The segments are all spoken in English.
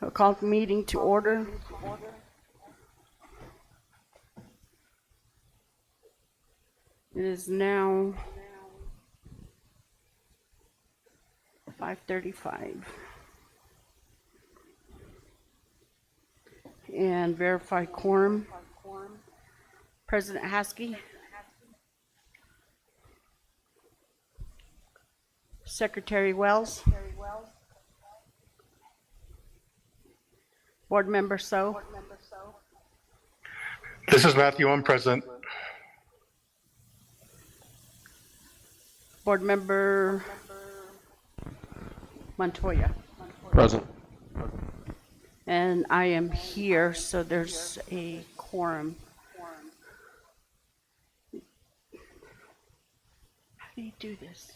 I'll call the meeting to order. It is now 5:35. And verify quorum. President Haskell. Secretary Wells. Board Member So. This is Matthew. I'm present. Board Member Montoya. Present. And I am here, so there's a quorum. How do you do this?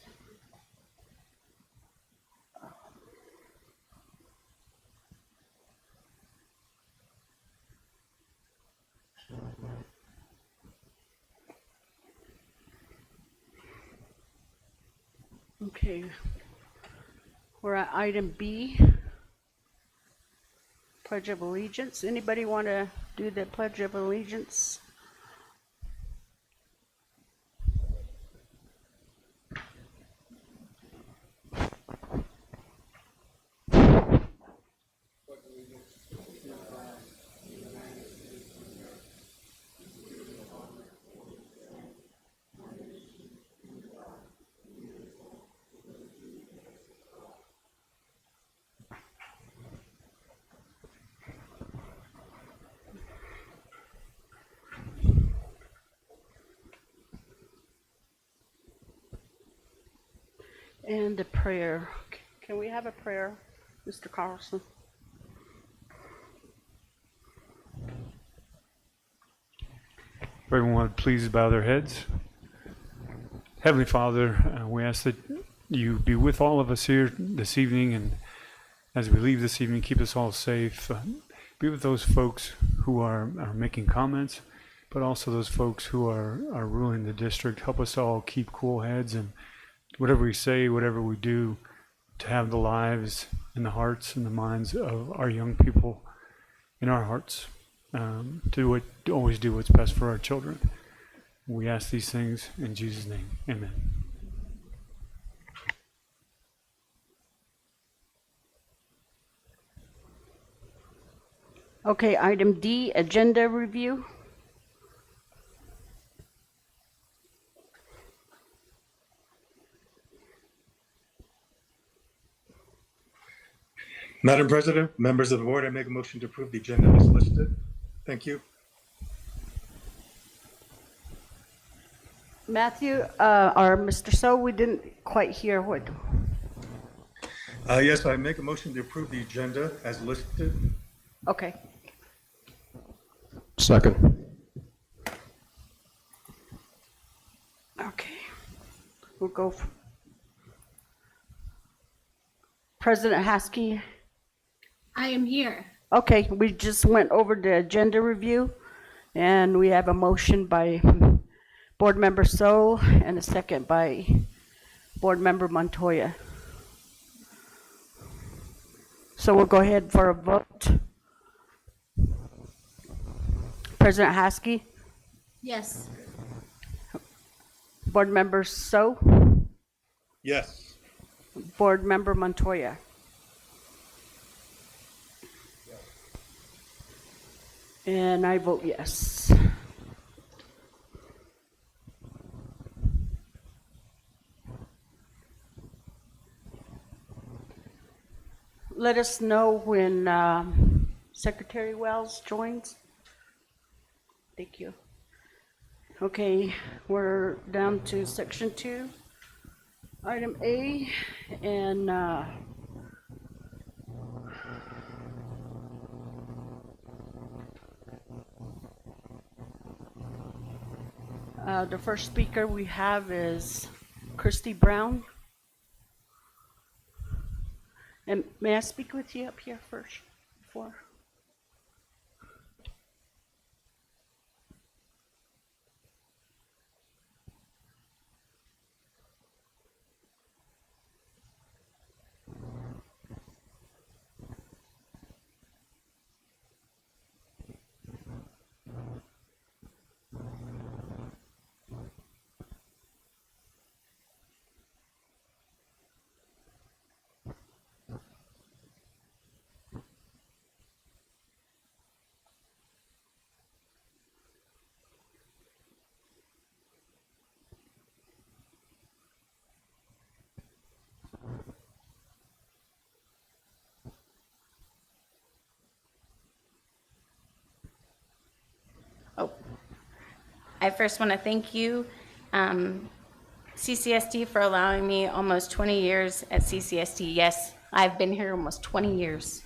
Okay, we're at item B, Pledge of Allegiance. Anybody want to do the Pledge of Allegiance? And a prayer. Can we have a prayer, Mr. Carlson? Everyone would please bow their heads. Heavenly Father, we ask that you be with all of us here this evening, and as we leave this evening, keep us all safe. Be with those folks who are making comments, but also those folks who are ruling the district. Help us all keep cool heads, and whatever we say, whatever we do, to have the lives and the hearts and the minds of our young people in our hearts. To always do what's best for our children. We ask these things in Jesus' name. Amen. Okay, item D, agenda review. Madam President, members of the board, I make a motion to approve the agenda as listed. Thank you. Matthew, or Mr. So, we didn't quite hear what. Yes, I make a motion to approve the agenda as listed. Okay. Second. Okay. We'll go. President Haskell. I am here. Okay, we just went over the agenda review, and we have a motion by Board Member So and a second by Board Member Montoya. So we'll go ahead for a vote. President Haskell, Yes. Board Member So, Yes. Board Member Montoya. And I vote yes. Let us know when Secretary Wells joins. Thank you. Okay, we're down to section 2, item A, and the first speaker we have is Christy Brown. And may I speak with you up here first before? I first want to thank you, CCSD, for allowing me almost 20 years at CCSD. Yes, I've been here almost 20 years.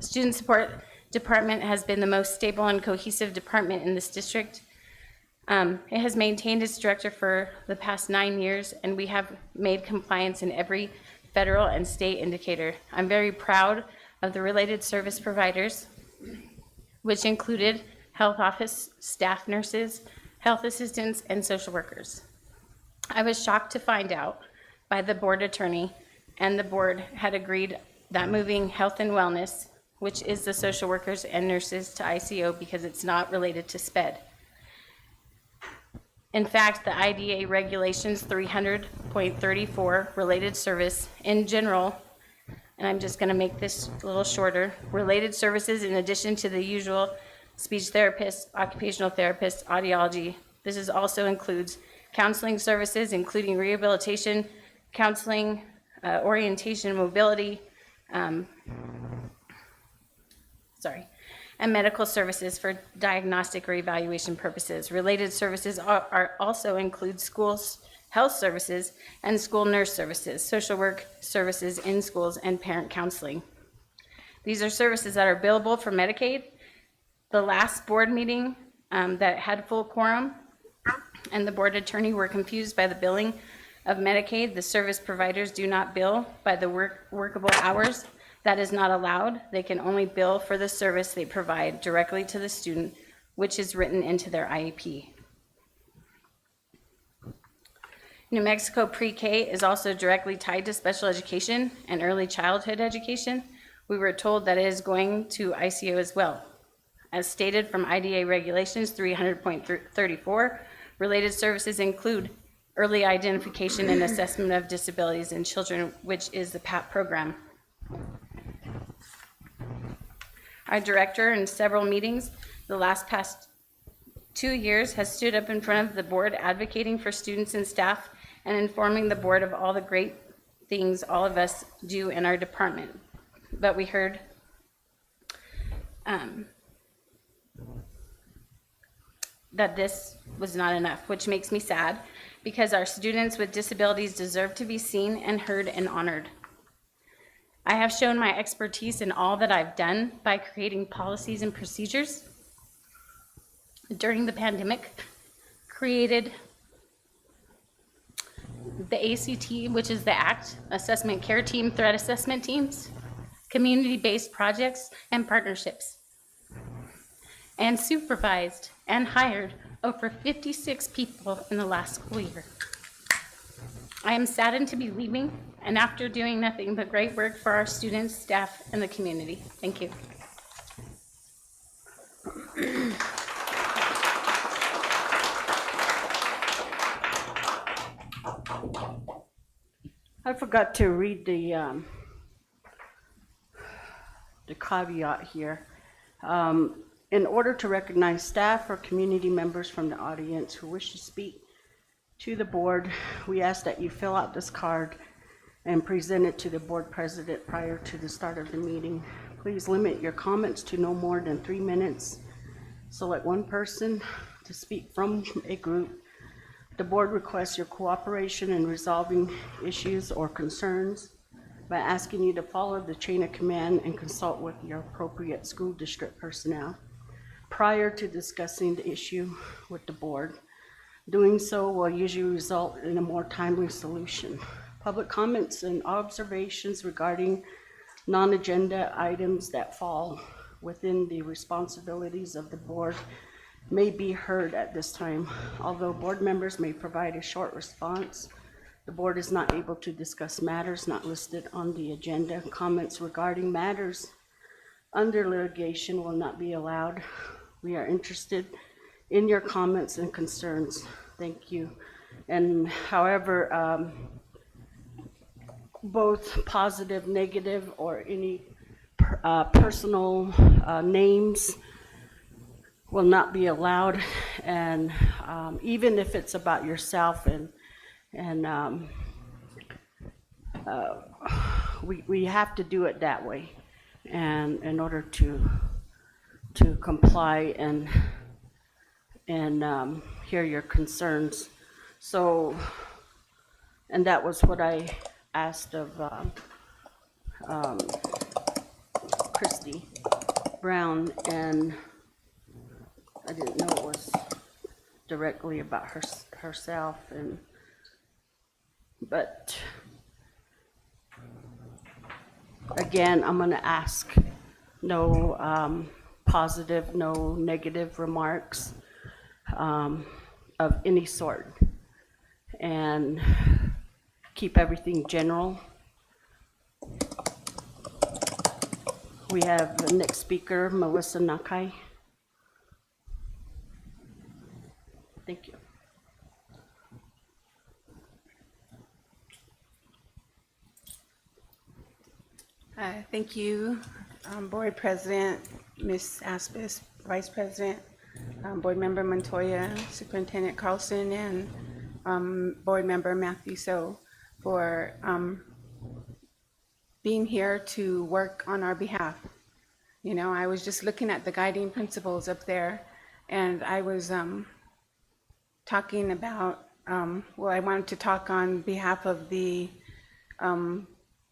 Student Support Department has been the most stable and cohesive department in this district. It has maintained its director for the past 9 years, and we have made compliance in every federal and state indicator. I'm very proud of the related service providers, which included health office staff nurses, health assistants, and social workers. I was shocked to find out by the board attorney and the board had agreed that moving health and wellness, which is the social workers and nurses, to ICO because it's not related to SPED. In fact, the IDA regulations 300.34 related service in general, and I'm just going to make this a little shorter, related services in addition to the usual speech therapist, occupational therapist, audiology. This also includes counseling services, including rehabilitation, counseling, orientation, mobility, and medical services for diagnostic or evaluation purposes. Related services also include schools, health services, and school nurse services, social work services in schools, and parent counseling. These are services that are billable for Medicaid. The last board meeting that had full quorum and the board attorney were confused by the billing of Medicaid. The service providers do not bill by the workable hours. That is not allowed. They can only bill for the service they provide directly to the student, which is written into their IEP. New Mexico pre-K is also directly tied to special education and early childhood education. We were told that it is going to ICO as well. As stated from IDA regulations 300.34, related services include early identification and assessment of disabilities in children, which is the PAP program. Our director, in several meetings the past 2 years, has stood up in front of the board advocating for students and staff and informing the board of all the great things all of us do in our department. But we heard that this was not enough, which makes me sad because our students with disabilities deserve to be seen and heard and honored. I have shown my expertise in all that I've done by creating policies and procedures. During the pandemic, created the ACT, which is the ACT, Assessment Care Team, Threat Assessment Teams, community-based projects and partnerships, and supervised and hired over 56 people in the last school year. I am saddened to be leaving, and after doing nothing but great work for our students, staff, and the community. Thank you. I forgot to read the caveat here. In order to recognize staff or community members from the audience who wish to speak to the board, we ask that you fill out this card and present it to the board president prior to the start of the meeting. Please limit your comments to no more than 3 minutes. Select one person to speak from a group. The board requests your cooperation in resolving issues or concerns by asking you to follow the chain of command and consult with your appropriate school district personnel prior to discussing the issue with the board. Doing so will usually result in a more timely solution. Public comments and observations regarding non-agenda items that fall within the responsibilities of the board may be heard at this time. Although board members may provide a short response, the board is not able to discuss matters not listed on the agenda. Comments regarding matters under litigation will not be allowed. We are interested in your comments and concerns. Thank you. And however, both positive, negative, or any personal names will not be allowed. And even if it's about yourself, and we have to do it that way, and in order to comply and and hear your concerns. So, and that was what I asked of Christy Brown, and I didn't know it was directly about herself, but again, I'm gonna ask no positive, no negative remarks of any sort, and keep everything general. We have the next speaker, Melissa Nakai. Thank you. Thank you, Board President, Ms. Aspis, Vice President, Board Member Montoya, Superintendent Carlson, and Board Member Matthew So for being here to work on our behalf. You know, I was just looking at the guiding principles up there, and I was talking about, well, I wanted to talk on behalf of the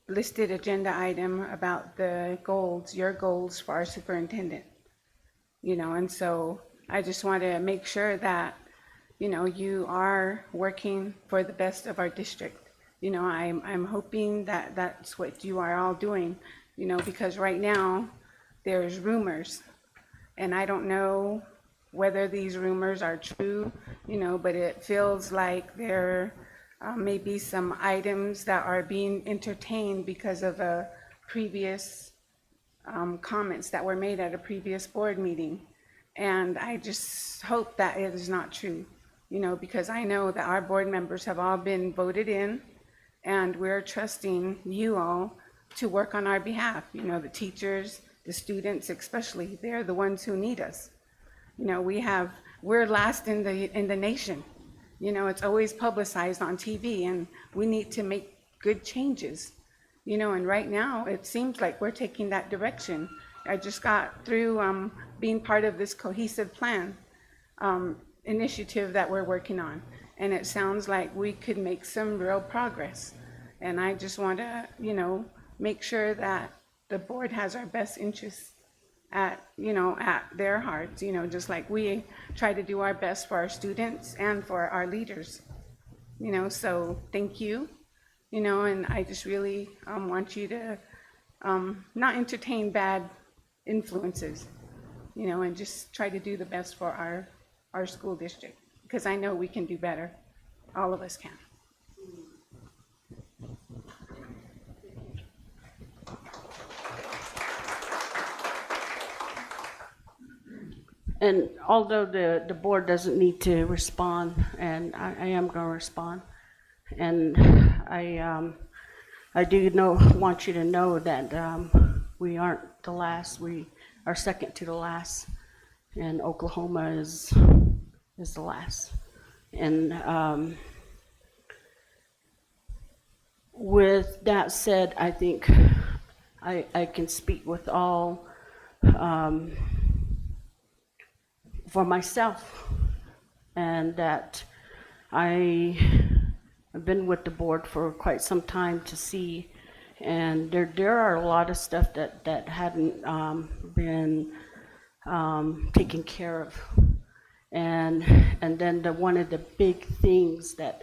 listed agenda item about the goals, your goals for our superintendent. You know, and so I just want to make sure that, you know, you are working for the best of our district. You know, I'm hoping that that's what you are all doing, you know, because right now there's rumors, and I don't know whether these rumors are true, you know, but it feels like there may be some items that are being entertained because of a previous comments that were made at a previous board meeting. And I just hope that it is not true, you know, because I know that our board members have all been voted in, and we're trusting you all to work on our behalf. You know, the teachers, the students especially, they're the ones who need us. You know, we're last in the nation. You know, it's always publicized on TV, and we need to make good changes. You know, and right now it seems like we're taking that direction. I just got through being part of this cohesive plan initiative that we're working on, and it sounds like we could make some real progress. And I just want to, you know, make sure that the board has our best interests at, you know, at their hearts, you know, just like we try to do our best for our students and for our leaders, you know. So thank you, you know, and I just really want you to not entertain bad influences, you know, and just try to do the best for our school district, because I know we can do better. All of us can. And although the board doesn't need to respond, and I am going to respond, and I do want you to know that we aren't the last. We are second to the last, and Oklahoma is the last. And with that said, I think I can speak with all. For myself, and that I have been with the board for quite some time to see, and there are a lot of stuff that hadn't been taken care of, and then one of the big things that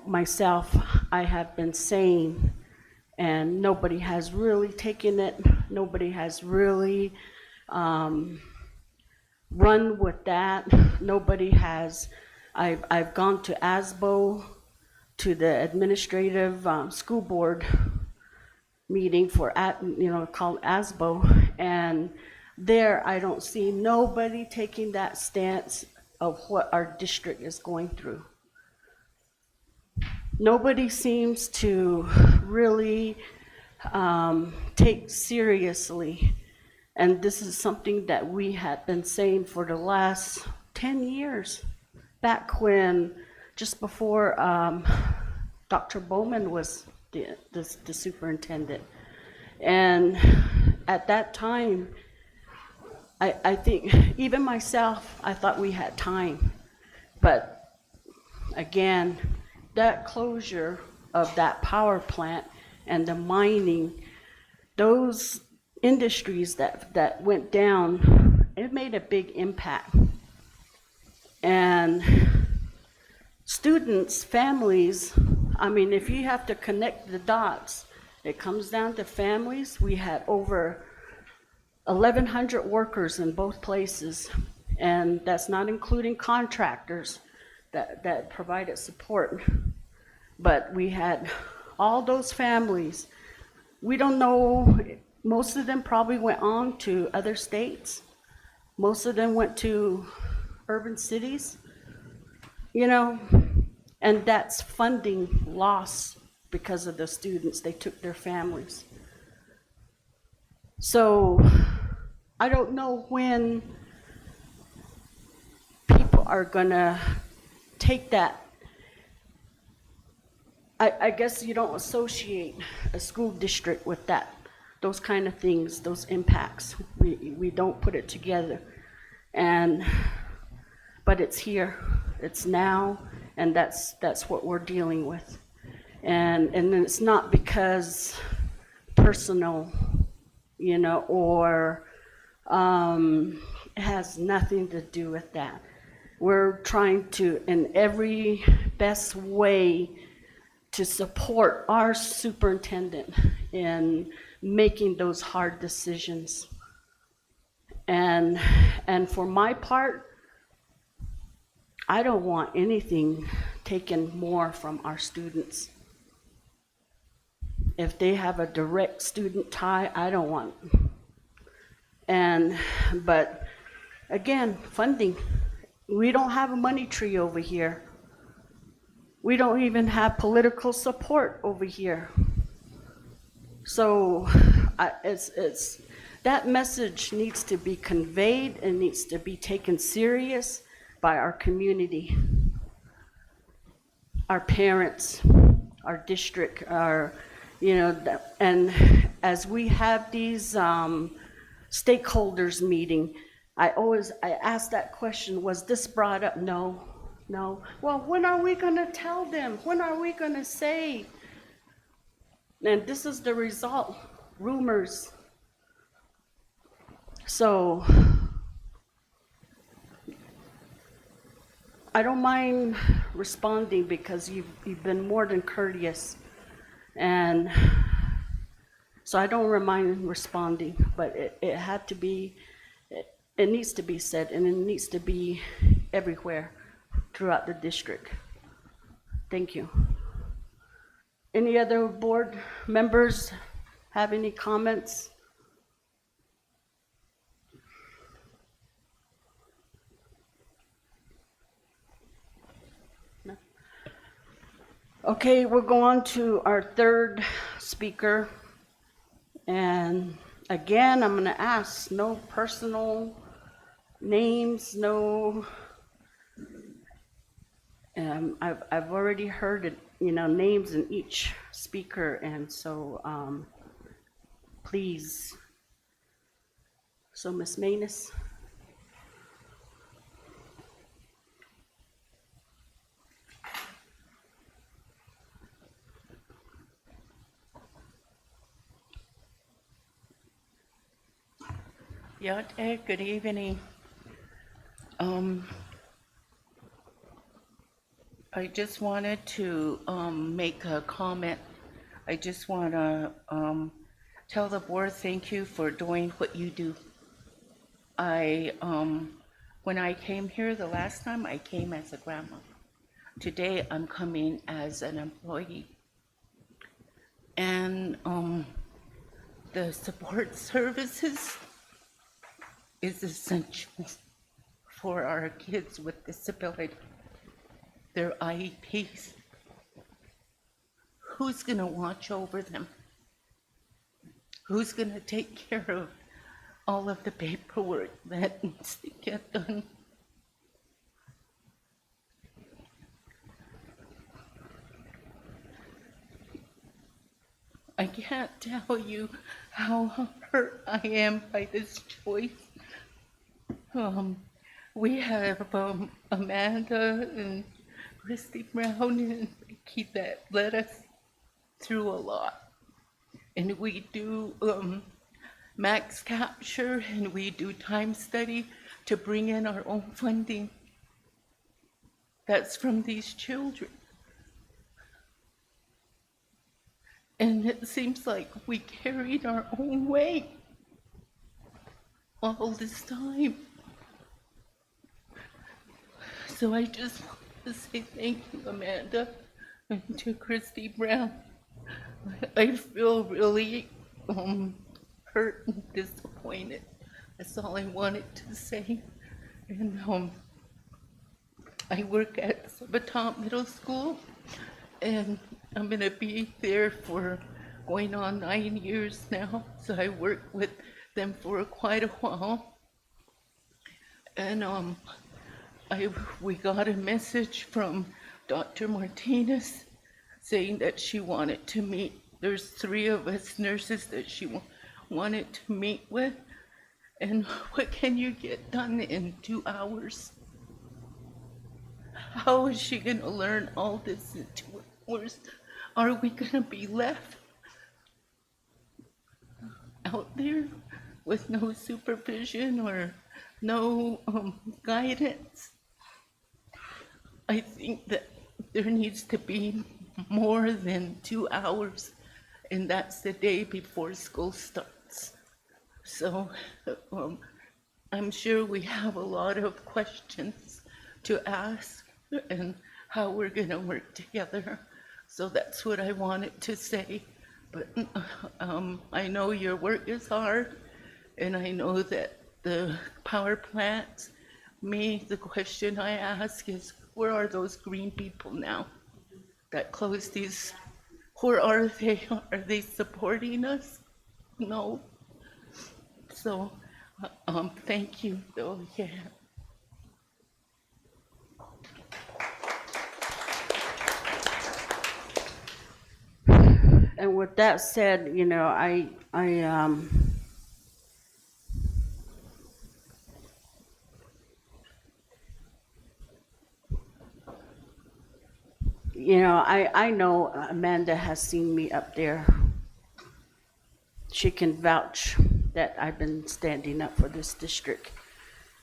myself I have been saying, and nobody has really taken it, nobody has really run with that. Nobody has. I've gone to ASBO, to the administrative school board meeting called ASBO, and there I don't see nobody taking that stance of what our district is going through. Nobody seems to really take seriously. And this is something that we had been saying for the last 10 years, back when, just before Dr. Bowman was the superintendent. And at that time, I think, even myself, I thought we had time. But again, that closure of that power plant and the mining, those industries that went down, it made a big impact. And students, families, I mean, if you have to connect the dots, it comes down to families. We had over 1,100 workers in both places, and that's not including contractors that provided support. But we had all those families. We don't know, most of them probably went on to other states. Most of them went to urban cities, you know, and that's funding loss because of the students. They took their families. So I don't know when people are gonna take that. I guess you don't associate a school district with that, those kind of things, those impacts. We don't put it together. But it's here, it's now, and that's what we're dealing with. And it's not because personal, you know, or it has nothing to do with that. We're trying to, in every best way, to support our superintendent in making those hard decisions. And for my part, I don't want anything taken more from our students. If they have a direct student tie, I don't want. But again, funding. We don't have a money tree over here. We don't even have political support over here. So it's that message needs to be conveyed and needs to be taken serious by our community, our parents, our district, our, you know, and as we have these stakeholders meeting, I ask that question, was this brought up? No. Well, when are we gonna tell them? When are we gonna say? And this is the result, rumors. So I don't mind responding because you've been more than courteous. And so I don't mind responding, but it had to be, it needs to be said, and it needs to be everywhere throughout the district. Thank you. Any other board members have any comments? No? Okay, we'll go on to our third speaker. And again, I'm gonna ask, no personal names, no, I've already heard it, you know, names in each speaker, and so please. So Ms. Manus. Good evening. I just wanted to make a comment. I just want to tell the board thank you for doing what you do. When I came here the last time, I came as a grandma. Today, I'm coming as an employee. And the support services is essential for our kids with disability. Their IEPs. Who's gonna watch over them? Who's gonna take care of all of the paperwork that needs to get done? I can't tell you how hurt I am by this choice. We have Amanda and Christy Brown and Vicky that led us through a lot. And we do max capture and we do time study to bring in our own funding. That's from these children. And it seems like we carried our own weight all this time. So I just want to say thank you, Amanda, and to Christy Brown. I feel really hurt and disappointed. That's all I wanted to say. And I work at Sabaton Middle School, and I'm gonna be there for going on 9 years now. So I worked with them for quite a while. And we got a message from Dr. Martinez saying that she wanted to meet. There's 3 of us nurses that she wanted to meet with. And what can you get done in 2 hours? How is she gonna learn all this in 2 hours? Are we gonna be left out there with no supervision or no guidance? I think that there needs to be more than 2 hours, and that's the day before school starts. So I'm sure we have a lot of questions to ask and how we're gonna work together. So that's what I wanted to say. But I know your work is hard, and I know that the power plants, the question I ask is, where are those green people now that closed these? Where are they? Are they supporting us? No. So, thank you, though, yeah. And with that said, you know, I know Amanda has seen me up there. She can vouch that I've been standing up for this district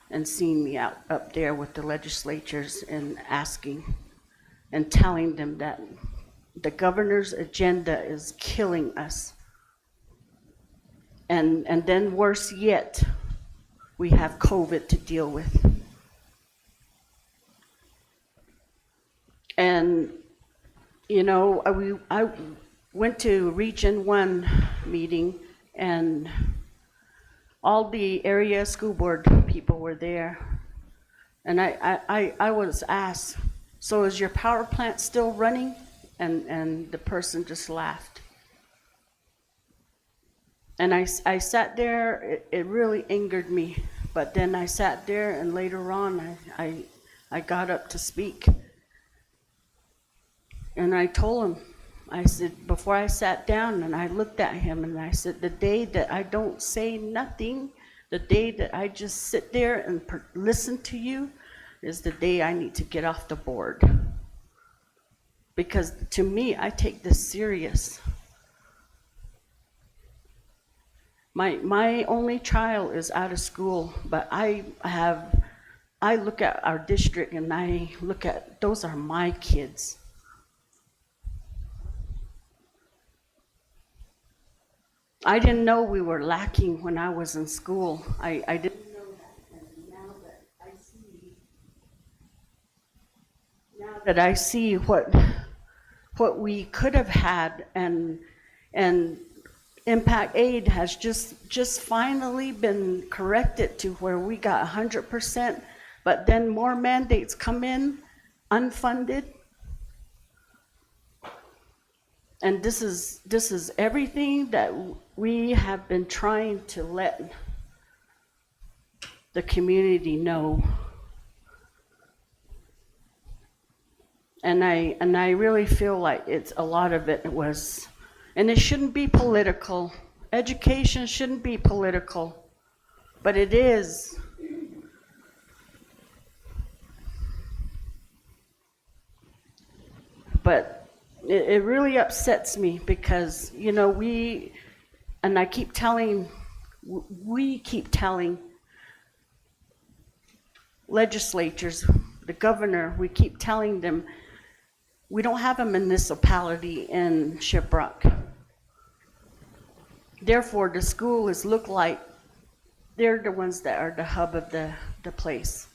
and seeing me up there with the legislatures and asking and telling them that the governor's agenda is killing us. And then worse yet, we have COVID to deal with. And, you know, I went to Region 1 meeting, and all the area school board people were there. And I was asked, so is your power plant still running? And the person just laughed. And I sat there, it really angered me. But then I sat there, and later on, I got up to speak. And I told him, I said, before I sat down, and I looked at him, and I said, the day that I don't say nothing, the day that I just sit there and listen to you, is the day I need to get off the board. Because to me, I take this serious. My only child is out of school, but I look at our district and I look at, those are my kids. I didn't know we were lacking when I was in school. I didn't know that, and now that I see what we could have had, and Impact Aid has just finally been corrected to where we got 100%, but then more mandates come in, unfunded. And this is everything that we have been trying to let the community know. And I really feel like it's a lot of it was, and it shouldn't be political. Education shouldn't be political, but it is. But it really upsets me because, you know, we keep telling legislatures, the governor, we keep telling them, we don't have a municipality in Shiprock. Therefore, the school is look like they're the ones that are the hub of the place.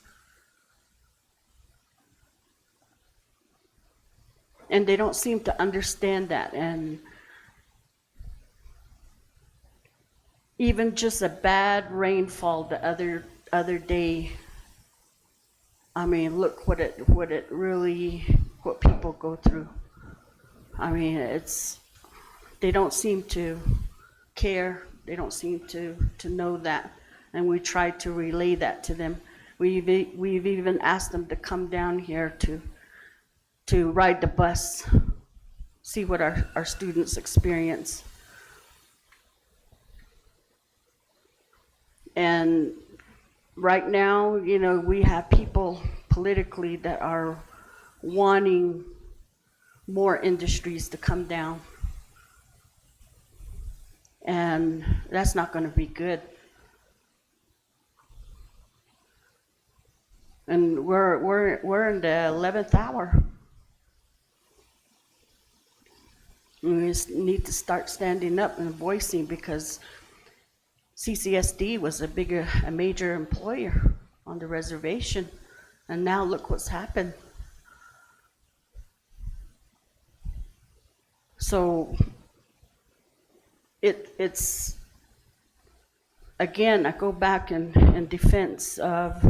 And they don't seem to understand that. And even just a bad rainfall the other day, I mean, look what people go through. I mean, they don't seem to care. They don't seem to know that. And we try to relay that to them. We've even asked them to come down here to ride the bus, see what our students experience. And right now, you know, we have people politically that are wanting more industries to come down. And that's not going to be good. And we're in the 11th hour. We just need to start standing up and voicing, because CCSD was a major employer on the reservation, and now look what's happened. So it's again, I go back in defense of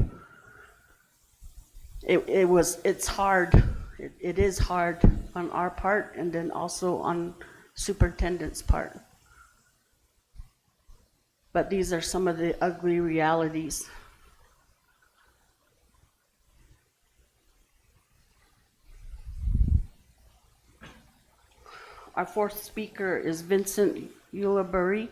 it's hard. It is hard on our part, and then also on superintendent's part. But these are some of the ugly realities. Our fourth speaker is Vincent Ulibarri.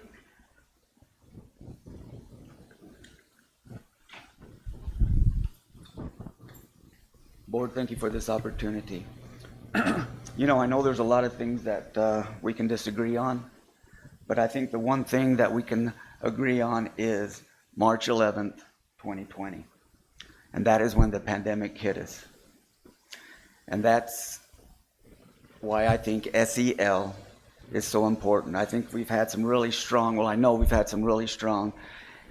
Board, thank you for this opportunity. You know, I know there's a lot of things that we can disagree on, but I think the one thing that we can agree on is March 11th, 2020. And that is when the pandemic hit us. And that's why I think SEL is so important. I think we've had some really strong, well, I know we've had some really strong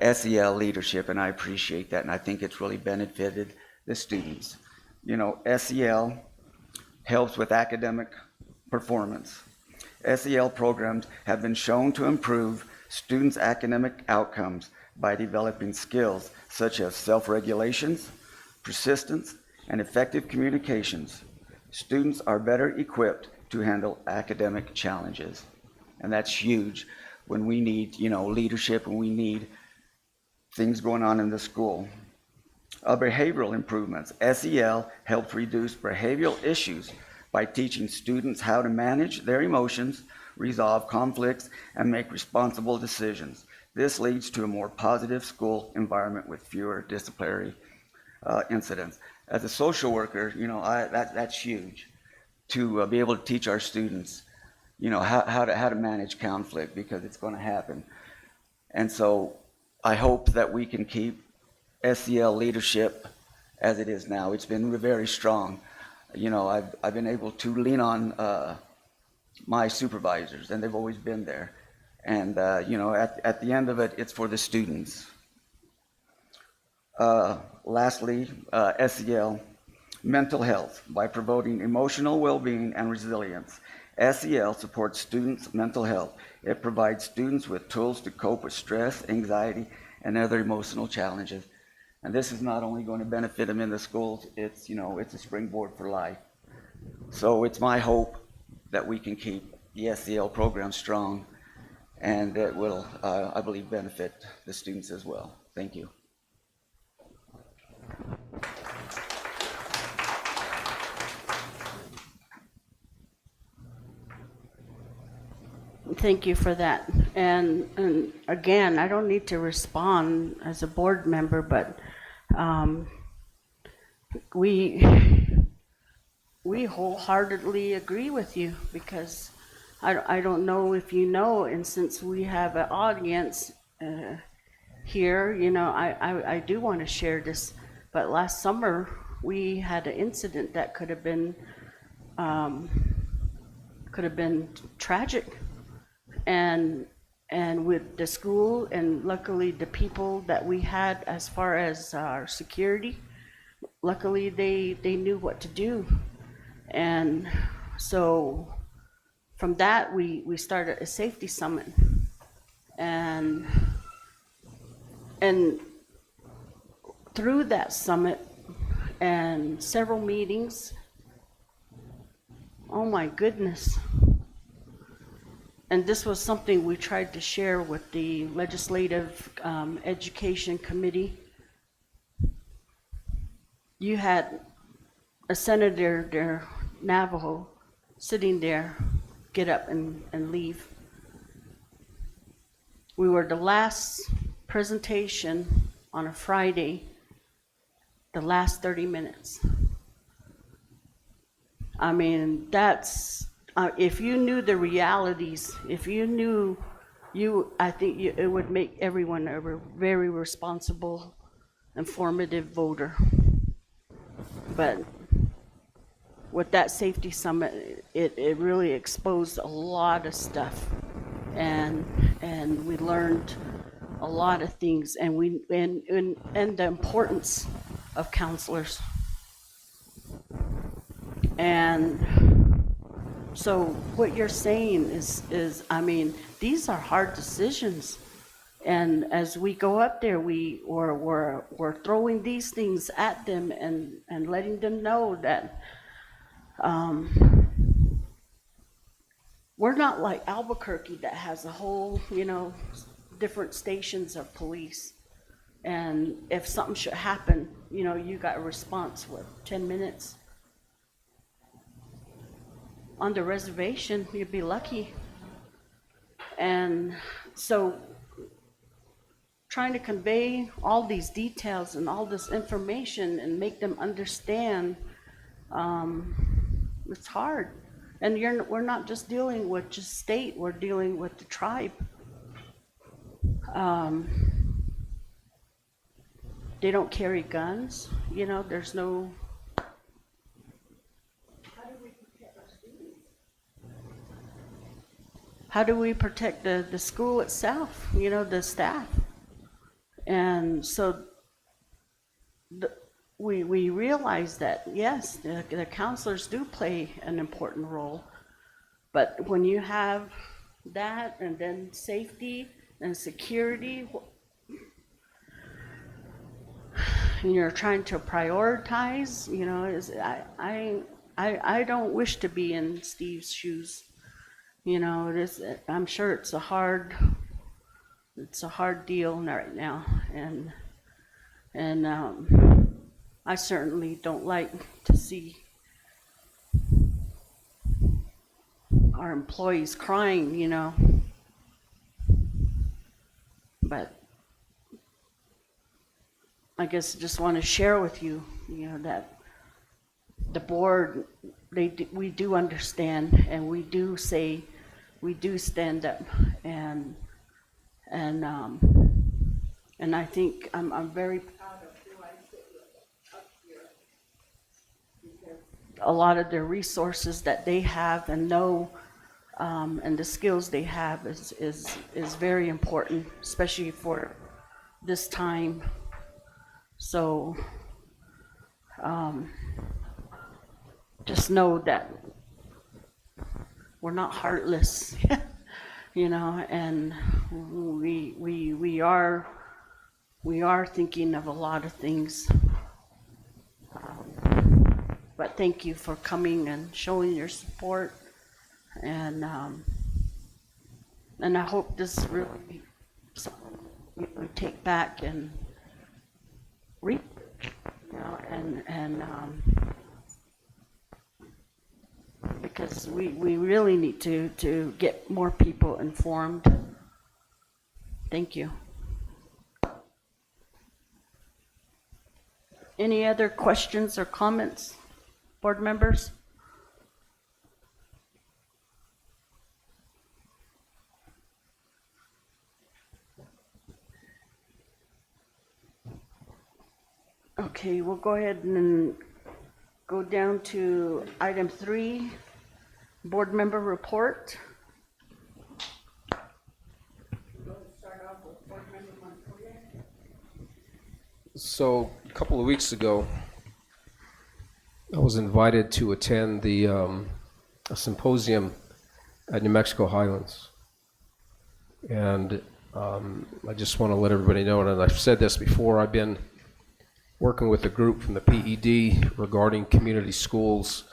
SEL leadership, and I appreciate that, and I think it's really benefited the students. You know, SEL helps with academic performance. SEL programs have been shown to improve students' academic outcomes by developing skills such as self-regulations, persistence, and effective communications. Students are better equipped to handle academic challenges. And that's huge when we need, you know, leadership, and we need things going on in the school. Behavioral improvements. SEL helps reduce behavioral issues by teaching students how to manage their emotions, resolve conflicts, and make responsible decisions. This leads to a more positive school environment with fewer disciplinary incidents. As a social worker, you know, that's huge to be able to teach our students, you know, how to manage conflict, because it's going to happen. And so I hope that we can keep SEL leadership as it is now. It's been very strong. You know, I've been able to lean on my supervisors, and they've always been there. And you know, at the end of it, it's for the students. Lastly, SEL, mental health, by promoting emotional well-being and resilience. SEL supports students' mental health. It provides students with tools to cope with stress, anxiety, and other emotional challenges. And this is not only going to benefit them in the schools, it's, you know, it's a springboard for life. So it's my hope that we can keep the SEL program strong, and it will, I believe, benefit the students as well. Thank you. Thank you for that. And again, I don't need to respond as a board member, but we we wholeheartedly agree with you because I don't know if you know, and since we have an audience here, you know, I do want to share this. But last summer, we had an incident that could have been tragic, and with the school, and luckily the people that we had as far as our security, luckily they knew what to do. And so from that we started a safety summit, and through that summit and several meetings, oh my goodness. And this was something we tried to share with the Legislative Education Committee. You had a senator there, Navajo, sitting there, get up and leave. We were the last presentation on a Friday, the last 30 minutes. I mean, that's, if you knew the realities, if you knew, I think it would make everyone a very responsible, informative voter. But with that safety summit, it really exposed a lot of stuff, and we learned a lot of things, and the importance of counselors. And so what you're saying is, I mean, these are hard decisions. And as we go up there, we're throwing these things at them and letting them know that we're not like Albuquerque that has a whole, you know, different stations of police. And if something should happen, you know, you got a response, what, 10 minutes? On the reservation, you'd be lucky. And so trying to convey all these details and all this information and make them understand, it's hard. And we're not just dealing with just state, we're dealing with the tribe. They don't carry guns, you know, there's no. How do we protect the school itself, you know, the staff? And so we realize that, yes, the counselors do play an important role, but when you have that and then safety and security, and you're trying to prioritize, you know, I don't wish to be in Steve's shoes. You know, it is. I'm sure it's a hard deal right now, and I certainly don't like to see our employees crying, you know. But I guess I just want to share with you, you know, that the board, we do understand, and we do say, we do stand up, and I think I'm very proud of who I sit with up here, because a lot of the resources that they have and know, and the skills they have is very important, especially for this time. So just know that we're not heartless, you know, and we are thinking of a lot of things. But thank you for coming and showing your support, and I hope this really something you take back and read, you know, and because we really need to get more people informed. Thank you. Any other questions or comments, board members? Okay, we'll go ahead and go down to item 3, board member report. So, a couple of weeks ago, I was invited to attend a symposium at New Mexico Highlands. And I just want to let everybody know, and I've said this before, I've been working with a group from the PED regarding community schools.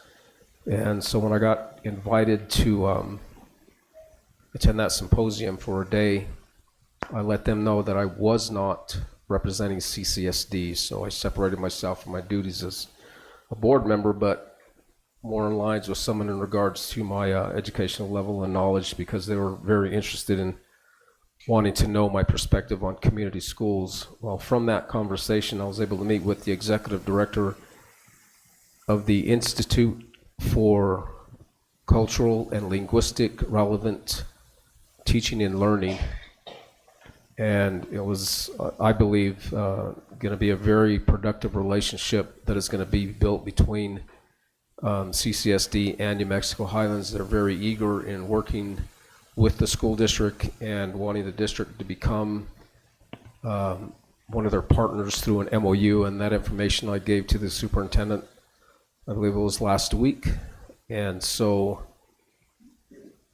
And so when I got invited to attend that symposium for a day, I let them know that I was not representing CCSD, so I separated myself from my duties as a board member, but more in lines with someone in regards to my educational level and knowledge, because they were very interested in wanting to know my perspective on community schools. Well, from that conversation, I was able to meet with the executive director of the Institute for Cultural and Linguistic Relevant Teaching and Learning. And it was, I believe, going to be a very productive relationship that is going to be built between CCSD and New Mexico Highlands. They're very eager in working with the school district and wanting the district to become one of their partners through an MOU. And that information I gave to the superintendent, I believe it was last week. And so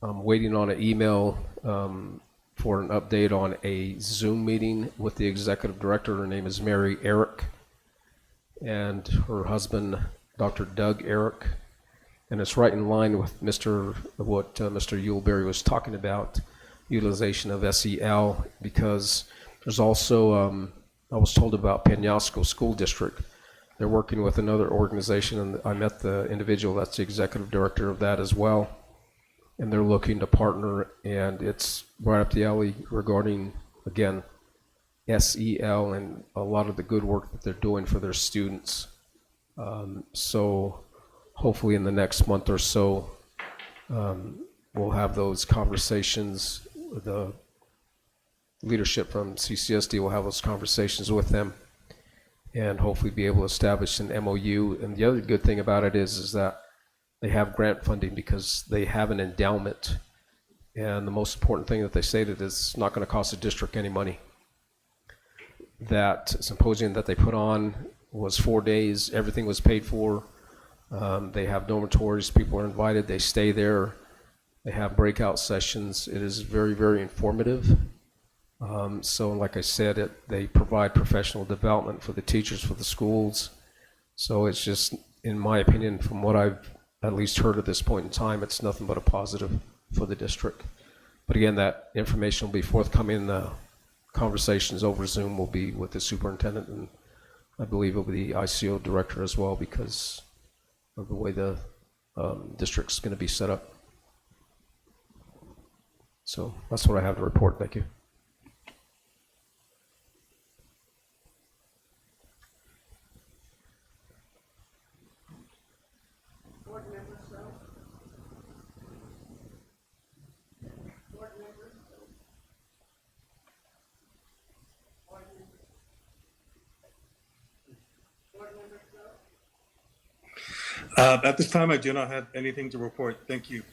I'm waiting on an email for an update on a Zoom meeting with the executive director. Her name is Mary Eric, and her husband, Dr. Doug Eric. And it's right in line with Mr. Yuleberry was talking about, utilization of SEL, because there's also, I was told about Peñasco School District. They're working with another organization, and I met the individual that's the executive director of that as well. And they're looking to partner, and it's right up the alley regarding, again, SEL and a lot of the good work that they're doing for their students. So hopefully in the next month or so, we'll have those conversations. The leadership from CCSD will have those conversations with them and hopefully be able to establish an MOU. And the other good thing about it is that they have grant funding because they have an endowment. And the most important thing that they stated is it's not going to cost the district any money. That symposium that they put on was 4 days. Everything was paid for. They have dormitories. People are invited. They stay there. They have breakout sessions. It is very, very informative. So like I said, they provide professional development for the teachers, for the schools. So it's just, in my opinion, from what I've at least heard at this point in time, it's nothing but a positive for the district. But again, that information will be forthcoming. The conversations over Zoom will be with the superintendent, and I believe it will be the ICO director as well, because of the way the district's going to be set up. So that's what I have to report. Thank you. At this time, I do not have anything to report. Thank you.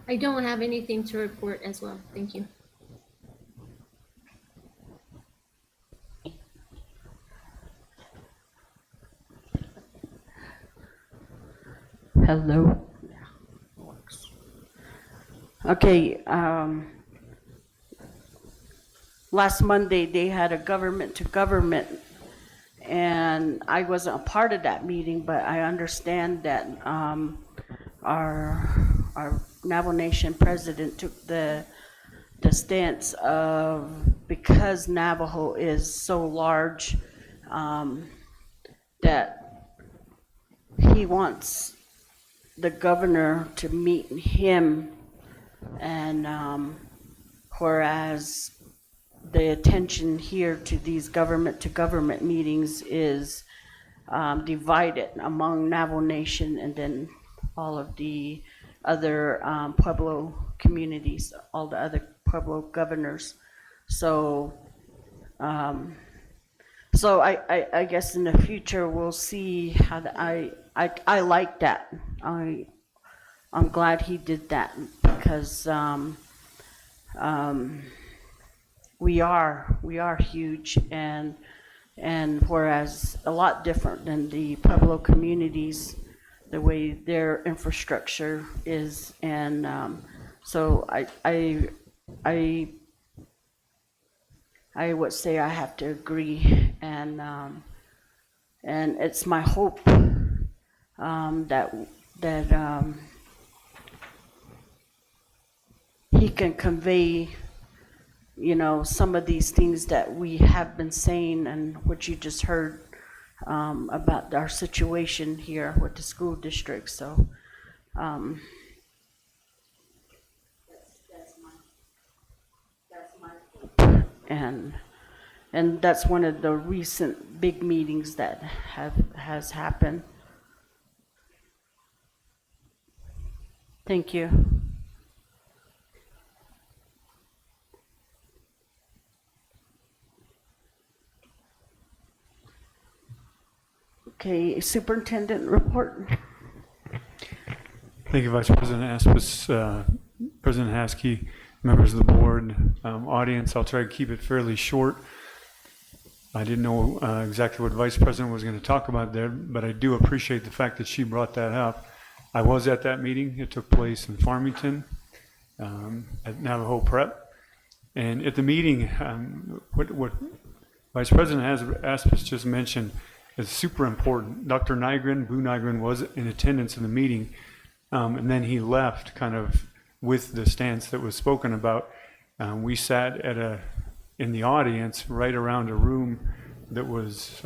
I don't have anything to report as well. Thank you. Hello. Okay, last Monday, they had a government to government, and I wasn't a part of that meeting, but I understand that our Navajo Nation president took the stance of, because Navajo is so large, that he wants the governor to meet him, and whereas the attention here to these government-to-government meetings is divided among Navajo Nation and then all of the other Pueblo communities, all the other Pueblo governors. So, I guess in the future we'll see how I like that. I'm glad he did that because we are huge and whereas a lot different than the Pueblo communities, the way their infrastructure is, and so I would say I have to agree, and it's my hope that he can convey, you know, some of these things that we have been saying and what you just heard about our situation here with the school district. So that's my hope. And that's one of the recent big meetings that has happened. Thank you. Okay, superintendent report. Thank you, Vice President Aspis, President Haskey, members of the board, audience. I'll try to keep it fairly short. I didn't know exactly what Vice President was going to talk about there, but I do appreciate the fact that she brought that up. I was at that meeting. It took place in Farmington at Navajo Prep. And at the meeting, what Vice President Aspis just mentioned is super important. Dr. Nygren, Boo Nygren, was in attendance in the meeting, and then he left kind of with the stance that was spoken about. We sat in the audience right around a room that was,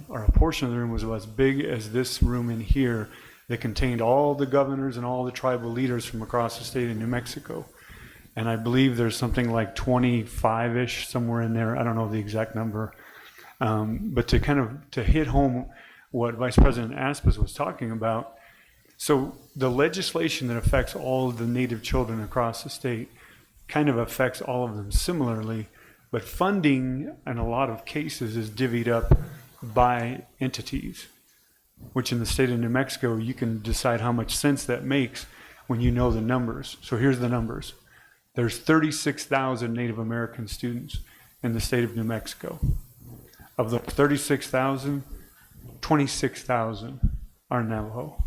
or a portion of the room was as big as this room in here, that contained all the governors and all the tribal leaders from across the state of New Mexico. And I believe there's something like 25-ish somewhere in there. I don't know the exact number. But to hit home what Vice President Aspis was talking about, so the legislation that affects all of the Native children across the state kind of affects all of them similarly, but funding in a lot of cases is divvied up by entities, which in the state of New Mexico, you can decide how much sense that makes when you know the numbers. So here's the numbers. There's 36,000 Native American students in the state of New Mexico. Of the 36,000, 26,000 are Navajo.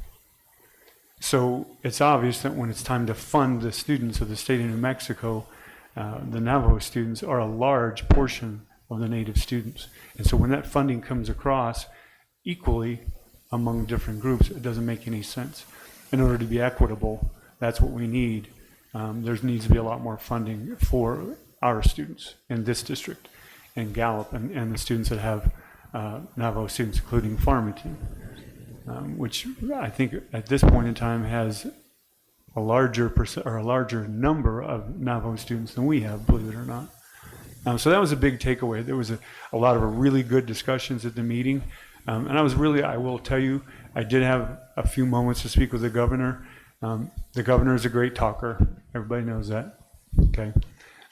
So it's obvious that when it's time to fund the students of the state of New Mexico, the Navajo students are a large portion of the Native students. And so when that funding comes across equally among different groups, it doesn't make any sense. In order to be equitable, that's what we need. There needs to be a lot more funding for our students in this district and Gallup and the students that have Navajo students, including Farmington, which I think at this point in time has a larger number of Navajo students than we have, believe it or not. So that was a big takeaway. There was a lot of really good discussions at the meeting. And I will tell you, I did have a few moments to speak with the governor. The governor is a great talker. Everybody knows that. Okay.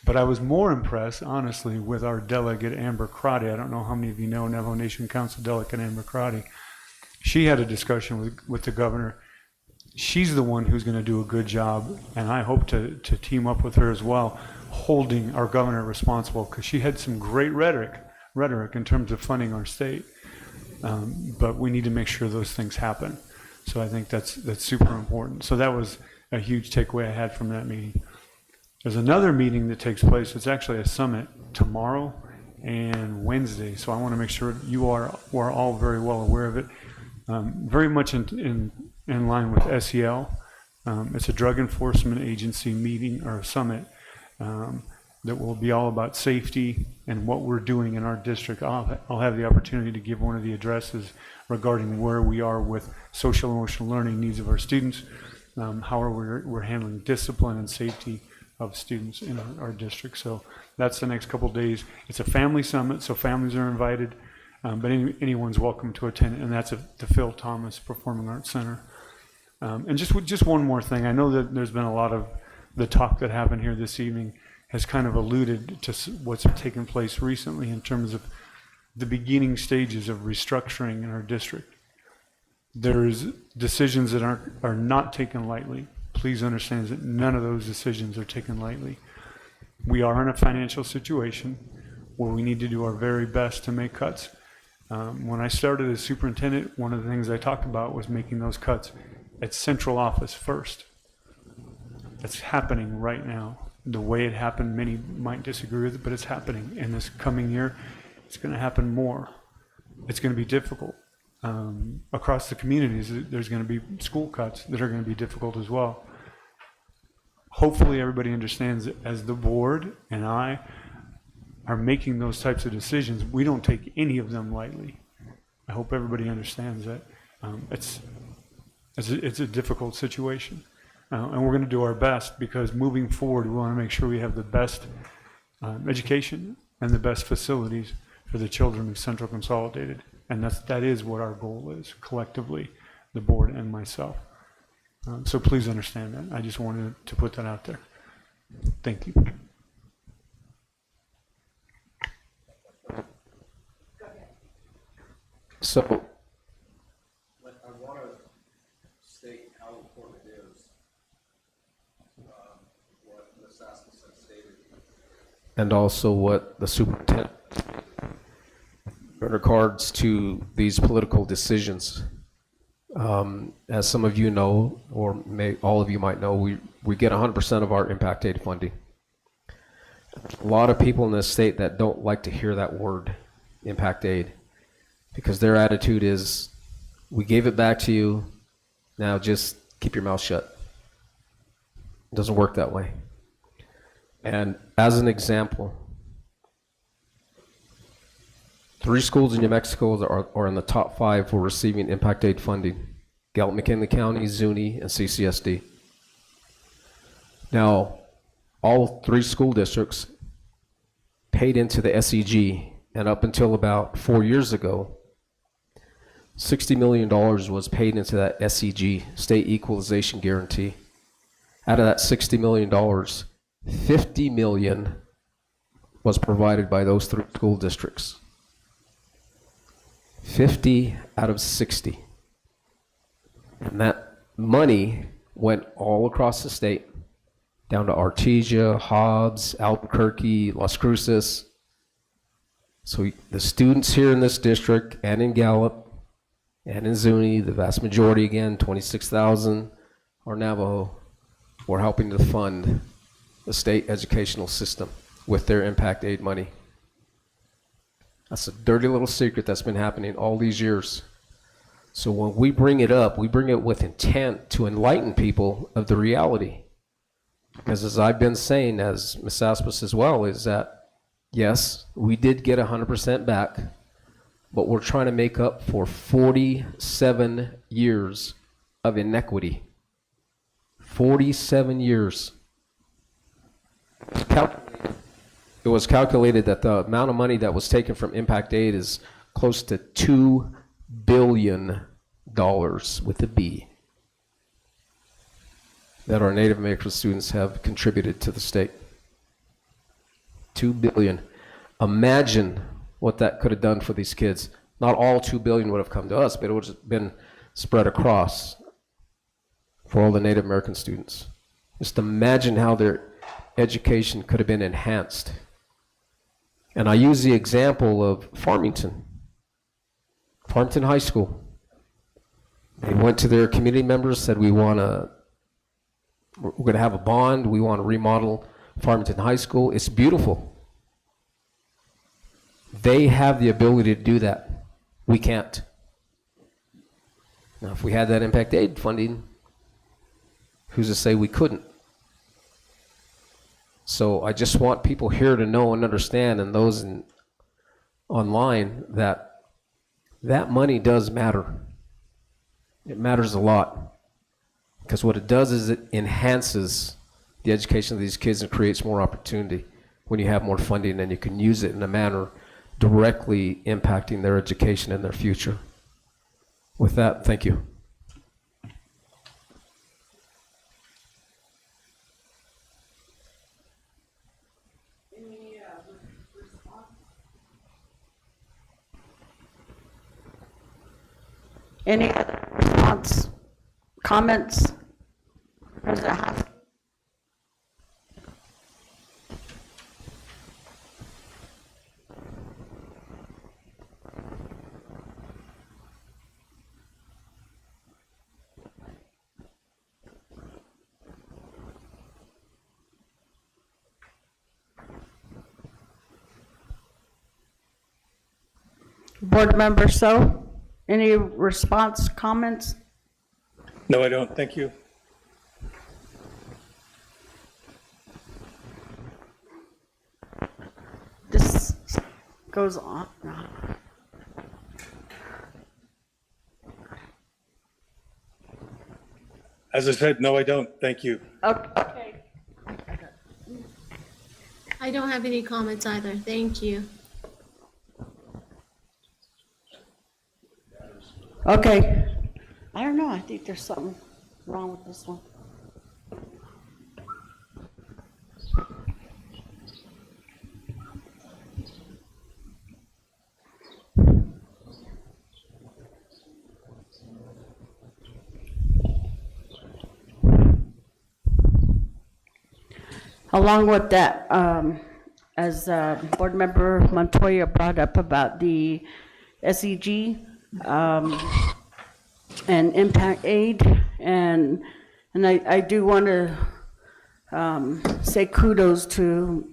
But I was more impressed, honestly, with our delegate, Amber Crotty. I don't know how many of you know Navajo Nation Council delegate Amber Crotty. She had a discussion with the governor. She's the one who's going to do a good job, and I hope to team up with her as well, holding our governor responsible, because she had some great rhetoric in terms of funding our state. But we need to make sure those things happen. So I think that's super important. So that was a huge takeaway I had from that meeting. There's another meeting that takes place. It's actually a summit tomorrow and Wednesday. So I want to make sure you are all very well aware of it. Very much in line with SEL. It's a drug enforcement agency meeting or a summit that will be all about safety and what we're doing in our district. I'll have the opportunity to give one of the addresses regarding where we are with social emotional learning needs of our students, how we're handling discipline and safety of students in our district. So that's the next couple of days. It's a family summit, so families are invited, but anyone's welcome to attend, and that's at the Phil Thomas Performing Arts Center. And just one more thing. I know that there's been a lot of the talk that happened here this evening has kind of alluded to what's taken place recently in terms of the beginning stages of restructuring in our district. There's decisions that are not taken lightly. Please understand that none of those decisions are taken lightly. We are in a financial situation where we need to do our very best to make cuts. When I started as superintendent, one of the things I talked about was making those cuts at central office first. That's happening right now. The way it happened, many might disagree with it, but it's happening. In this coming year, it's going to happen more. It's going to be difficult. Across the communities, there's going to be school cuts that are going to be difficult as well. Hopefully everybody understands that as the board and I are making those types of decisions, we don't take any of them lightly. I hope everybody understands that. It's a difficult situation. And we're going to do our best because moving forward, we want to make sure we have the best education and the best facilities for the children of Central Consolidated. And that is what our goal is, collectively, the board and myself. So please understand that. I just wanted to put that out there. Thank you. So, I want to state how important it is, what Ms. Asmussen stated. and also what the superintendent, in regards to these political decisions. As some of you know, or all of you might know, we get 100% of our impact aid funding. A lot of people in this state that don't like to hear that word, impact aid, because their attitude is, we gave it back to you, now just keep your mouth shut. It doesn't work that way. And as an example, 3 schools in New Mexico are in the top 5 for receiving impact aid funding: Gallup-McKinley County, Zuni, and CCSD. Now, all 3 school districts paid into the SEG, and up until about 4 years ago, $60 million was paid into that SEG, State Equalization Guarantee. Out of that $60 million, $50 million was provided by those 3 school districts. 50 out of 60. And that money went all across the state, down to Artesia, Hobbs, Albuquerque, Las Cruces. So the students here in this district and in Gallup and in Zuni, the vast majority, again, 26,000, are Navajo, were helping to fund the state educational system with their impact aid money. That's a dirty little secret that's been happening all these years. So when we bring it up, we bring it with intent to enlighten people of the reality. Because as I've been saying, as Ms. Asmus as well, is that, yes, we did get 100% back, but we're trying to make up for 47 years of inequity. 47 years. It was calculated that the amount of money that was taken from impact aid is close to $2 billion with a B that our Native American students have contributed to the state. $2 billion. Imagine what that could have done for these kids. Not all $2 billion would have come to us, but it would have been spread across for all the Native American students. Just imagine how their education could have been enhanced. And I use the example of Farmington High School. They went to their community members, said, we're going to have a bond, we want to remodel Farmington High School. It's beautiful. They have the ability to do that. We can't. Now, if we had that impact aid funding, who's to say we couldn't? So I just want people here to know and understand, and those online, that money does matter. It matters a lot. Because what it does is it enhances the education of these kids and creates more opportunity when you have more funding and you can use it in a manner directly impacting their education and their future. With that, thank you. Any other response, comments? President Haas? Board Member So, any response, comments? No, I don't. Thank you. This goes on. As I said, no, I don't. Thank you. Okay. I don't have any comments either. Thank you. Okay. I don't know, I think there's something wrong with this one. Along with that, as Board Member Montoya brought up about the SEG, and impact aid, and I do want to say kudos to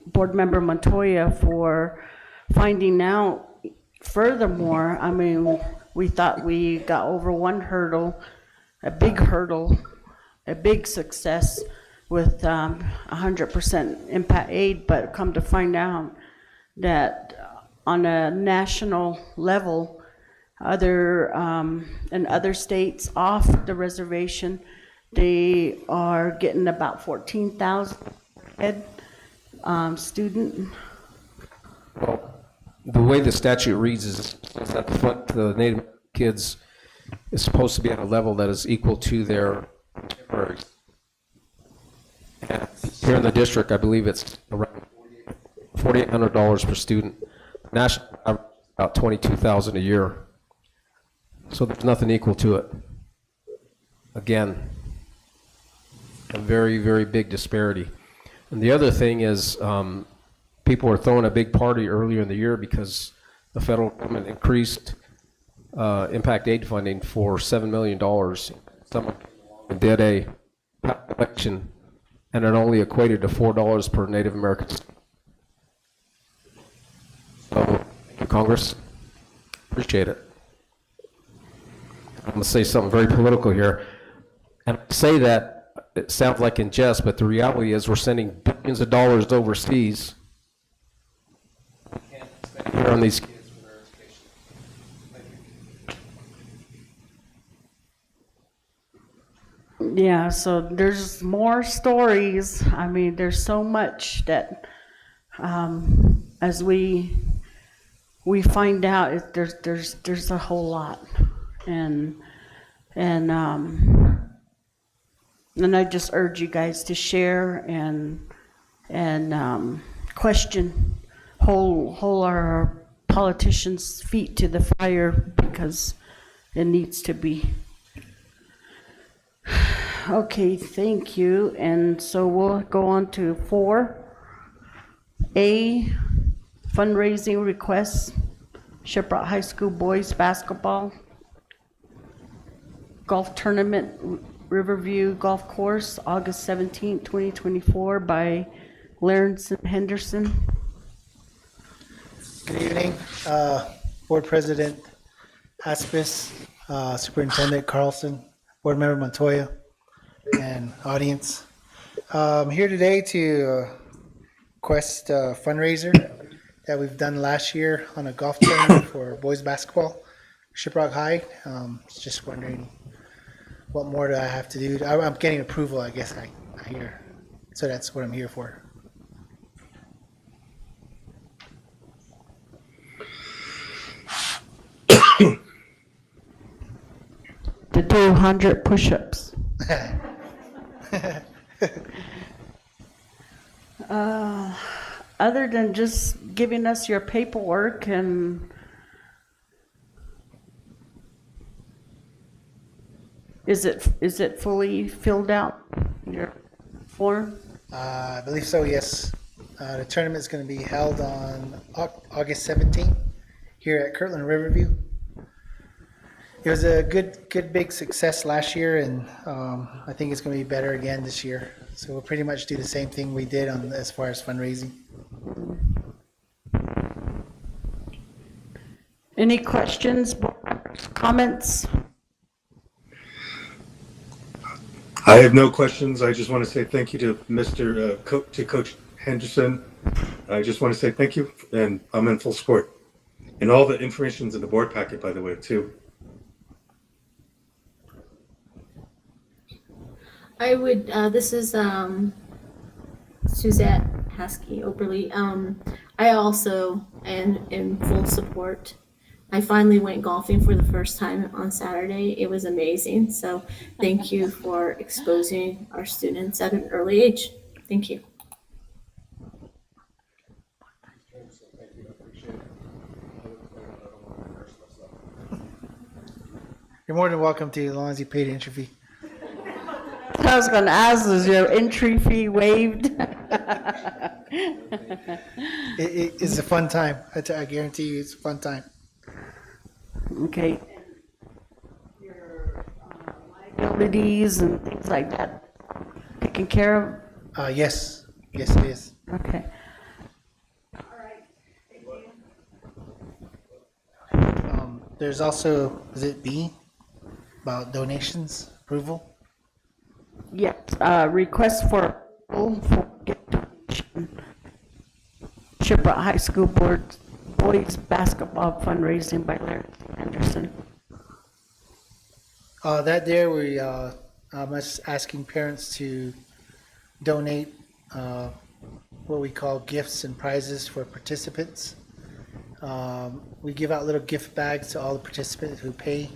Board Member Montoya for finding out. Furthermore, I mean, we thought we got over one hurdle, a big success with 100% impact aid, but come to find out that on a national level, in other states off the reservation, they are getting about 14,000 head student. Well, the way the statute reads is that the Native kids is supposed to be at a level that is equal to their contemporaries. And here in the district, I believe it's around $4,800 per student. National, about $22,000 a year. So there's nothing equal to it. Again, a very, very big disparity. And the other thing is, people were throwing a big party earlier in the year because the federal government increased impact aid funding for $7 million. Someone did a election, and it only equated to $4 per Native American. So, Congress, appreciate it. I'm going to say something very political here. And I say that, it sounds like in jest, but the reality is we're sending billions of dollars overseas here on these kids for their education. Yeah, so there's more stories. I mean, there's so much that as we find out, there's a whole lot, and I just urge you guys to share and question, hold our politicians' feet to the fire, because it needs to be. Okay, thank you. And so we'll go on to 4A, fundraising requests, Shiprock High School boys basketball golf tournament, Riverview Golf Course, August 17, 2024, by Lawrence Henderson. Good evening, Board President Aspis, Superintendent Carlson, Board Member Montoya, and audience. I'm here today to request a fundraiser that we've done last year on a golf tournament for boys basketball, Shiprock High. Just wondering what more do I have to do? I'm getting approval, I guess I hear. So that's what I'm here for. To do 100 push-ups. Other than just giving us your paperwork and is it fully filled out, your form? I believe so, yes. The tournament is going to be held on August 17th here at Kirtland Riverview. It was a good big success last year, and I think it's going to be better again this year. So we'll pretty much do the same thing we did on as far as fundraising. Any questions, comments? I have no questions. I just want to say thank you to to Coach Henderson. I just want to say thank you, and I'm in full support. And all the information's in the board packet, by the way, too. I would, this is Suzette Haskey Oberly. I also am in full support. I finally went golfing for the first time on Saturday. It was amazing. So thank you for exposing our students at an early age. Thank you. You're more than welcome to, as long as you paid entry fee. I was going to ask, is your entry fee waived? It is a fun time. I guarantee you, it's a fun time. Okay. Your liabilities and things like that taken care of? Yes, yes, it is. Okay. There's also, is it B, about donations approval? Yes, request for approval for gift donation. Shiprock High School Board Boys Basketball Fundraising by Larry Anderson. That there, I'm just asking parents to donate what we call gifts and prizes for participants. We give out little gift bags to all the participants who pay,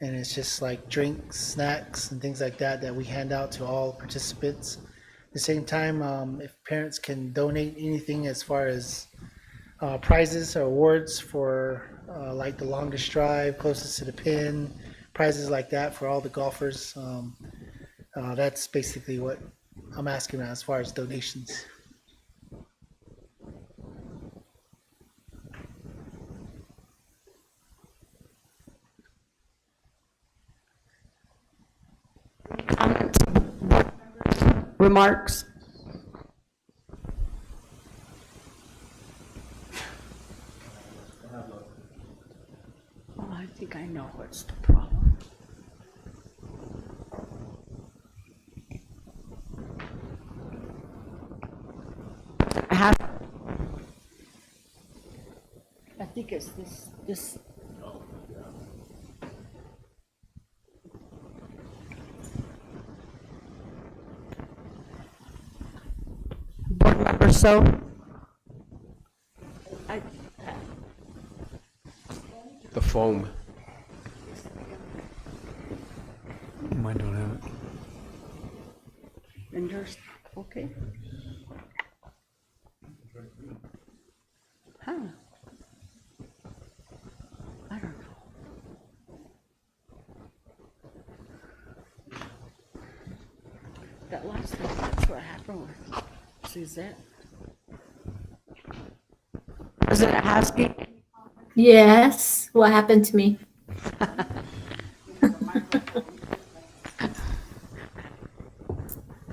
and it's just like drinks, snacks, and things like that that we hand out to all participants. At the same time, if parents can donate anything as far as prizes or awards for like the longest drive, closest to the pin, prizes like that for all the golfers. That's basically what I'm asking as far as donations. Comments, remarks? Oh, I think I know what's the problem. I think it's this. Board member So. The foam. Mine don't have it. And yours, okay? Huh. I don't know. That last one, that's what happened with Suzette. President Haskey? Yes. What happened to me?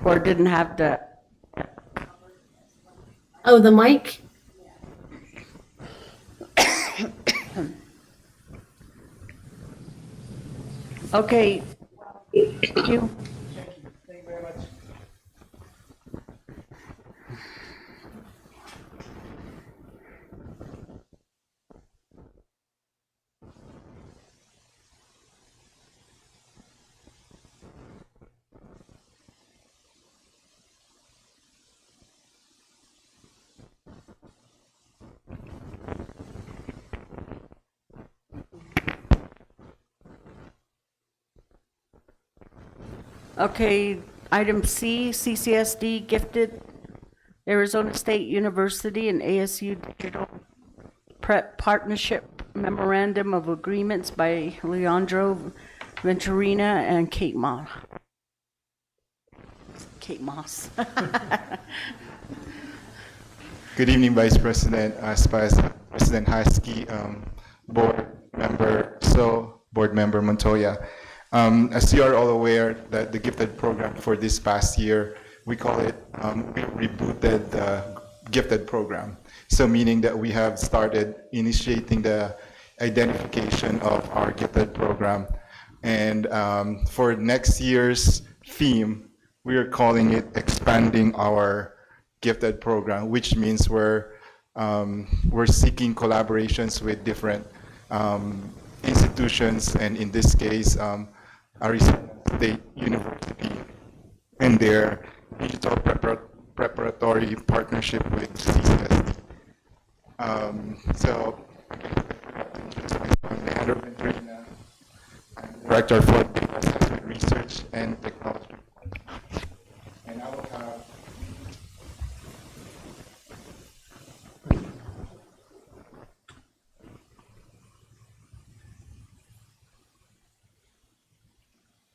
Or didn't have the, Oh, the mic? okay. Thank you. Thank you very much. Okay, item C, CCSD gifted Arizona State University and ASU Digital Prep Partnership Memorandum of Agreements by Leandro Venturina and Kate Moss. Kate Moss. Good evening, Vice President Aspas, President Husky, Board Member So, Board Member Montoya. As you are all aware, that the gifted program for this past year, we call it, we rebooted the gifted program. So meaning that we have started initiating the identification of our gifted program. And for next year's theme, we are calling it expanding our gifted program, which means we're seeking collaborations with different institutions, and in this case, Arizona State University and their digital preparatory partnership with CCSD. So, I'm Leandro Venturina. I'm Director for Data Assessment Research and Technology. And I will have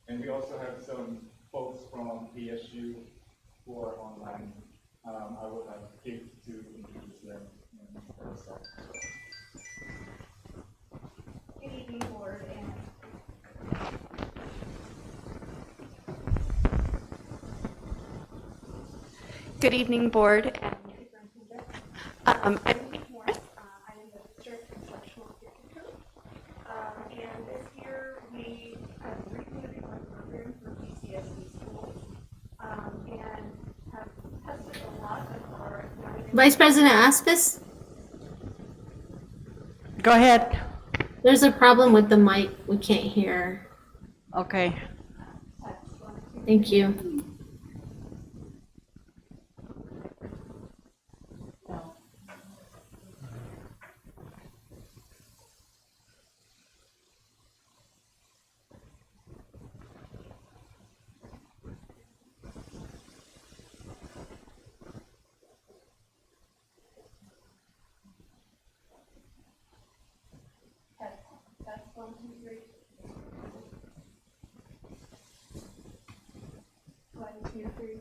and we also have some folks from ASU who are online. I will have Kate to introduce them. Good evening, Board. Good evening, Board and Superintendent. I'm Kate Morris. I am the District Instructional Assistant Coach. And this year we have rebooted our program for GCSE schools and have tested a lot of our Vice President Aspis, Go ahead. there's a problem with the mic. We can't hear. Okay. Thank you. That's 1, 2, 3. 1, 2, 3.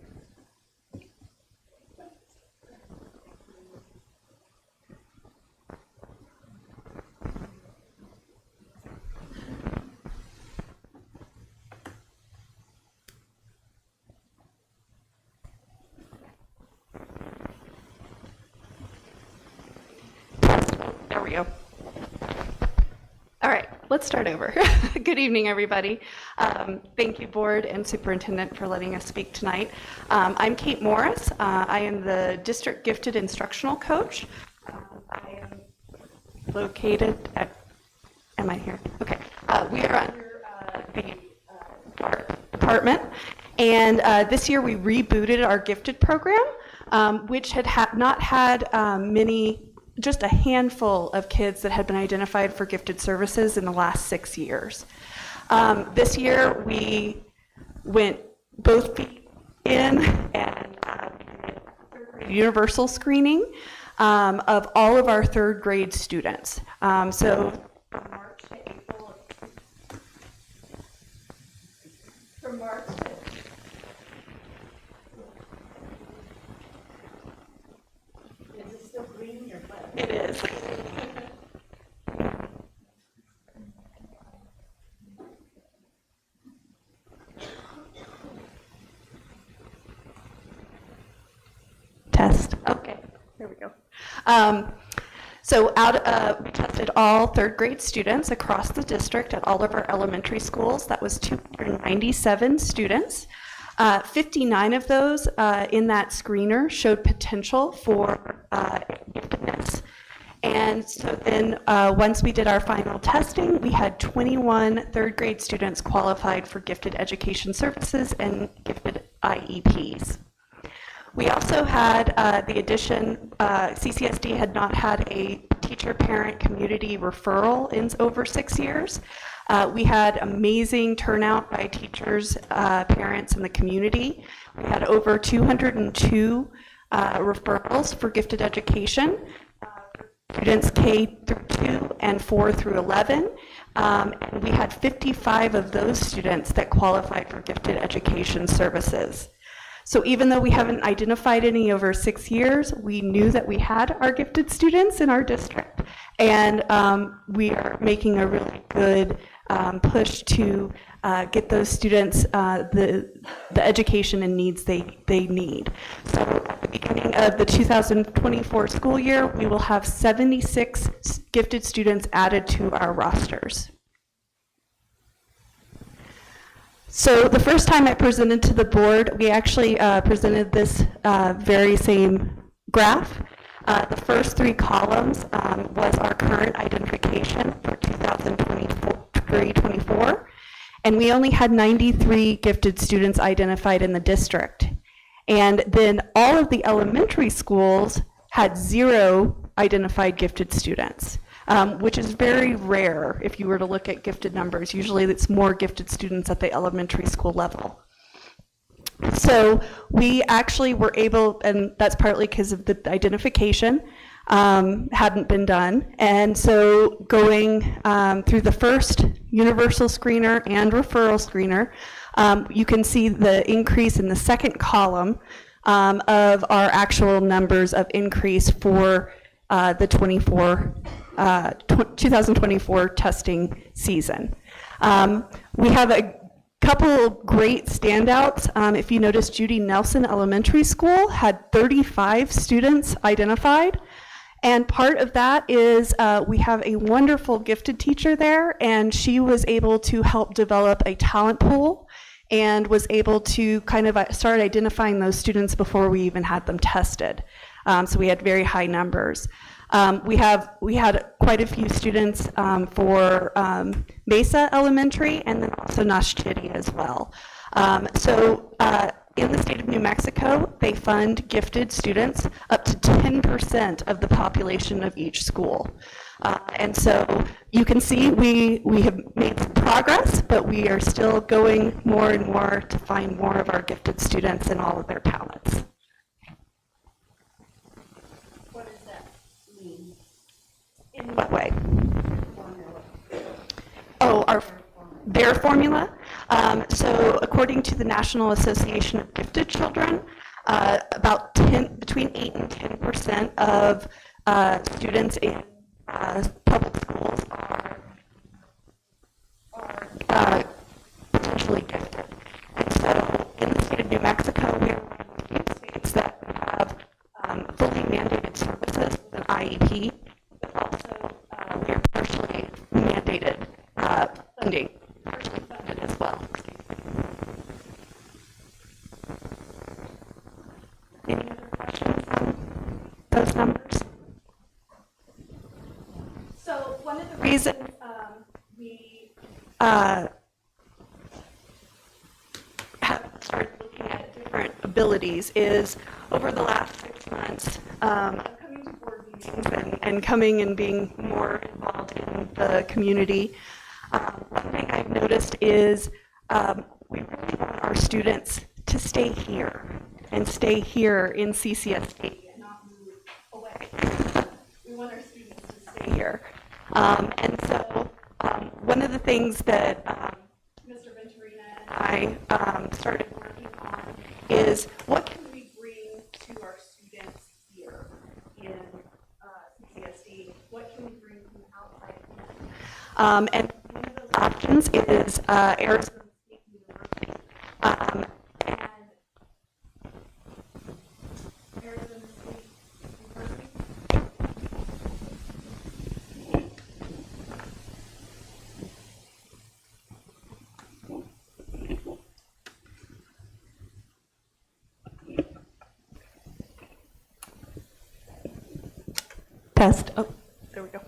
There we go. All right, let's start over. Good evening, everybody. Thank you, Board and Superintendent, for letting us speak tonight. I'm Kate Morris. I am the District Gifted Instructional Coach. I am located at, am I here? Okay. We are under the art department, and this year we rebooted our gifted program, which had not had just a handful of kids that had been identified for gifted services in the last 6 years. This year, we went both feet in and universal screening of all of our third grade students. So from March to April, from March to It is. Test. Okay, here we go. So we tested all third grade students across the district at all of our elementary schools. That was 297 students. 59 of those in that screener showed potential for giftedness. And so then once we did our final testing, we had 21 third grade students qualified for gifted education services and gifted IEPs. We also had the addition, CCSD had not had a teacher-parent community referral in over 6 years. We had amazing turnout by teachers, parents, and the community. We had over 202 referrals for gifted education, students K through 2 and 4 through 11. And we had 55 of those students that qualified for gifted education services. So even though we haven't identified any over 6 years, we knew that we had our gifted students in our district. And we are making a really good push to get those students the education and needs they need. So at the beginning of the 2024 school year, we will have 76 gifted students added to our rosters. So the first time I presented to the board, we actually presented this very same graph. The first 3 columns was our current identification for 2023-24, and we only had 93 gifted students identified in the district. And then all of the elementary schools had 0 identified gifted students, which is very rare if you were to look at gifted numbers. Usually it's more gifted students at the elementary school level. So we actually were able, and that's partly because of the identification hadn't been done. And so going through the first universal screener and referral screener, you can see the increase in the second column of our actual numbers of increase for the 2024 testing season. We have a couple great standouts. If you notice, Judy Nelson Elementary School had 35 students identified. And part of that is we have a wonderful gifted teacher there, and she was able to help develop a talent pool and was able to kind of start identifying those students before we even had them tested. So we had very high numbers. We had quite a few students for Mesa Elementary and then also Nosh Chitty as well. In the state of New Mexico, they fund gifted students up to 10% of the population of each school. And so you can see we have made some progress, but we are still going more and more to find more of our gifted students and all of their talents. What does that mean? In what way? Oh, their formula? So according to the National Association of Gifted Children, about between 8 and 10% of students in public schools are potentially gifted. And so in the state of New Mexico, we are one of the few states that have fully mandated services with an IEP, but also we are partially mandated funding, partially funded as well. Any other questions on those numbers? So one of the reasons we have started looking at different abilities is over the last 6 months, coming to board meetings and coming and being more involved in the community. One thing I've noticed is we really want our students to stay here and stay here in CCSD and not move away. We want our students to stay here. And so one of the things that Mr. Venturina and I started working on is what can we bring to our students here in CCSD? What can we bring from outside? And one of those options is Arizona State University. And Arizona State University. Test. Oh, there we go.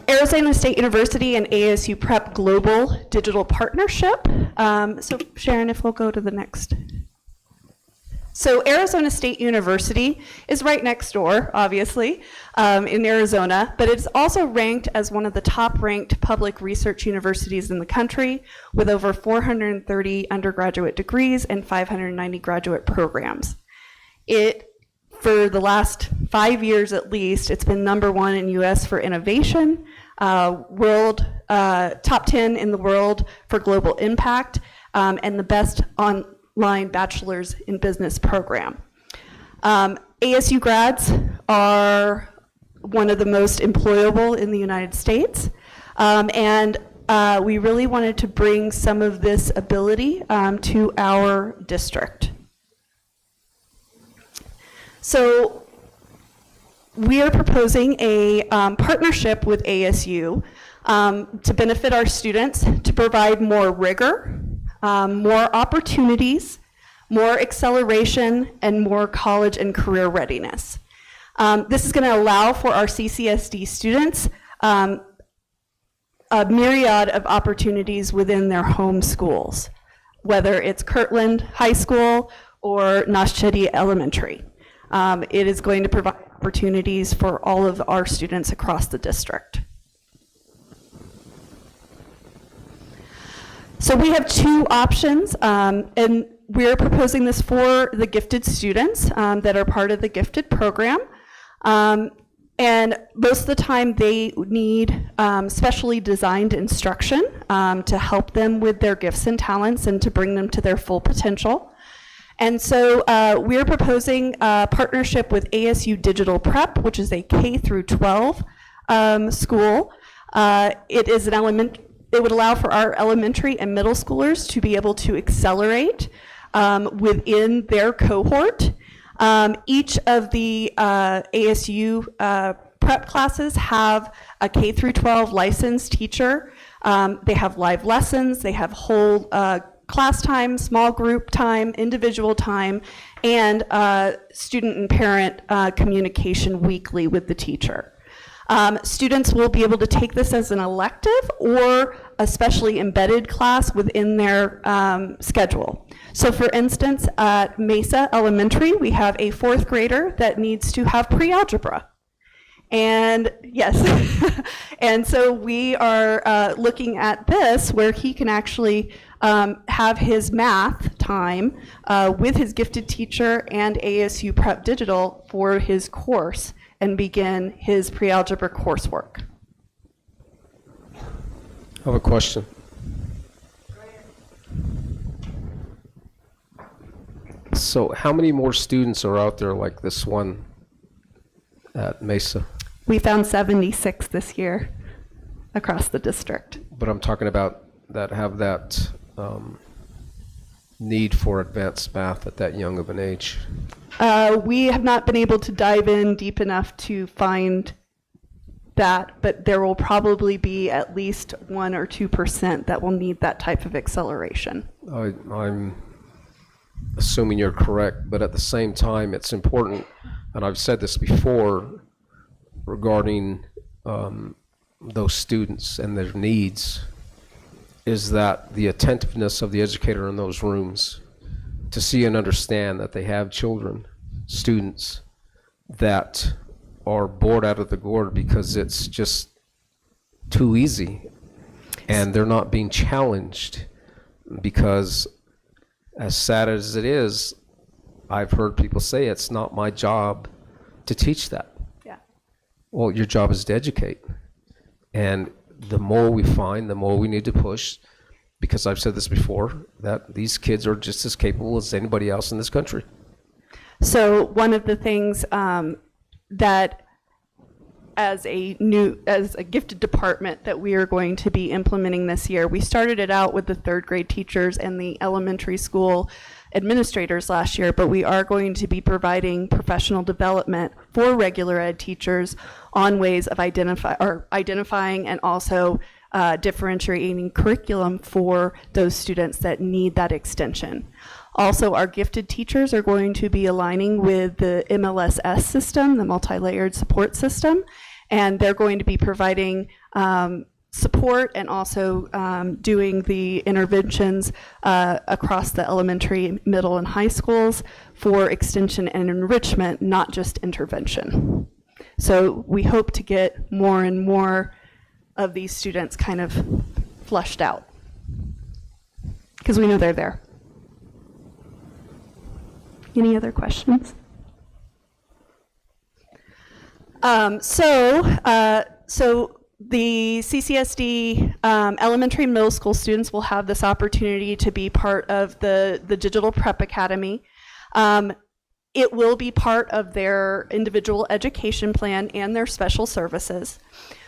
Arizona State University and ASU Prep Global Digital Partnership. So Sharon, if we'll go to the next. So Arizona State University is right next door, obviously, in Arizona, but it's also ranked as one of the top-ranked public research universities in the country, with over 430 undergraduate degrees and 590 graduate programs. For the last 5 years at least, it's been #1 in U.S. for innovation, top 10 in the world for global impact, and the best online bachelor's in business program. ASU grads are one of the most employable in the United States, and we really wanted to bring some of this ability to our district. So we are proposing a partnership with ASU to benefit our students, to provide more rigor, more opportunities, more acceleration, and more college and career readiness. This is going to allow for our CCSD students a myriad of opportunities within their home schools, whether it's Kirtland High School or Nashchedi Elementary. It is going to provide opportunities for all of our students across the district. So we have two options, and we're proposing this for the gifted students that are part of the gifted program. And most of the time they need specially designed instruction to help them with their gifts and talents and to bring them to their full potential. And so we're proposing a partnership with ASU Digital Prep, which is a K through 12 school. It would allow for our elementary and middle schoolers to be able to accelerate within their cohort. Each of the ASU prep classes have a K through 12 licensed teacher. They have live lessons, they have whole class time, small group time, individual time, and student and parent communication weekly with the teacher. Students will be able to take this as an elective or a specially embedded class within their schedule. So for instance, at Mesa Elementary, we have a 4th grader that needs to have pre-algebra. And yes, and so we are looking at this where he can actually have his math time with his gifted teacher and ASU Prep Digital for his course and begin his pre-algebra coursework. I have a question. So how many more students are out there like this one at Mesa? We found 76 this year across the district. But I'm talking about that have that need for advanced math at that young of an age. We have not been able to dive in deep enough to find that, but there will probably be at least 1 or 2% that will need that type of acceleration. I'm assuming you're correct, but at the same time, it's important, and I've said this before regarding those students and their needs, is that the attentiveness of the educator in those rooms to see and understand that they have children, students, that are bored out of the gourd because it's just too easy and they're not being challenged, because as sad as it is, I've heard people say it's not my job to teach that. Yeah. Well, your job is to educate. And the more we find, the more we need to push, because I've said this before, that these kids are just as capable as anybody else in this country. So one of the things that as a gifted department that we are going to be implementing this year, we started it out with the 3rd grade teachers and the elementary school administrators last year, but we are going to be providing professional development for regular ed teachers on ways of identifying and also differentiating curriculum for those students that need that extension. Also, our gifted teachers are going to be aligning with the MLSS system, the multi-layered support system, and they're going to be providing support and also doing the interventions across the elementary, middle, and high schools for extension and enrichment, not just intervention. So we hope to get more and more of these students kind of flushed out because we know they're there. Any other questions? So the CCSD elementary and middle school students will have this opportunity to be part of the Digital Prep Academy. It will be part of their individual education plan and their special services.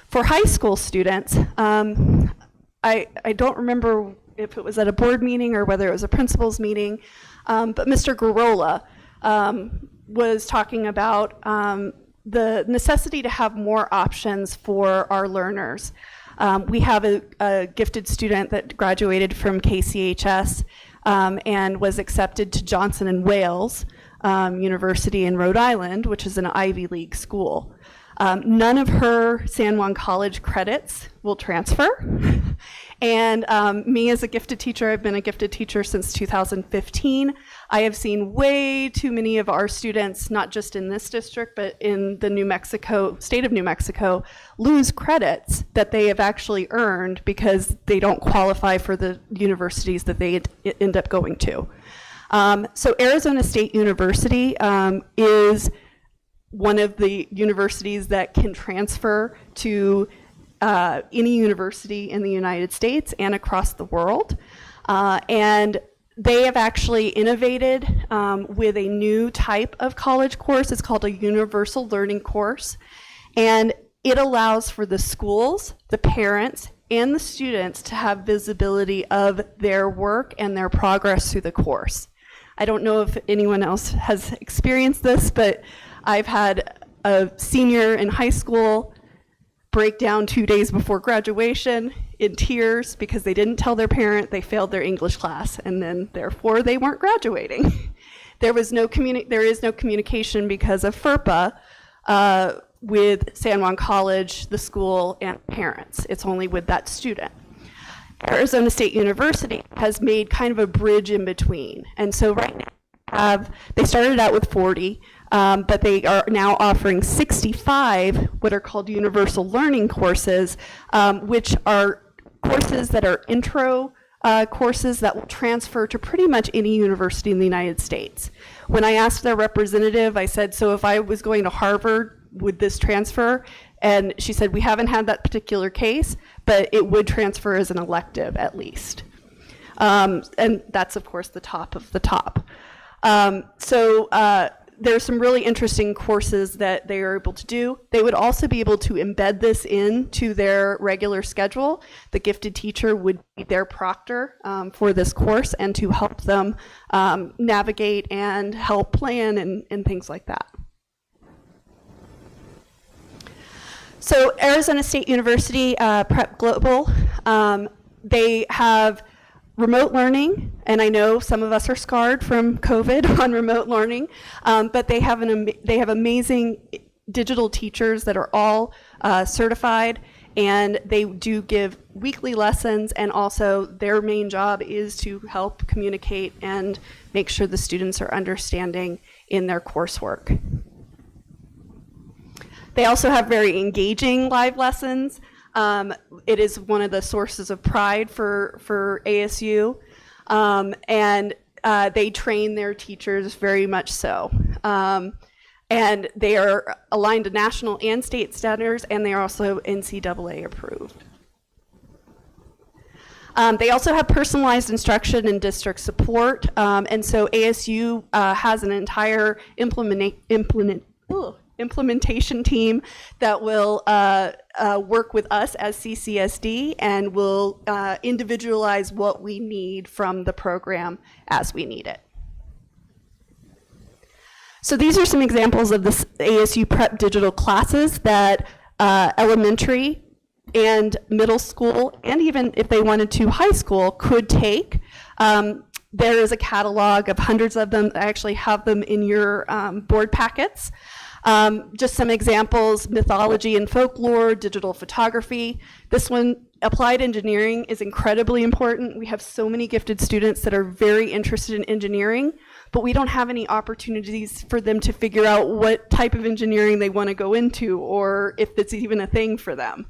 For high school students, I don't remember if it was at a board meeting or whether it was a principal's meeting, but Mr. Garola was talking about the necessity to have more options for our learners. We have a gifted student that graduated from KCHS and was accepted to Johnson & Wales University in Rhode Island, which is an Ivy League school. None of her San Juan College credits will transfer. And me as a gifted teacher, I've been a gifted teacher since 2015. I have seen way too many of our students, not just in this district, but in the state of New Mexico, lose credits that they have actually earned because they don't qualify for the universities that they end up going to. So Arizona State University is one of the universities that can transfer to any university in the United States and across the world. And they have actually innovated with a new type of college course. It's called a Universal Learning Course. And it allows for the schools, the parents, and the students to have visibility of their work and their progress through the course. I don't know if anyone else has experienced this, but I've had a senior in high school break down 2 days before graduation in tears because they didn't tell their parent they failed their English class, and then therefore they weren't graduating. There is no communication because of FERPA with San Juan College, the school, and parents. It's only with that student. Arizona State University has made kind of a bridge in between. And so right now, they started out with 40, but they are now offering 65 what are called universal learning courses, which are courses that are intro courses that will transfer to pretty much any university in the United States. When I asked their representative, I said, so if I was going to Harvard, would this transfer? And she said, we haven't had that particular case, but it would transfer as an elective at least. And that's, of course, the top of the top. There's some really interesting courses that they are able to do. They would also be able to embed this into their regular schedule. The gifted teacher would be their proctor for this course and to help them navigate and help plan and things like that. So Arizona State University Prep Global, they have remote learning, and I know some of us are scarred from COVID on remote learning, but they have amazing digital teachers that are all certified, and they do give weekly lessons, and also their main job is to help communicate and make sure the students are understanding in their coursework. They also have very engaging live lessons. It is one of the sources of pride for ASU, and they train their teachers very much so. And they are aligned to national and state standards, and they are also NCAA approved. They also have personalized instruction and district support, and so ASU has an entire implementation team that will work with us as CCSD and will individualize what we need from the program as we need it. So these are some examples of the ASU Prep digital classes that elementary and middle school, and even if they wanted to, high school, could take. There is a catalog of hundreds of them. I actually have them in your board packets. Just some examples: mythology and folklore, digital photography. This one, applied engineering, is incredibly important. We have so many gifted students that are very interested in engineering, but we don't have any opportunities for them to figure out what type of engineering they want to go into, or if it's even a thing for them.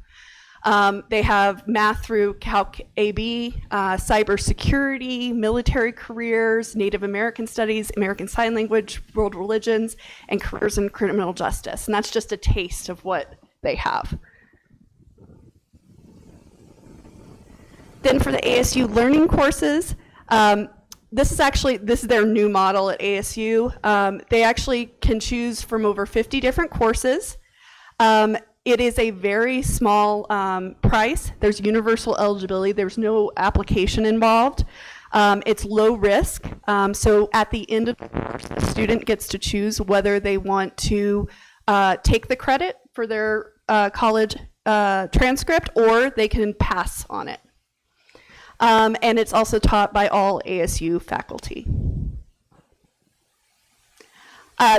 They have math through Calc AB, cybersecurity, military careers, Native American studies, American Sign Language, world religions, and careers in criminal justice. And that's just a taste of what they have. Then for the ASU learning courses, this is their new model at ASU. They actually can choose from over 50 different courses. It is a very small price. There's universal eligibility. There's no application involved. It's low risk. So at the end of the course, the student gets to choose whether they want to take the credit for their college transcript, or they can pass on it. And it's also taught by all ASU faculty.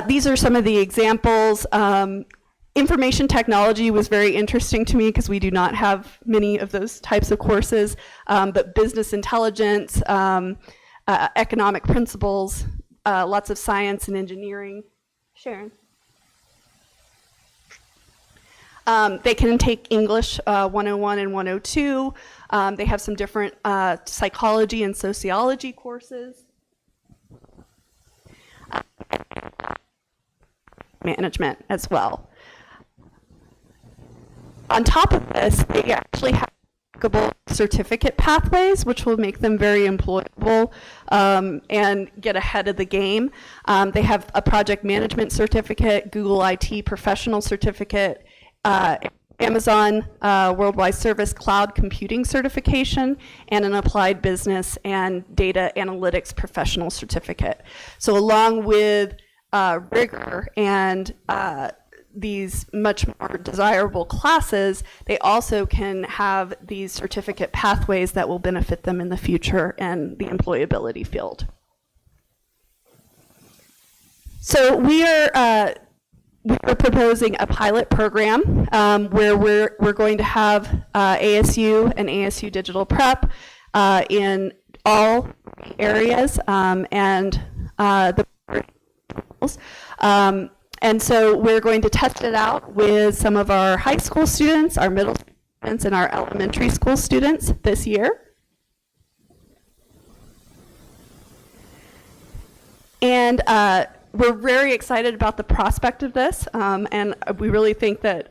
These are some of the examples. Information technology was very interesting to me because we do not have many of those types of courses, but business intelligence, economic principles, lots of science and engineering. Sharon. They can take English 101 and 102. They have some different psychology and sociology courses. Management as well. On top of this, they actually have applicable certificate pathways, which will make them very employable and get ahead of the game. They have a project management certificate, Google IT professional certificate, Amazon Worldwide Service Cloud Computing certification, and an applied business and data analytics professional certificate. So along with rigor and these much more desirable classes, they also can have these certificate pathways that will benefit them in the future and the employability field. So we're proposing a pilot program where we're going to have ASU and ASU Digital Prep in all areas and the and so we're going to test it out with some of our high school students, our middle students, and our elementary school students this year. And we're very excited about the prospect of this, and we really think that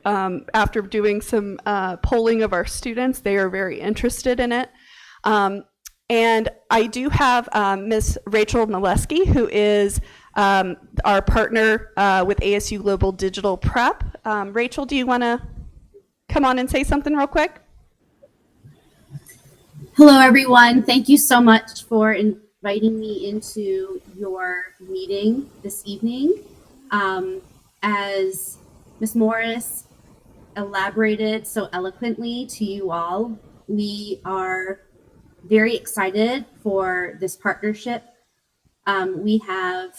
after doing some polling of our students, they are very interested in it. And I do have Ms. Rachel Mileski, who is our partner with ASU Global Digital Prep. Rachel, do you want to come on and say something real quick? Hello, everyone. Thank you so much for inviting me into your meeting this evening. As Ms. Morris elaborated so eloquently to you all, we are very excited for this partnership. We have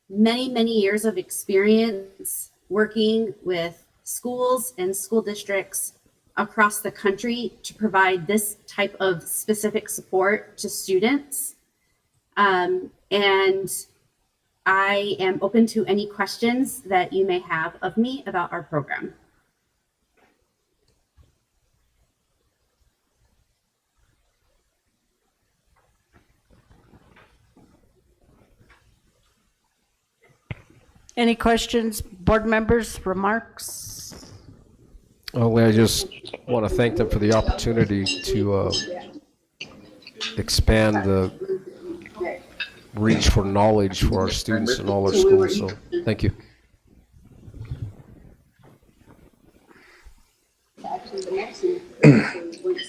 many years of experience working with schools and school districts across the country to provide this type of specific support to students. And I am open to any questions that you may have of me about our program. Any questions, board members, remarks? Oh, I just want to thank them for the opportunity to expand the reach for knowledge for our students in all our schools. So thank you.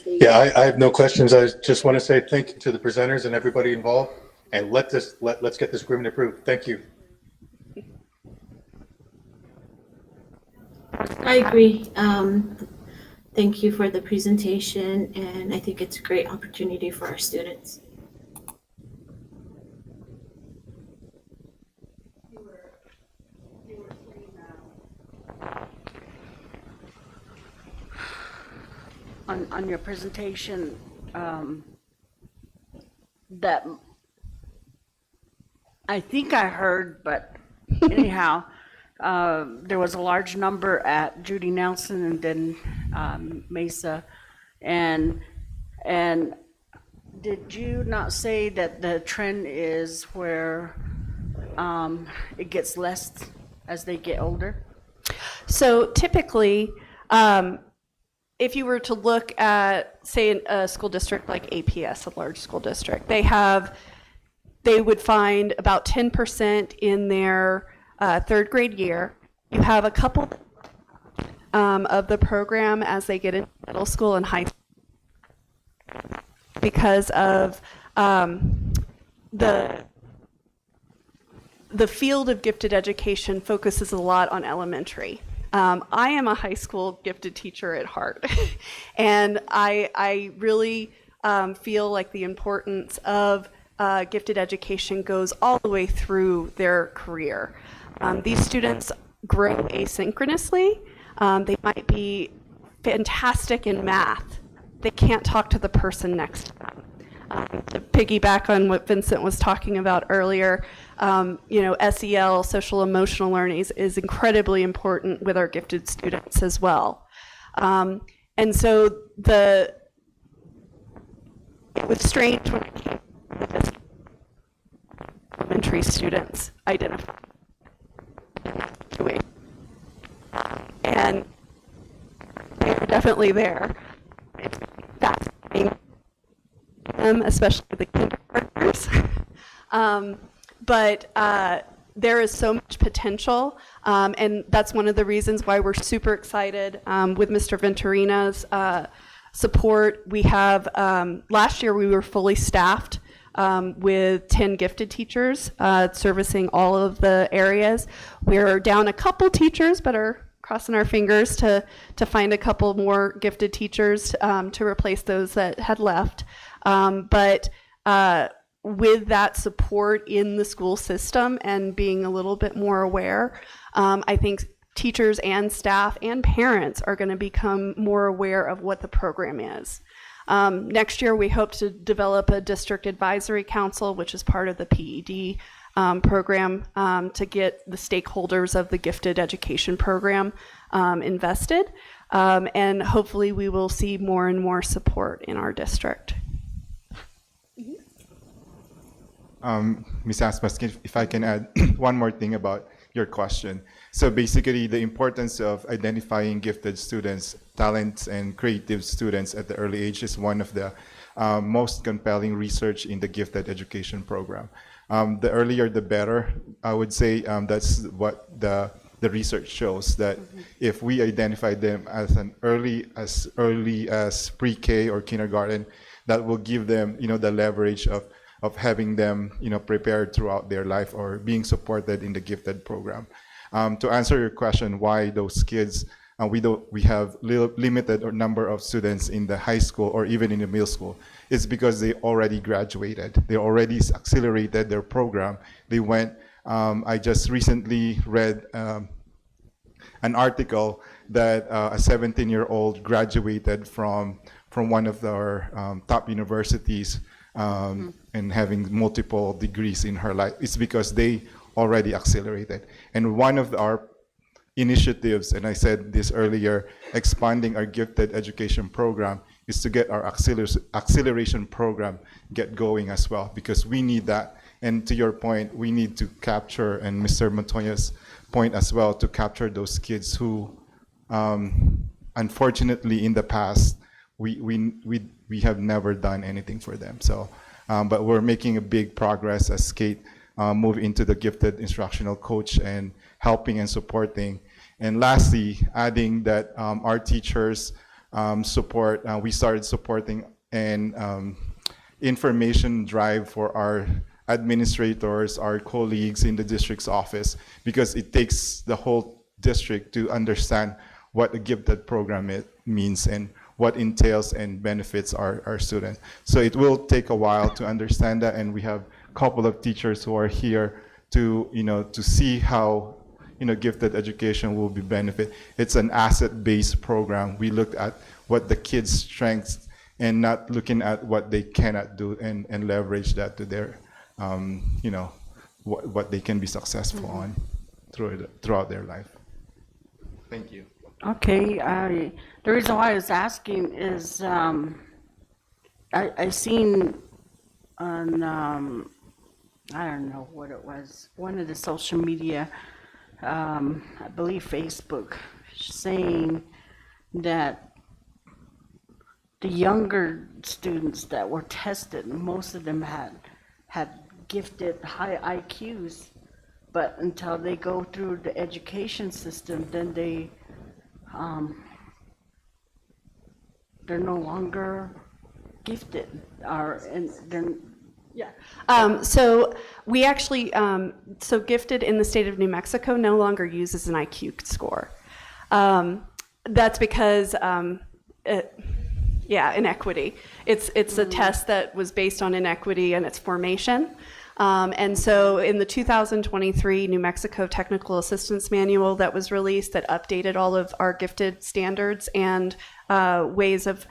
Yeah, I have no questions. I just want to say thank you to the presenters and everybody involved, and let's get this agreement approved. Thank you. I agree. Thank you for the presentation, and I think it's a great opportunity for our students. on your presentation, that I think I heard, but anyhow, there was a large number at Judy Nelson and then Mesa, and did you not say that the trend is where it gets less as they get older? So typically, if you were to look at, say, a school district like APS, a large school district, they would find about 10% in their third grade year. You have a couple of the program as they get into middle school and high school because of the field of gifted education focuses a lot on elementary. I am a high school gifted teacher at heart, and I really feel like the importance of gifted education goes all the way through their career. These students grow asynchronously. They might be fantastic in math. They can't talk to the person next to them. To piggyback on what Vincent was talking about earlier, SEL, social emotional learning, is incredibly important with our gifted students as well. And so it was strange when I came to this elementary students identify and they're definitely there. It's fascinating, especially the kindergartners. But there is so much potential, and that's one of the reasons why we're super excited with Mr. Venturina's support. We have, last year we were fully staffed with 10 gifted teachers servicing all of the areas. We're down a couple teachers, but are crossing our fingers to find a couple more gifted teachers to replace those that had left. But with that support in the school system and being a little bit more aware, I think teachers and staff and parents are going to become more aware of what the program is. Next year, we hope to develop a district advisory council, which is part of the PED program, to get the stakeholders of the gifted education program invested. And hopefully we will see more and more support in our district. Ms. Aspas, if I can add one more thing about your question. So basically, the importance of identifying gifted students, talents, and creative students at the early age is one of the most compelling research in the gifted education program. The earlier, the better. I would say that's what the research shows, that if we identify them as early as pre-K or kindergarten, that will give them, the leverage of having them, prepared throughout their life or being supported in the gifted program. To answer your question, why those kids, we have limited number of students in the high school or even in the middle school, it's because they already graduated. They already accelerated their program. They went, I just recently read an article that a 17-year-old graduated from one of our top universities and having multiple degrees in her life. It's because they already accelerated. And one of our initiatives, and I said this earlier, expanding our gifted education program, is to get our acceleration program get going as well, because we need that. And to your point, we need to capture, and Mr. Montoya's point as well, to capture those kids who, unfortunately, in the past, we have never done anything for them. So, but we're making a big progress as Kate move into the gifted instructional coach and helping and supporting. And lastly, adding that our teachers support, we started supporting an information drive for our administrators, our colleagues in the district's office, because it takes the whole district to understand what a gifted program means and what entails and benefits our students. So it will take a while to understand that, and we have a couple of teachers who are here to, to see how, gifted education will be benefit. It's an asset-based program. We looked at what the kids' strengths and not looking at what they cannot do and leverage that to their, what they can be successful on throughout their life. Thank you. Okay, the reason why I was asking is I seen on, I don't know what it was, one of the social media, I believe Facebook, saying that the younger students that were tested, most of them had gifted high IQs, but until they go through the education system, then they're no longer gifted, and they're, yeah. So we actually, so gifted in the state of New Mexico no longer uses an IQ score. That's because, inequity. It's a test that was based on inequity and its formation. And so in the 2023 New Mexico Technical Assistance Manual that was released that updated all of our gifted standards and ways of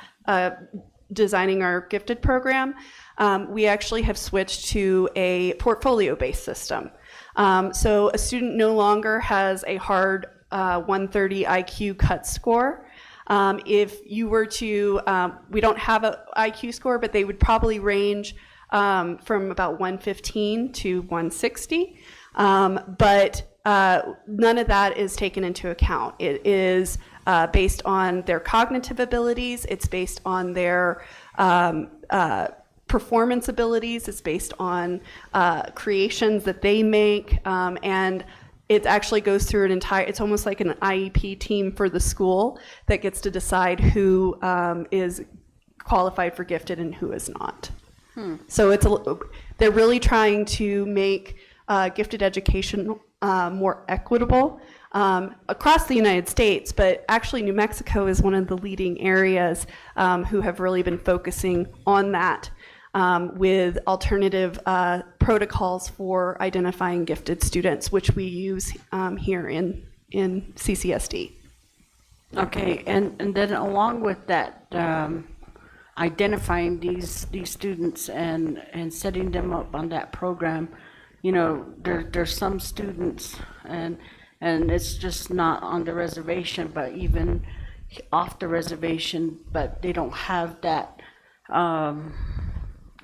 designing our gifted program, we actually have switched to a portfolio-based system. So a student no longer has a hard 130 IQ cut score. If you were to, we don't have an IQ score, but they would probably range from about 115 to 160. But none of that is taken into account. It is based on their cognitive abilities. It's based on their performance abilities. It's based on creations that they make. And it actually goes through an entire, it's almost like an IEP team for the school that gets to decide who is qualified for gifted and who is not. So they're really trying to make gifted education more equitable across the United States, but actually New Mexico is one of the leading areas who have really been focusing on that with alternative protocols for identifying gifted students, which we use here in CCSD. Okay, and then along with that, identifying these students and setting them up on that program, there's some students and it's just not on the reservation, but even off the reservation, but they don't have that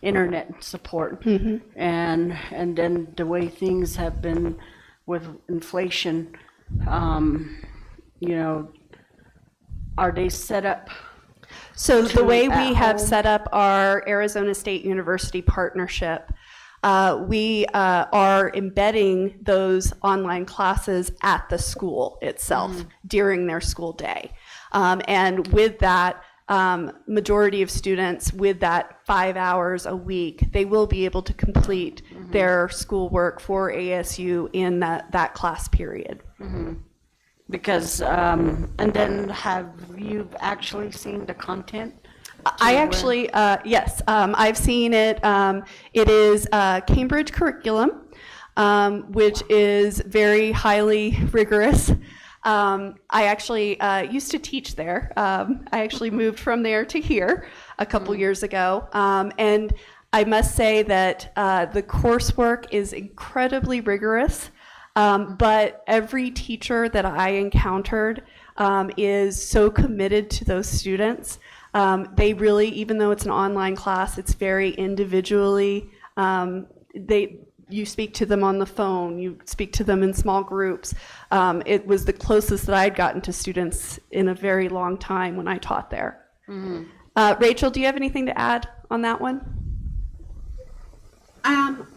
internet support. And then the way things have been with inflation, are they set up? So the way we at have home? set up our Arizona State University partnership, we are embedding those online classes at the school itself during their school day. And with that, majority of students with that 5 hours a week, they will be able to complete their schoolwork for ASU in that class period. Because, and then have you actually seen the content? I actually, yes, I've seen it. It is Cambridge curriculum, which is very highly rigorous. I actually used to teach there. I actually moved from there to here a couple years ago. And I must say that the coursework is incredibly rigorous. But every teacher that I encountered is so committed to those students. They really, even though it's an online class, it's very individually, you speak to them on the phone, you speak to them in small groups. It was the closest that I'd gotten to students in a very long time when I taught there. Rachel, do you have anything to add on that one?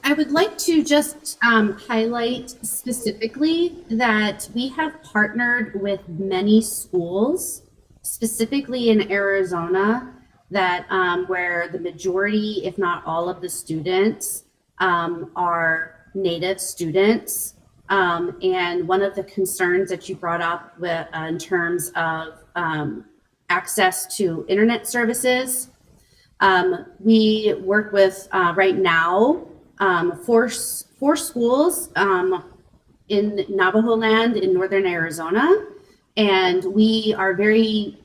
I would like to just highlight specifically that we have partnered with many schools, specifically in Arizona, that where the majority, if not all of the students are Native students. And one of the concerns that you brought up with, in terms of access to internet services, we work with right now four schools in Navajo land in northern Arizona, and we are very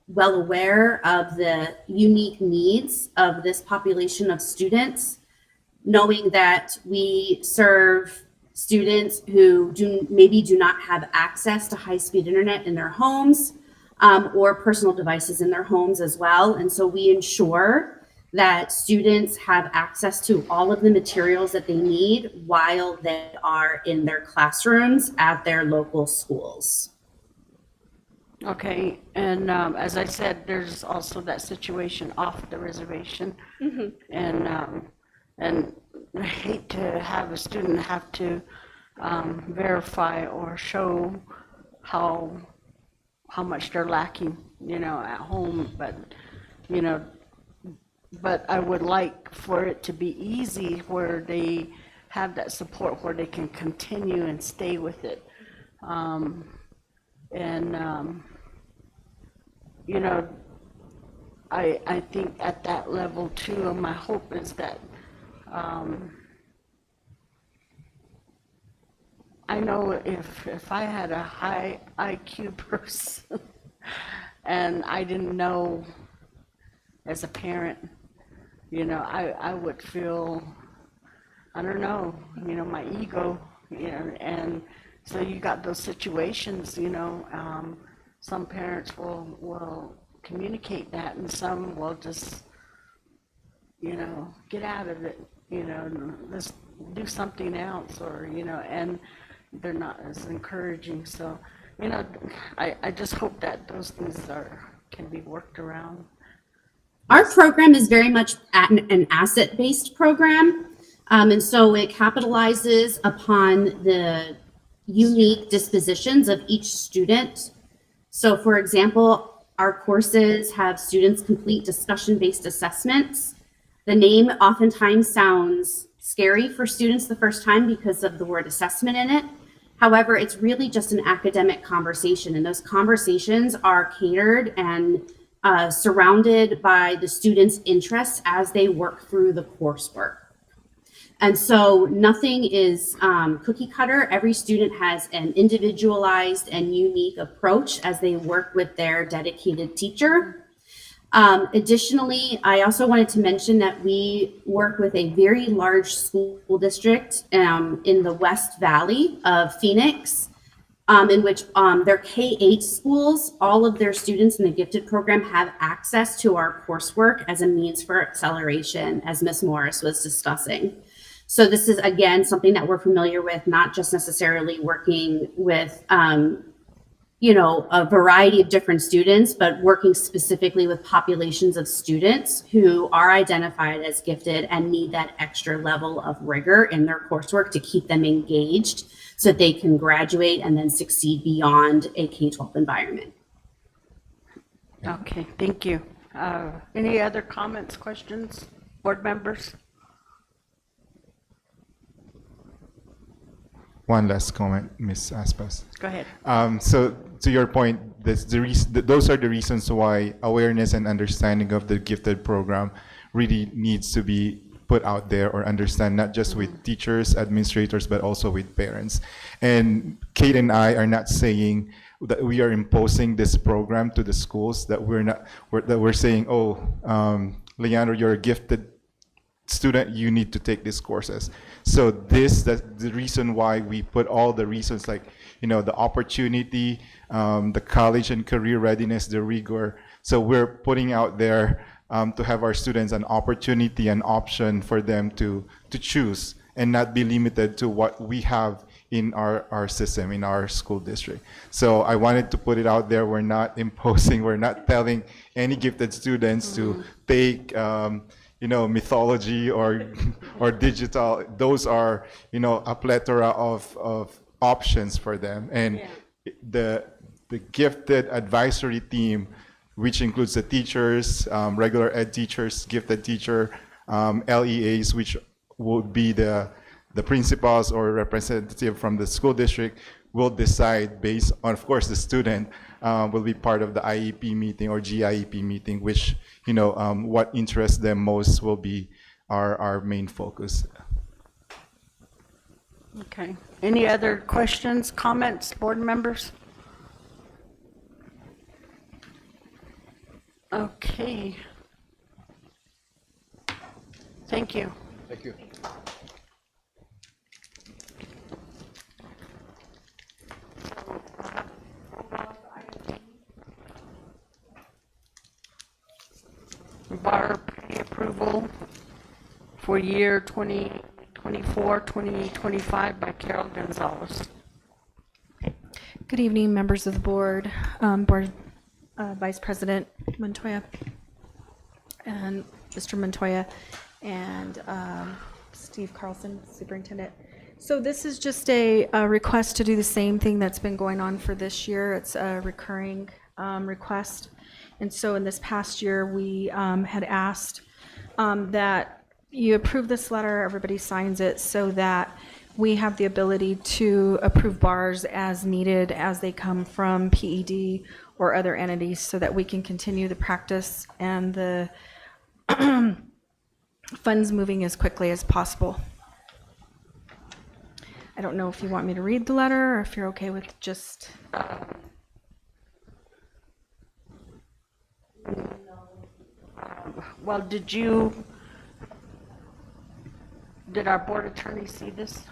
well aware of the unique needs of this population of students, knowing that we serve students who maybe do not have access to high-speed internet in their homes, or personal devices in their homes as well. And so we ensure that students have access to all of the materials that they need while they are in their classrooms at their local schools. Okay, and as I said, there's also that situation off the reservation. And I hate to have a student have to verify or show how much they're lacking, at home, but I would like for it to be easy where they have that support where they can continue and stay with it. I think at that level too, my hope is that I know if I had a high IQ person and I didn't know as a parent, I would feel, I don't know, my ego, and so you got those situations, some parents will communicate that and some will just, get out of it, let's do something else, or, and they're not as encouraging. So, I just hope that those things can be worked around. Our program is very much an asset-based program, and so it capitalizes upon the unique dispositions of each student. So, for example, our courses have students complete discussion-based assessments. The name oftentimes sounds scary for students the first time because of the word assessment in it. However, it's really just an academic conversation, and those conversations are catered and surrounded by the students' interests as they work through the coursework. And so nothing is cookie cutter. Every student has an individualized and unique approach as they work with their dedicated teacher. Additionally, I also wanted to mention that we work with a very large school district in the West Valley of Phoenix, in which their K-8 schools, all of their students in the gifted program have access to our coursework as a means for acceleration, as Ms. Morris was discussing. So this is, again, something that we're familiar with, not just necessarily working with a variety of different students, but working specifically with populations of students who are identified as gifted and need that extra level of rigor in their coursework to keep them engaged so that they can graduate and then succeed beyond a K-12 environment. Okay, thank you. Any other comments, questions, board members? One last comment, Ms. Aspas. Go ahead. So to your point, those are the reasons why awareness and understanding of the gifted program really needs to be put out there or understand, not just with teachers, administrators, but also with parents. And Kate and I are not saying that we are imposing this program to the schools, that we're saying, Leandro, you're a gifted student, you need to take these courses. So that's the reason why we put all the reasons, like, the opportunity, the college and career readiness, the rigor. So we're putting out there to have our students an opportunity, an option for them to choose and not be limited to what we have in our system, in our school district. So I wanted to put it out there. We're not imposing, we're not telling any gifted students to take mythology or digital. Those are, a plethora of options for them. And the gifted advisory team, which includes the teachers, regular ed teachers, gifted teacher, LEAs, which would be the principals or representative from the school district, will decide based on, of course, the student will be part of the IEP meeting or GIEP meeting, which, what interests them most will be our main focus. Okay. Any other questions, comments, board members? Okay. Thank you. Thank you. Bar pre-approval for year 2024, 2025 by Carol Gonzalez. Good evening, members of the board, Vice President Montoya, and Mr. Montoya, and Steve Carlson, Superintendent. So this is just a request to do the same thing that's been going on for this year. It's a recurring request. And so in this past year, we had asked that you approve this letter, everybody signs it, so that we have the ability to approve bars as needed as they come from PED or other entities, so that we can continue the practice and the funds moving as quickly as possible. I don't know if you want me to read the letter or if you're okay with just... Well, did our board attorney see this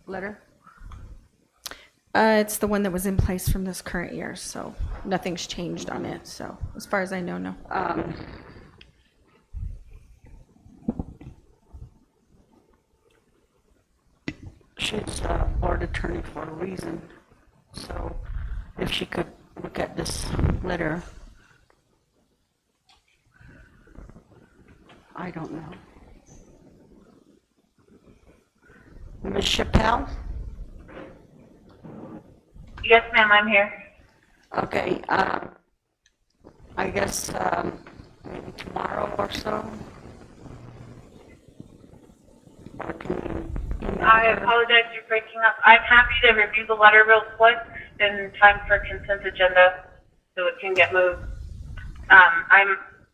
letter? It's the one that was in place from this current year, so nothing's changed on it. So as far as I know, no. She's a board attorney for a reason. So if she could look at this letter. I don't know. Ms. Chappelle? Yes, ma'am, I'm here. Okay, I guess maybe tomorrow or so. Or can you email I her? apologize for breaking up. I'm happy to review the letter real quick in time for consent agenda so it can get moved.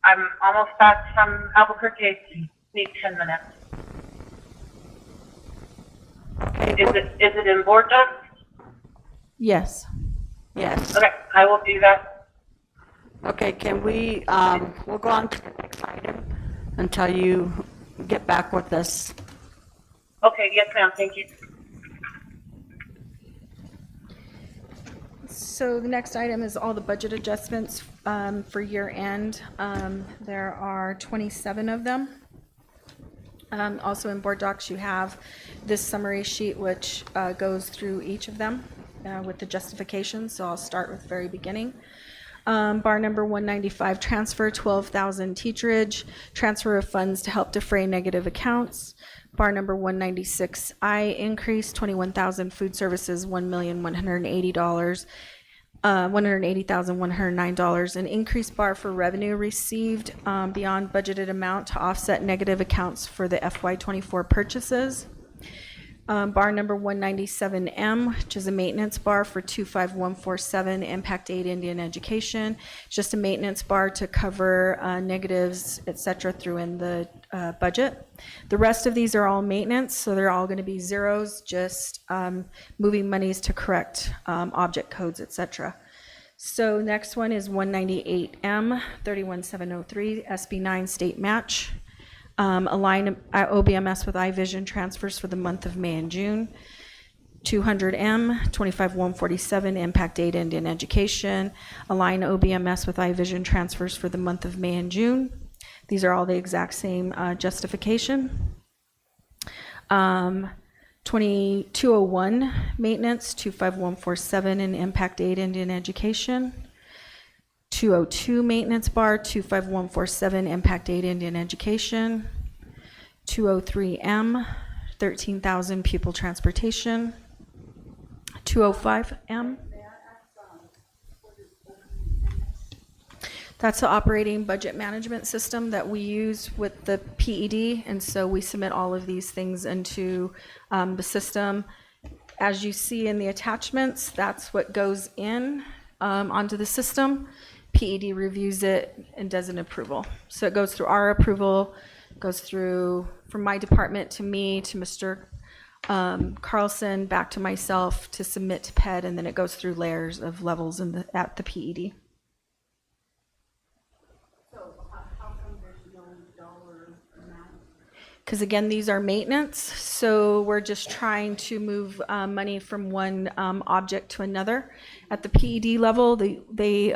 I'm almost back from Albuquerque. Need 10 minutes. Okay, Is it in board docs? Yes. yes. Okay, I will do that. Okay, can we, we'll go on to the next item until you get back with us. Okay, yes, ma'am, thank you. So the next item is all the budget adjustments for year end. There are 27 of them. Also in board docs, you have this summary sheet, which goes through each of them with the justification. So I'll start with the very beginning. Bar number 195, transfer 12,000 teacherage, transfer of funds to help defray negative accounts. Bar number 196, I increase 21,000 food services, $1,180. $180,109, an increased bar for revenue received beyond budgeted amount to offset negative accounts for the FY24 purchases. Bar number 197M, which is a maintenance bar for 25147, Impact Aid Indian Education. Just a maintenance bar to cover negatives, etc., through in the budget. The rest of these are all maintenance, so they're all going to be zeros, just moving monies to correct object codes, etc. So next one is 198M, 31703, SB9 state match. Align OBMS with iVision transfers for the month of May and June. 200M, 25147, Impact Aid Indian Education. Align OBMS with iVision transfers for the month of May and June. These are all the exact same justification. 2201 maintenance, 25147 in Impact Aid Indian Education. 202 maintenance bar, 25147 Impact Aid Indian Education. 203M, 13,000 pupil transportation. 205M. That's the operating budget management system that we use with the PED, and so we submit all of these things into the system. As you see in the attachments, that's what goes in onto the system. PED reviews it and does an approval. So it goes through our approval, goes through from my department to me, to Mr. Carlson, back to myself to submit to PED, and then it goes through layers of levels at the PED. So because again, these are maintenance, so we're just trying to move money from one object to another. At the PED level, they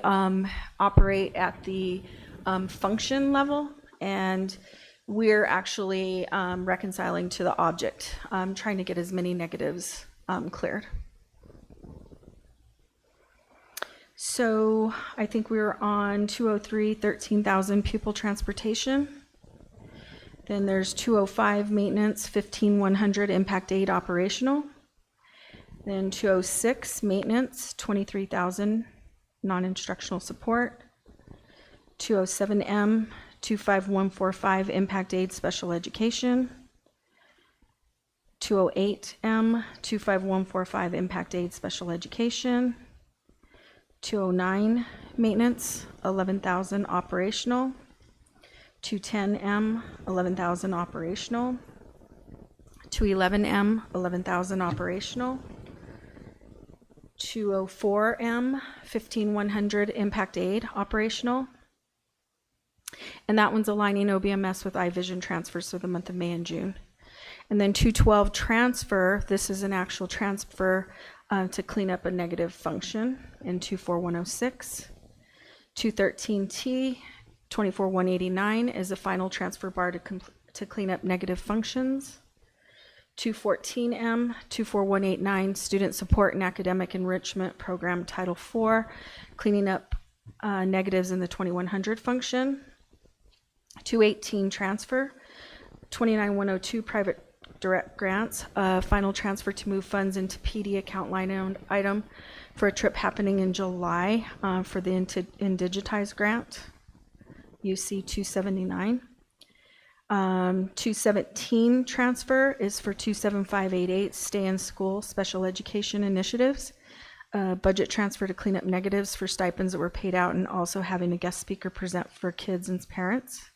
operate at the function level, and we're actually reconciling to the object, trying to get as many negatives cleared. So I think we were on 203, 13,000 pupil transportation. Then there's 205 maintenance, 15,100 impact aid operational. Then 206 maintenance, 23,000 non-instructional support. 207M, 25145 impact aid special education. 208M, 25145 impact aid special education. 209 maintenance, 11,000 operational. 210M, 11,000 operational. 211M, 11,000 operational. 204M, 15,100 impact aid operational. And that one's aligning OBMS with iVision transfers for the month of May and June. And then 212 transfer, this is an actual transfer to clean up a negative function in 24106. 213T, 24189 is a final transfer bar to clean up negative functions. 214M, 24189 student support and academic enrichment program Title IV, cleaning up negatives in the 2100 function. 218 transfer, 29102 private direct grants, final transfer to move funds into PD account line item for a trip happening in July for the Indigitize grant, UC 279. 217 transfer is for 27588 stay in school special education initiatives, budget transfer to clean up negatives for stipends that were paid out and also having a guest speaker present for kids and parents.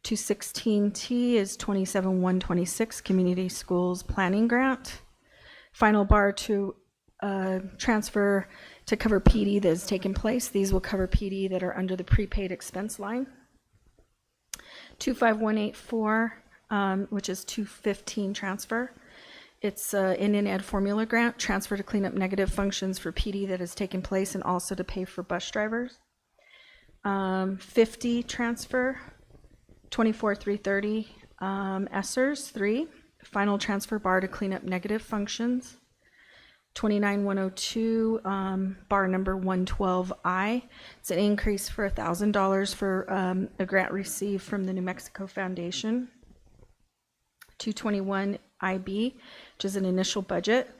216T is 27126 community schools planning grant. Final bar to transfer to cover PD that has taken place. These will cover PD that are under the prepaid expense line. 25184, which is 215 transfer. It's Indian Ed formula grant, transfer to clean up negative functions for PD that has taken place and also to pay for bus drivers. 50 transfer, 24330 ESSERS 3, final transfer bar to clean up negative functions. 29102 bar number 112I. It's an increase for $1,000 for a grant received from the New Mexico Foundation. 221 IB, which is an initial budget.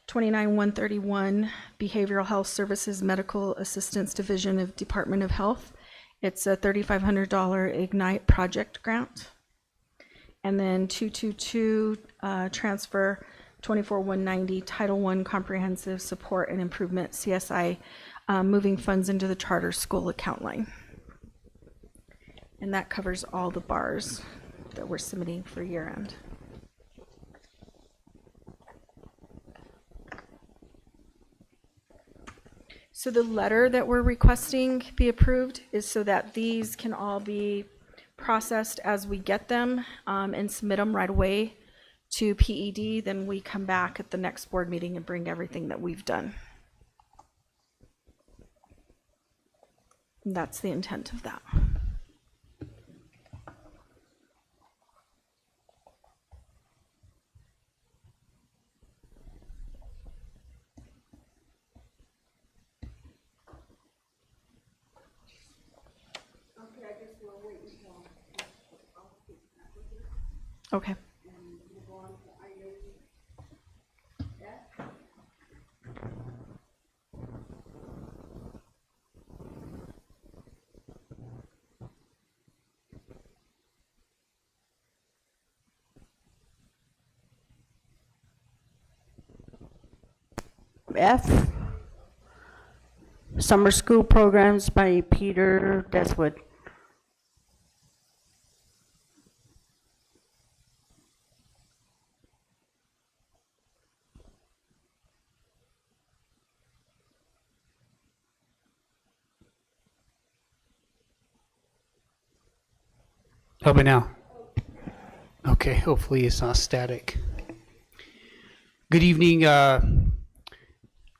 29131 Behavioral Health Services Medical Assistance Division of Department of Health. It's a $3,500 Ignite project grant. And then 222 transfer 24190 Title I Comprehensive Support and Improvement CSI, moving funds into the charter school account line. And that covers all the bars that we're submitting for year end. So the letter that we're requesting be approved is so that these can all be processed as we get them and submit them right away to PED. Then we come back at the next board meeting and bring everything that we've done. And that's the intent of that. Okay. F, summer school programs by Peter Deswood. Help me now. Okay, hopefully it's not static. Good evening,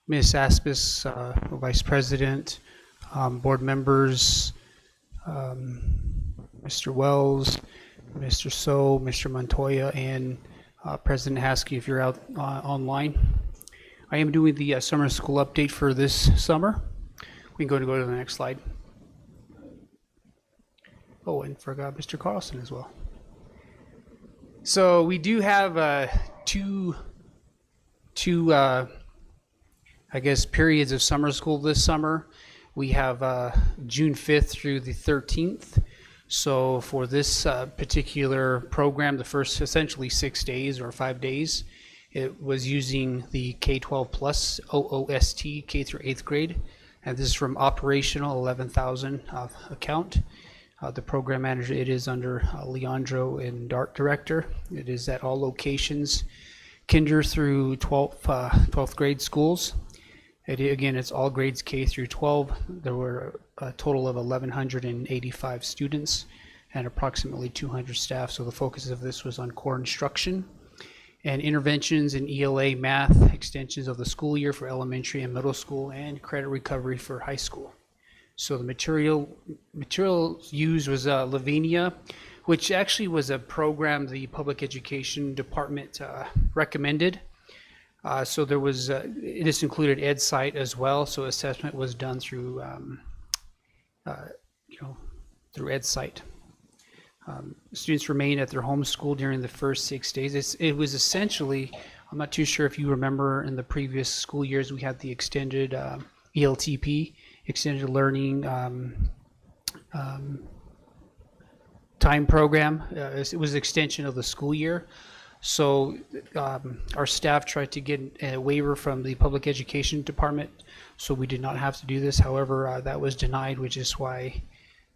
Ms. Aspis, Vice President, board members, Mr. Wells, Mr. So, Mr. Montoya, and President Haskey, if you're out online. I am doing the summer school update for this summer. We can go to the next slide. Oh, and forgot Mr. Carlson as well. So we do have two I guess periods of summer school this summer. We have June 5th through the 13th. So for this particular program, the first essentially 6 days or 5 days, it was using the K-12 plus OOST K through 8th grade, and this is from operational 11,000 account. The program manager, it is under Leandro and Dart Director. It is at all locations, kinder through 12th grade schools. Again, it's all grades K through 12. There were a total of 1,185 students and approximately 200 staff. So the focus of this was on core instruction and interventions in ELA math, extensions of the school year for elementary and middle school, and credit recovery for high school. So the materials used was Lavinia, which actually was a program the public education department recommended. So there was, this included EdSite as well. So assessment was done through, through EdSite. Students remain at their home school during the first 6 days. It was essentially, I'm not too sure if you remember in the previous school years, we had the extended ELTP, extended learning time program. It was an extension of the school year. So our staff tried to get a waiver from the public education department, so we did not have to do this. However, that was denied, which is why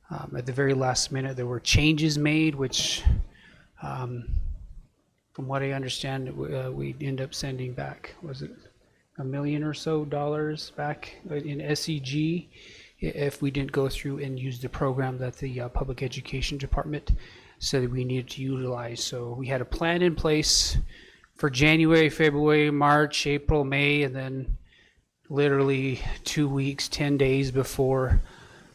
at the very last minute there were changes made, which from what I understand, we end up sending back, was it $1 million or so back in SEG if we didn't go through and use the program that the public education department said we needed to utilize. So we had a plan in place for January, February, March, April, May, and then literally 2 weeks, 10 days before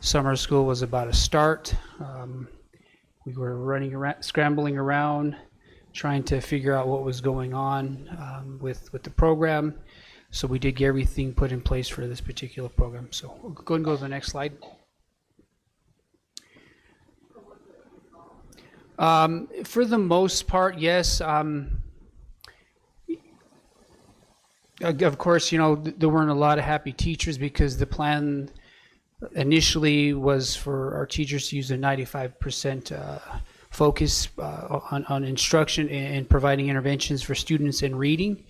summer school was about to start, we were running around, scrambling around, trying to figure out what was going on with the program. So we did get everything put in place for this particular program. So we'll go and go to the next slide. For the most part, yes. Of course, there weren't a lot of happy teachers because the plan initially was for our teachers to use a 95% focus on instruction and providing interventions for students in reading.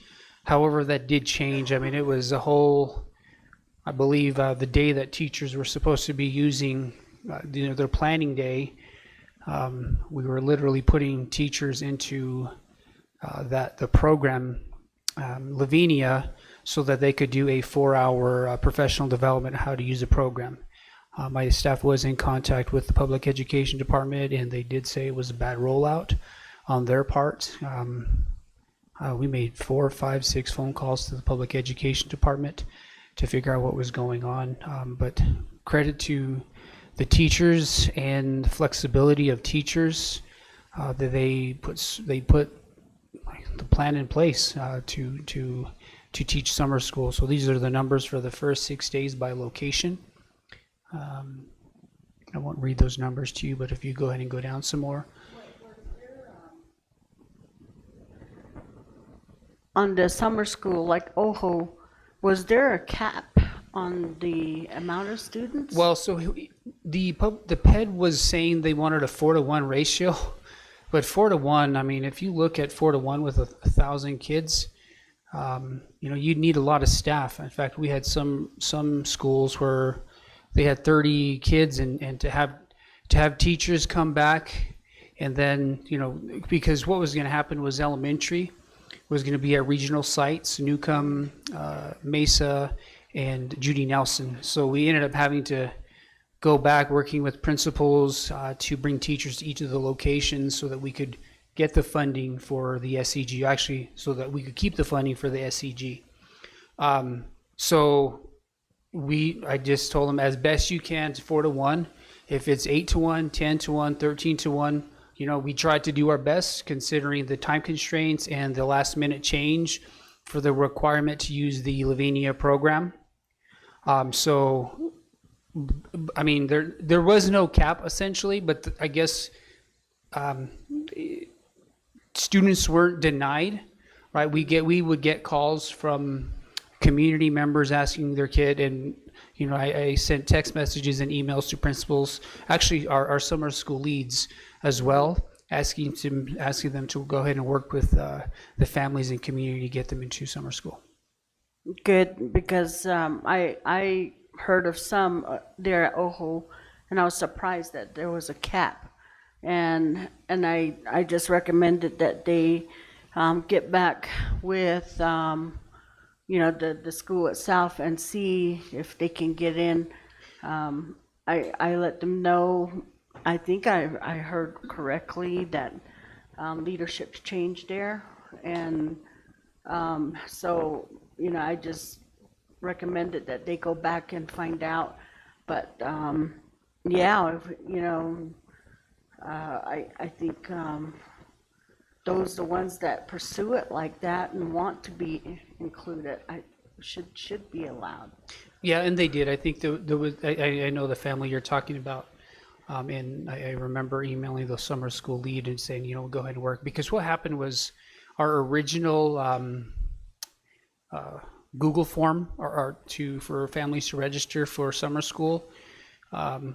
However, that did change. I mean, it was a whole, I believe, the day that teachers were supposed to be using their planning day, we were literally putting teachers into the program, Lavinia, so that they could do a 4-hour professional development on how to use the program. My staff was in contact with the public education department, and they did say it was a bad rollout on their part. We made 4, 5, 6 phone calls to the public education department to figure out what was going on. But credit to the teachers and the flexibility of teachers that they put the plan in place to teach summer school. So these are the numbers for the first 6 days by location. I won't read those numbers to you, but if you go ahead and go down some more. On the summer school, like OHO, was there a cap on the amount of students? Well, so the PED was saying they wanted a 4-to-1 ratio, but 4-to-1, I mean, if you look at 4-to-1 with 1,000 kids, you'd need a lot of staff. In fact, we had some schools where they had 30 kids, and to have teachers come back, and then because what was going to happen was elementary was going to be at regional sites, Newcomb, Mesa, and Judy Nelson. So we ended up having to go back working with principals to bring teachers to each of the locations so that we could get the funding for the SCG, actually, so that we could keep the funding for the SCG. So I just told them as best you can, it's 4-1. If it's 8-1, 10-1, 13-1, you know, we tried to do our best considering the time constraints and the last minute change for the requirement to use the Lavinia program. So, I mean, there was no cap essentially, but I guess students weren't denied, right? We would get calls from community members asking their kid, and you know, I sent text messages and emails to principals, actually our summer school leads as well, asking them to go ahead and work with the families and community to get them into summer school. Good, because I heard of some there at OHO, and I was surprised that there was a cap, and I just recommended that they get back with you know, the school itself and see if they can get in. I let them know. I think I heard correctly that leadership's changed there, and so you know, I just recommended that they go back and find out. But yeah, if, you know, I think those the ones that pursue it like that and want to be included, should be allowed. Yeah, and they did. I think there was. I know the family you're talking about, and I remember emailing the summer school lead and saying, you know, go ahead and work, because what happened was our original Google form for families to register for summer school,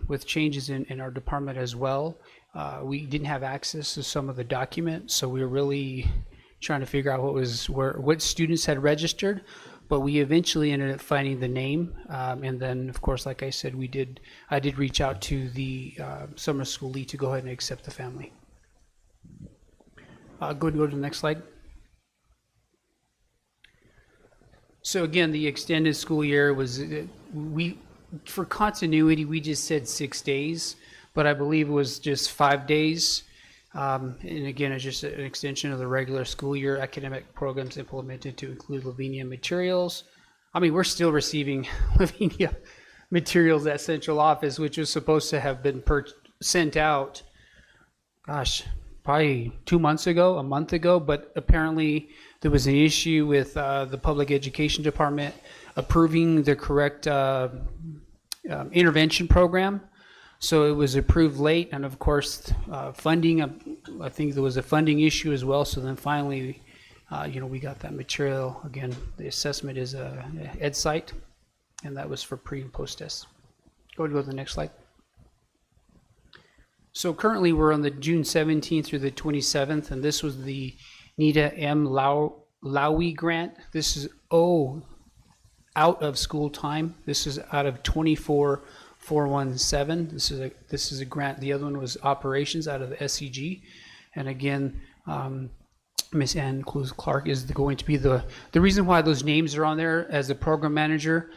with changes in our department as well. We didn't have access to some of the documents, so we were really trying to figure out what students had registered, but we eventually ended up finding the name, and then of course, like I said, I did reach out to the summer school lead to go ahead and accept the family. Go to the next slide. So again, the extended school year was, for continuity, we just said 6 days, but I believe it was just 5 days. And again, it's just an extension of the regular school year. Academic programs implemented to include Lavinia materials. I mean, we're still receiving Lavinia materials at central office, which was supposed to have been sent out, gosh, probably 2 months ago, a month ago, but apparently there was an issue with the public education department approving the correct intervention program. So it was approved late, and of course, funding, I think there was a funding issue as well. So then finally, you know, we got that material. Again, the assessment is a ed site, and that was for pre and post tests. Go to the next slide. So currently we're on the June 17th through the 27th, and this was the Nita M. Lowy grant. This is out of school time. This is out of 24,417. This is a grant. The other one was operations out of the SCG, and again, Miss Ann Clark is going to be the reason why those names are on there as the program manager,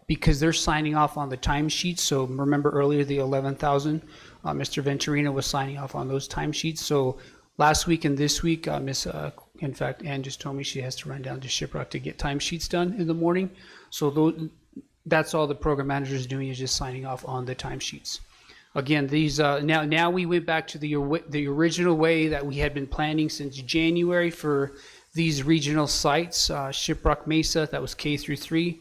because they're signing off on the timesheets. So remember earlier the 11,000. Mr. Venturino was signing off on those timesheets. So last week and this week, in fact, Ann just told me she has to run down to Shiprock to get timesheets done in the morning. So that's all the program manager is doing, is just signing off on the timesheets. Again, these now we went back to the original way that we had been planning since January for these regional sites. Shiprock Mesa, that was K through 3.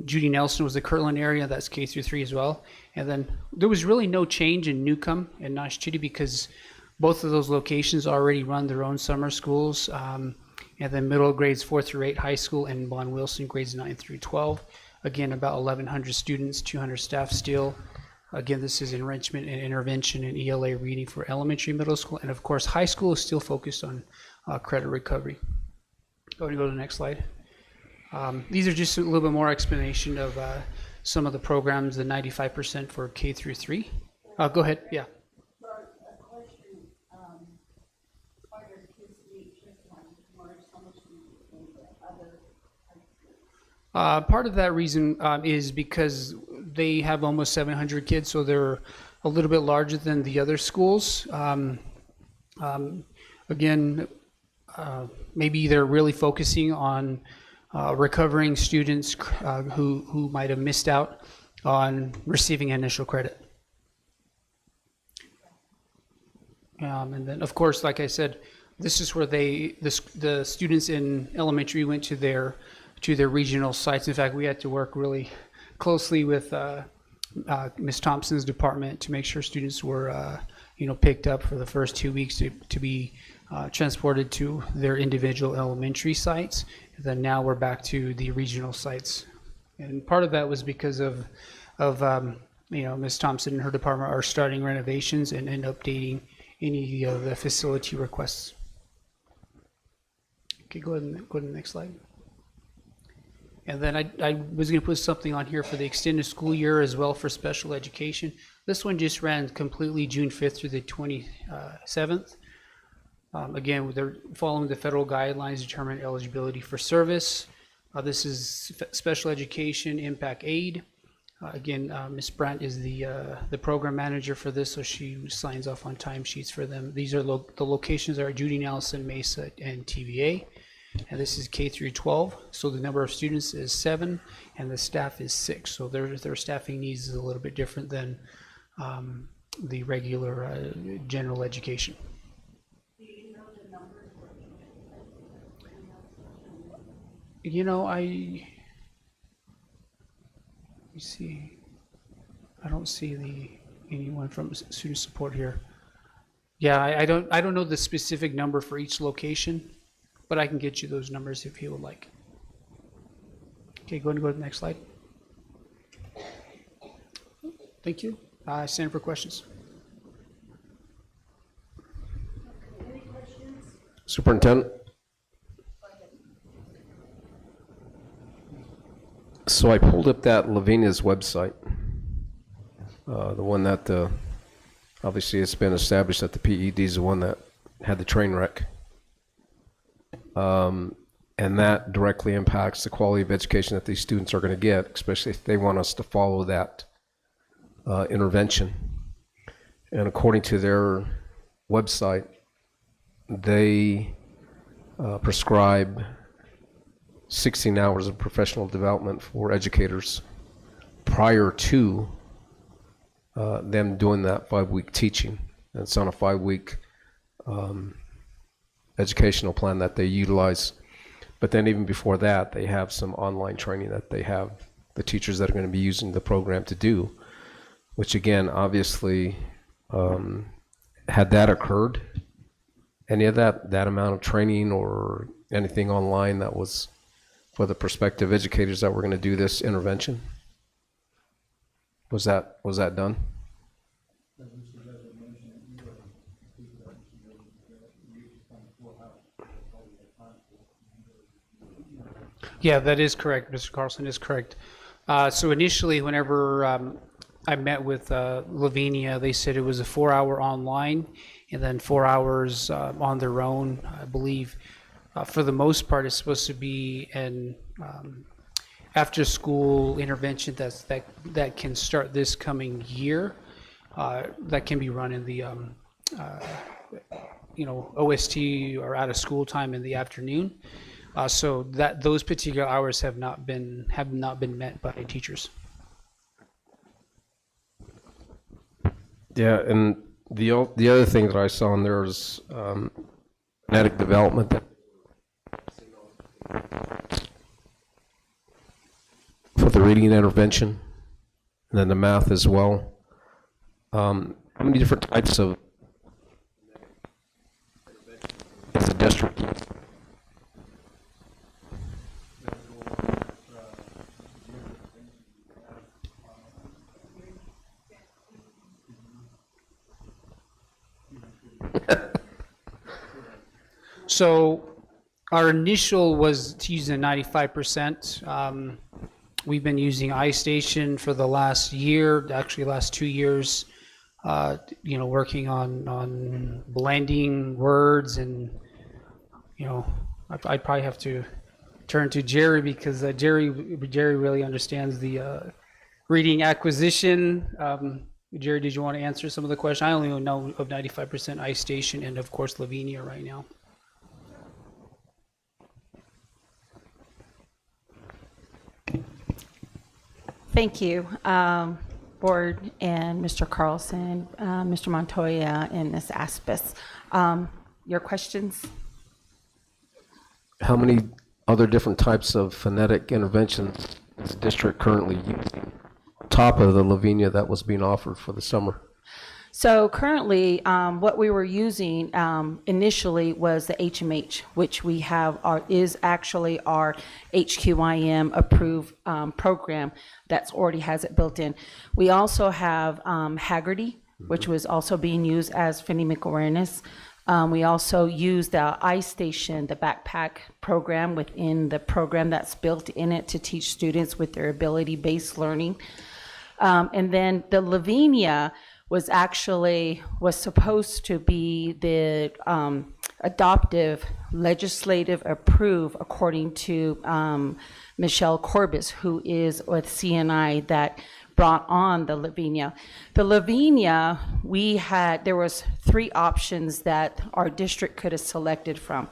Judy Nelson was the Kirtland area, that's K through 3 as well. And then there was really no change in Newcomb and Nosh Chitty because both of those locations already run their own summer schools. And then middle grades 4 through 8, high school, and Bon Wilson grades 9 through 12. Again, about 1,100 students, 200 staff still. Again, this is enrichment and intervention and ELA reading for elementary, middle school, and of course, high school is still focused on credit recovery. Go to the next slide. These are just a little bit more explanation of some of the programs, the 95% for K through 3. Go ahead, yeah. Part of that reason is because they have almost 700 kids, so they're a little bit larger than the other schools. Again, maybe they're really focusing on recovering students who might have missed out on receiving initial credit. And then, of course, like I said, this is where the students in elementary went to their regional sites. In fact, we had to work really closely with Ms. Thompson's department to make sure students were, picked up for the first 2 weeks to be transported to their individual elementary sites. And then now we're back to the regional sites, and part of that was because of Ms. Thompson and her department are starting renovations and updating any of the facility requests. Okay, go ahead and go to the next slide. And then I was going to put something on here for the extended school year as well for special education. This one just ran completely June 5th through the 27th. Again, they're following the federal guidelines to determine eligibility for service. This is special education impact aid. Again, Ms. Brandt is the program manager for this, so she signs off on timesheets for them. These are the locations are Judy Nelson, Mesa, and TVA. And this is K through 12. So the number of students is 7, and the staff is 6. So their staffing needs is a little bit different than the regular general education. Let me see. I don't see anyone from student support here. Yeah, I don't know the specific number for each location, but I can get you those numbers if you would like. Okay, go ahead and go to the next slide. Thank you. Stand for questions. Superintendent? So I pulled up that Lavinia's website, the one that obviously it's been established that the PED is the one that had the train wreck. And that directly impacts the quality of education that these students are going to get, especially if they want us to follow that intervention. And according to their website, they prescribe 16 hours of professional development for educators prior to them doing that 5-week teaching. And it's on a 5-week educational plan that they utilize. But then even before that, they have some online training that they have the teachers that are going to be using the program to do, which again, obviously, had that occurred, any of that amount of training or anything online that was for the prospective educators that were going to do this intervention? Was that done? Yeah, that is correct. Mr. Carlson is correct. So initially, whenever I met with Lavinia, they said it was a 4-hour online and then 4 hours on their own, I believe. For the most part, it's supposed to be an after-school intervention that can start this coming year. That can be run in the OST or out of school time in the afternoon. So that those particular hours have not been met by teachers. Yeah, and the other thing that I saw in there is phonetic development that for the reading intervention, and then the math as well. How many different types of as a district? So our initial was to use a 95%. We've been using iStation for the last year, actually last 2 years, working on blending words, and I'd probably have to turn to Jerry because Jerry really understands the reading acquisition. Jerry, did you want to answer some of the questions? I only know of 95% Ice Station and of course Lavinia right now. Thank you, Board and Mr. Carlson, Mr. Montoya, and Ms. Aspis. Your questions? How many other different types of phonetic interventions is the district currently using on top of the Lavinia that was being offered for the summer? So currently, what we were using initially was the HMH, which we have is actually our HQIM approved program that's already has it built in. We also have Haggerty, which was also being used as phonemic awareness. We also use the iStation, the backpack program within the program that's built in it to teach students with their ability-based learning. And then the Lavinia was supposed to be the adoptive legislative approved according to Michelle Corbis, who is with CNI that brought on the Lavinia. The Lavinia, there was 3 options that our district could have selected from.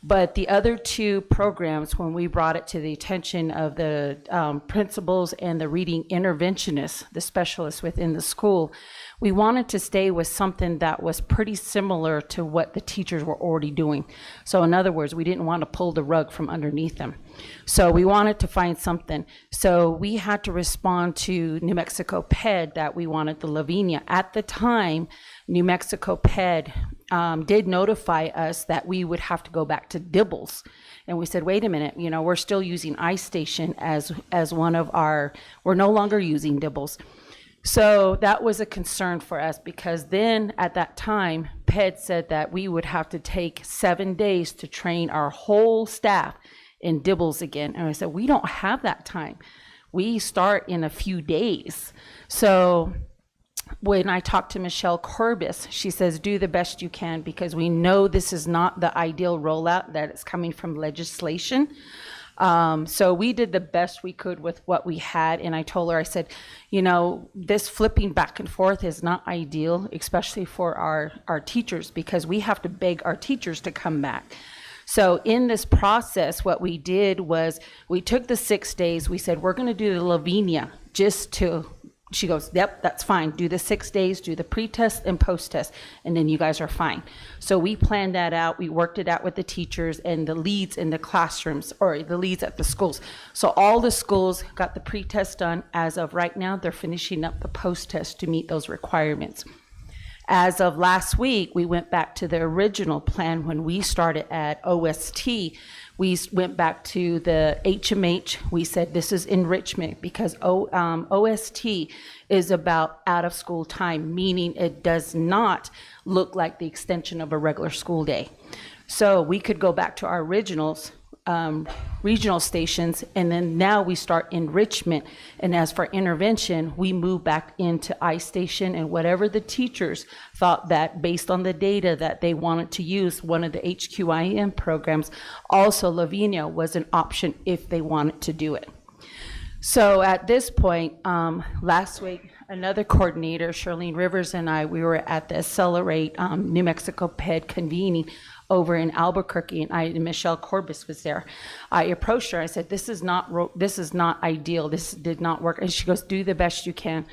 But the other 2 programs, when we brought it to the attention of the principals and the reading interventionists, the specialists within the school, we wanted to stay with something that was pretty similar to what the teachers were already doing. So in other words, we didn't want to pull the rug from underneath them. So we wanted to find something. So we had to respond to New Mexico PED that we wanted the Lavinia. At the time, New Mexico PED did notify us that we would have to go back to Dibbles. And we said, wait a minute, we're still using iStation as one of we're no longer using Dibbles. So that was a concern for us because then at that time, PED said that we would have to take 7 days to train our whole staff in Dibbles again. And I said, we don't have that time. We start in a few days. So when I talked to Michelle Corbis, she says, do the best you can because we know this is not the ideal rollout, that it's coming from legislation. So we did the best we could with what we had. And I told her, I said, this flipping back and forth is not ideal, especially for our teachers, because we have to beg our teachers to come back. So in this process, what we did was we took the 6 days. We said, we're going to do the Lavinia she goes, yep, that's fine. Do the 6 days, do the pre-test and post-test, and then you guys are fine. So we planned that out. We worked it out with the teachers and the leads in the classrooms, or the leads at the schools. So all the schools got the pre-test done. As of right now, they're finishing up the post-test to meet those requirements. As of last week, we went back to the original plan when we started at OST. We went back to the HMH. We said this is enrichment because OST is about out of school time, meaning it does not look like the extension of a regular school day. So we could go back to our originals, regional stations, and then now we start enrichment. And as for intervention, we move back into iStation and whatever the teachers thought that based on the data that they wanted to use, one of the HQIM programs, also Lavinia was an option if they wanted to do it. So at this point, last week, another coordinator, Charlene Rivers, and we were at the Accelerate New Mexico PED convening over in Albuquerque, and Michelle Corbis was there. I approached her. I said, "This is not ideal. This did not work." And she goes, "Do the best you can,"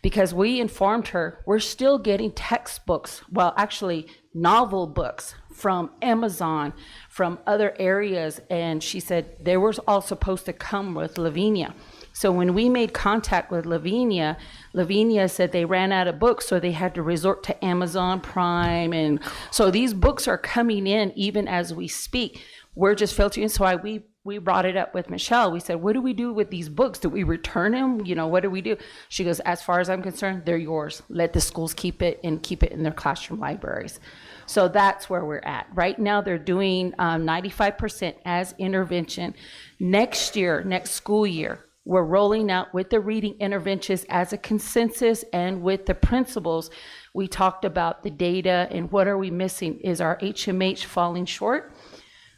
because we informed her we're still getting textbooks, well, actually novel books from Amazon, from other areas, and she said they were all supposed to come with Lavinia. So when we made contact with Lavinia, Lavinia said they ran out of books, so they had to resort to Amazon Prime. And so these books are coming in even as we speak. We're just filtering. So we brought it up with Michelle. We said, what do we do with these books? Do we return them? What do we do? She goes, as far as I'm concerned, they're yours. Let the schools keep it and keep it in their classroom libraries. So that's where we're at. Right now, they're doing 95% as intervention. Next year, next school year, we're rolling out with the reading interventions as a consensus, and with the principals, we talked about the data and what are we missing. Is our HMH falling short?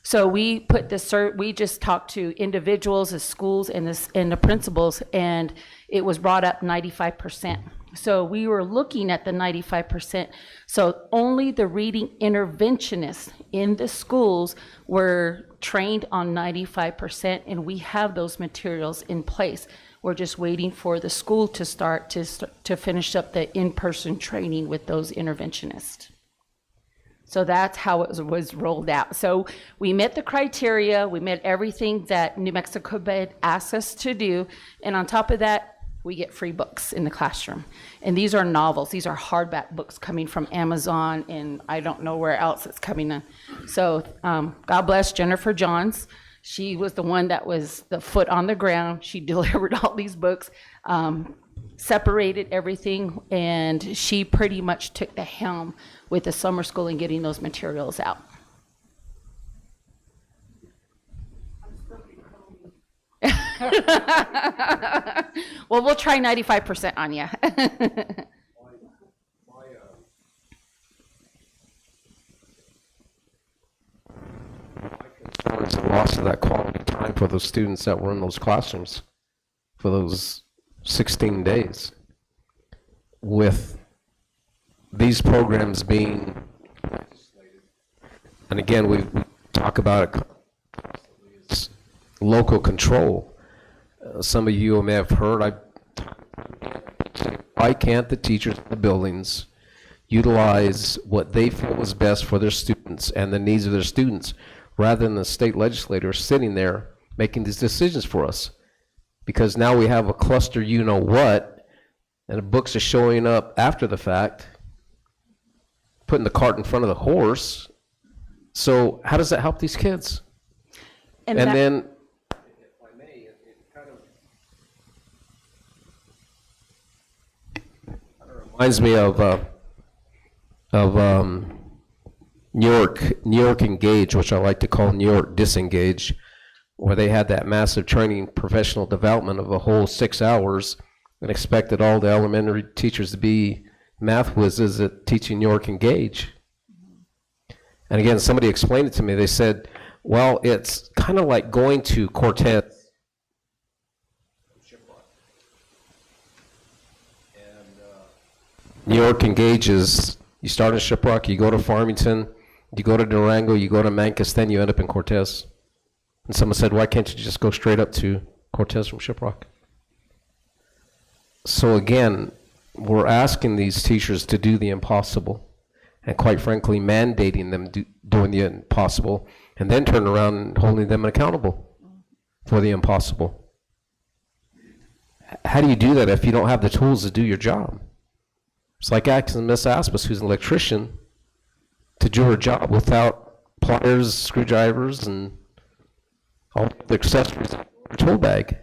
So we put we just talked to individuals, the schools, and the principals, and it was brought up 95%. So we were looking at the 95%. So only the reading interventionists in the schools were trained on 95%, and we have those materials in place. We're just waiting for the school to start to finish up the in-person training with those interventionists. So that's how it was rolled out. So we met the criteria, we met everything that New Mexico Bed asked us to do, and on top of that, we get free books in the classroom. And these are novels, these are hardback books coming from Amazon, and I don't know where else it's coming in. So God bless Jennifer Johns. She was the one that was the foot on the ground. She delivered all these books, separated everything, and she pretty much took the helm with the summer school and getting those materials out. Well, we'll try 95% on you. It's the loss of that quality time for those students that were in those classrooms for those 16 days. With these programs being, and again, we talk about it, local control. Some of you may have heard, why can't the teachers in the buildings utilize what they feel is best for their students and the needs of their students, rather than the state legislators sitting there making these decisions for us? Because now we have a cluster you-know-what, and the books are showing up after the fact, putting the cart in front of the horse. So how does that help these kids? And then, if I may, it kind of reminds me of New York Engage, which I like to call New York Disengage, where they had that massive training, professional development of a whole 6 hours, and expected all the elementary teachers to be math whizzes at teaching New York Engage. And again, somebody explained it to me. They said, well, it's kind of like going to Cortez. New York Engage is, you start in Shiprock, you go to Farmington, you go to Durango, you go to Mancos, then you end up in Cortez. And someone said, why can't you just go straight up to Cortez from Shiprock? So again, we're asking these teachers to do the impossible, and quite frankly, mandating them doing the impossible, and then turn around and holding them accountable for the impossible. How do you do that if you don't have the tools to do your job? It's like asking Miss Aspis, who's an electrician, to do her job without pliers, screwdrivers, and all the accessories in her tool bag.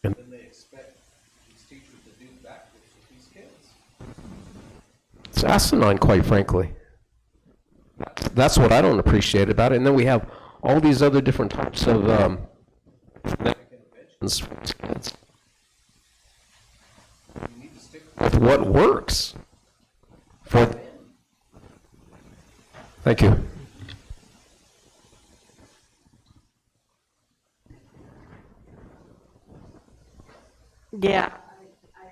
And then they expect these teachers to do backwards with these kids. It's asinine, quite frankly. That's what I don't appreciate about it. And then we have all these other different types of interventions for these kids. You need to stick with what works for them. Thank you. Yeah,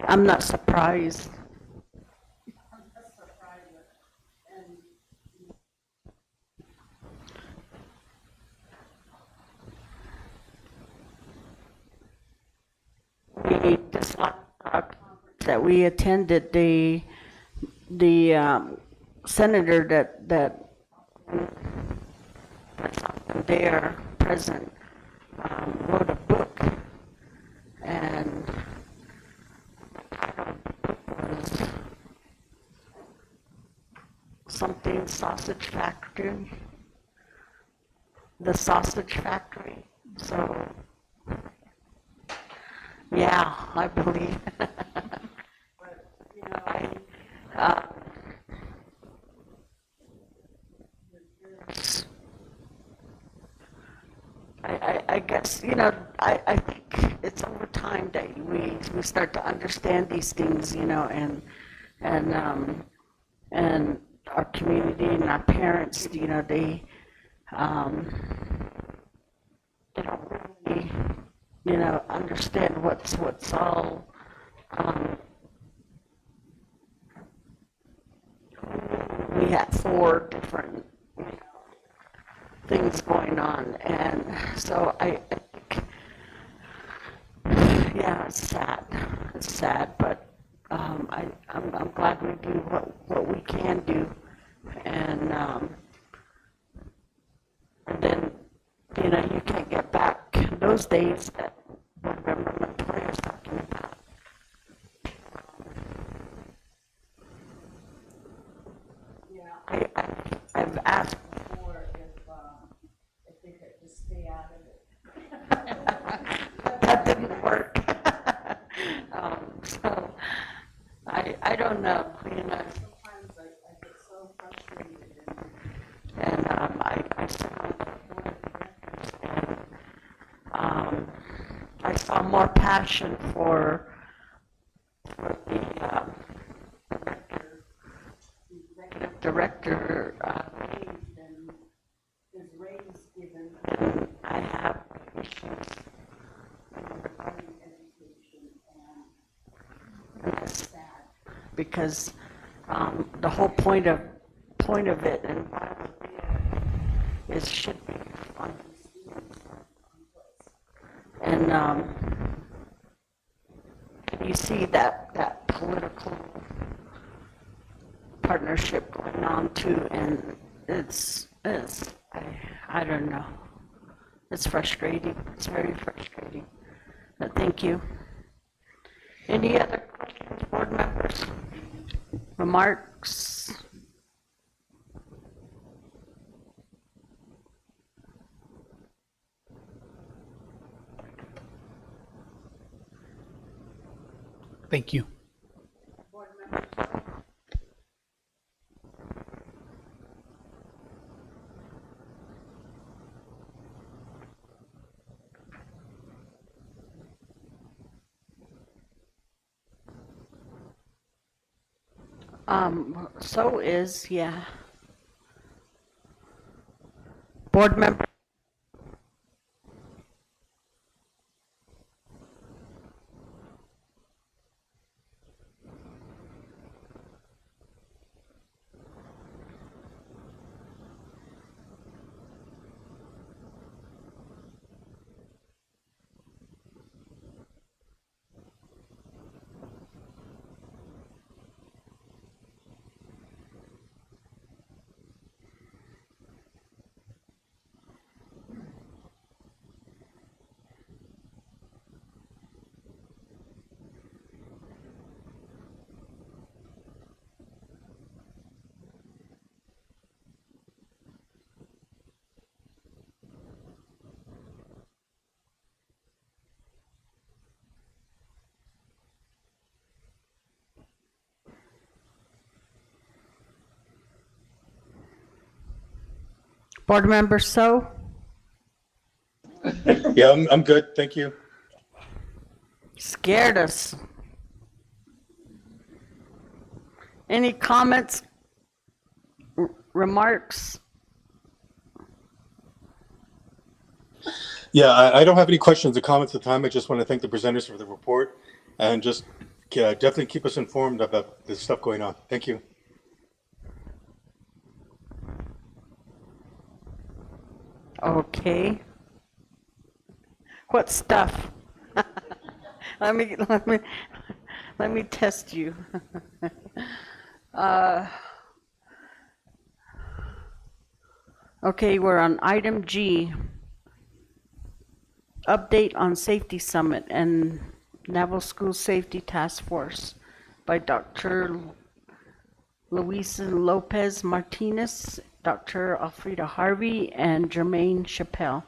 I'm not surprised. We just that we attended the senator that there present wrote a book, and the title of the book was something Sausage Factory, the Sausage Factory. So yeah, I believe. But, you know, I guess, you know, I think it's over time that we start to understand these things, you know, and our community and our parents, you know, they don't really, you know, understand what's all we had 4 different things going on, and so I think, yeah, it's sad. It's sad, but I'm glad we do what we can do, and then you can't get back those days that Member Montoya is talking about. I've asked before if they could just stay out of it. That didn't work. So I don't know, sometimes I get so frustrated, and I sit on the board of directors, and I saw more passion for the executive director raise than his raise given, and I have issues regarding education, and that's sad, because the whole point of it and why we're there is should be on the students, and you see that political partnership going on too, and it's I don't know. It's frustrating. It's very frustrating. But thank you. Any other questions, board members? Remarks? Thank you. So is, yeah. Board member. Board member So? Yeah, I'm good. Thank you. Scared us. Any comments, remarks? Yeah, I don't have any questions or comments at the time. I just want to thank the presenters for the report, and just definitely keep us informed about the stuff going on. Thank you. Okay. What stuff? let me test you. Okay, we're on item G. Update on Safety Summit and Naval School Safety Task Force by Dr. Luisa Lopez Martinez, Dr. Alfreda Harvey, and Jermaine Chappelle.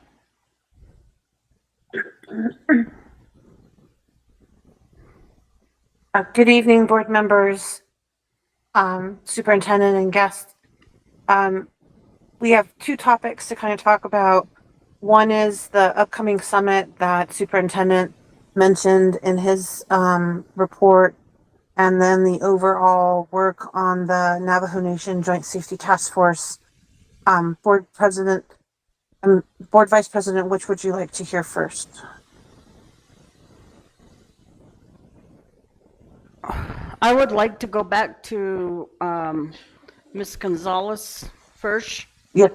Good evening, board members, superintendent, and guests. We have 2 topics to kind of talk about. One is the upcoming summit that superintendent mentioned in his report, and then the overall work on the Navajo Nation Joint Safety Task Force. Board President, Board Vice President, which would you like to hear first? I would like to go back to Ms. Gonzalez first. Yes,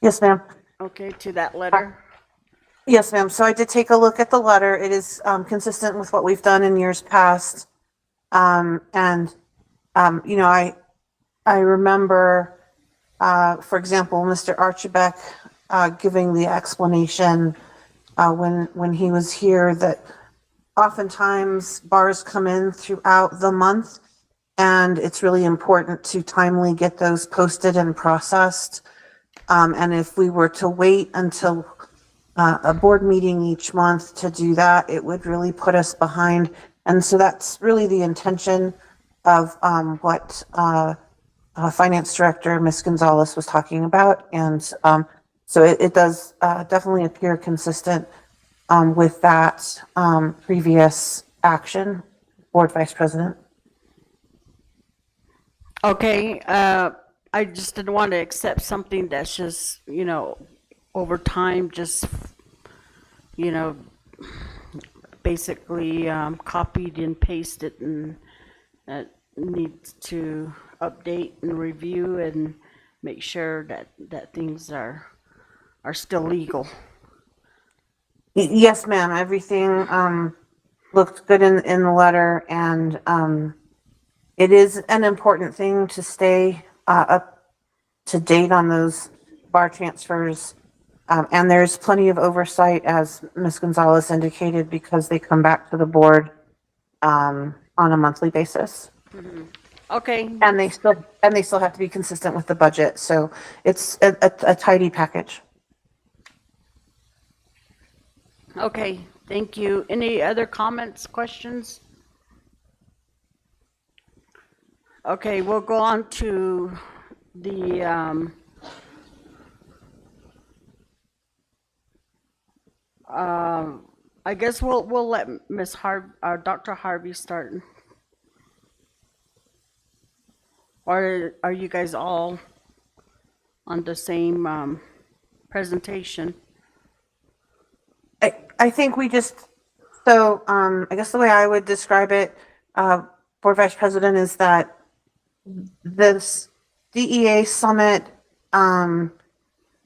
yes, ma'am. Okay, to that letter. Yes, ma'am. So I did take a look at the letter. It is consistent with what we've done in years past. You know, I remember, for example, Mr. Archibek giving the explanation when he was here that oftentimes bars come in throughout the month, and it's really important to timely get those posted and processed. And if we were to wait until a board meeting each month to do that, it would really put us behind. And so that's really the intention of what Finance Director Ms. Gonzalez was talking about. And so it does definitely appear consistent with that previous action, Board Vice President. Okay, I just didn't want to accept something that's just, you know, over time, just, you know, basically copied and pasted, and needs to update and review and make sure that things are still legal. Yes, ma'am. Everything looked good in the letter, and it is an important thing to stay up to date on those bar transfers. And there's plenty of oversight, as Ms. Gonzalez indicated, because they come back to the board on a monthly basis. Mm-hmm. Okay. And they still have to be consistent with the budget. So it's a tidy package. Okay, thank you. Any other comments, questions? Okay, we'll go on to the I guess we'll let Dr. Harvey start. Or are you guys all on the same presentation? I think we just, so I guess the way I would describe it, Board Vice President, is that this DEA summit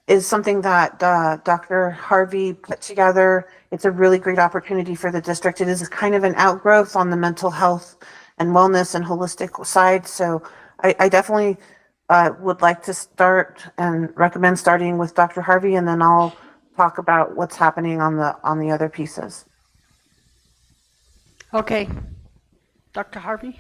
is something that Dr. Harvey put together. It's a really great opportunity for the district. It is kind of an outgrowth on the mental health and wellness and holistic side. So I definitely would like to start and recommend starting with Dr. Harvey, and then I'll talk about what's happening on the other pieces. Okay, Dr. Harvey.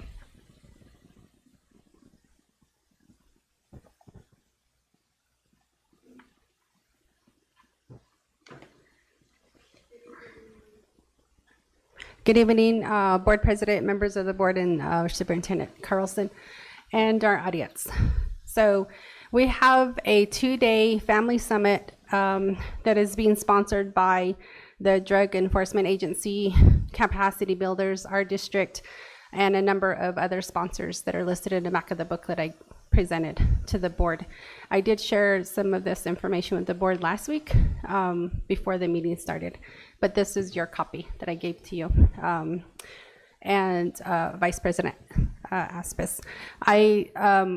Good evening, Board President, members of the board, and Superintendent Carlson, and our audience. So we have a 2-day family summit that is being sponsored by the Drug Enforcement Agency, Capacity Builders, our district, and a number of other sponsors that are listed in the back of the booklet I presented to the board. I did share some of this information with the board last week before the meeting started, but this is your copy that I gave to you. And Vice President Aspis. I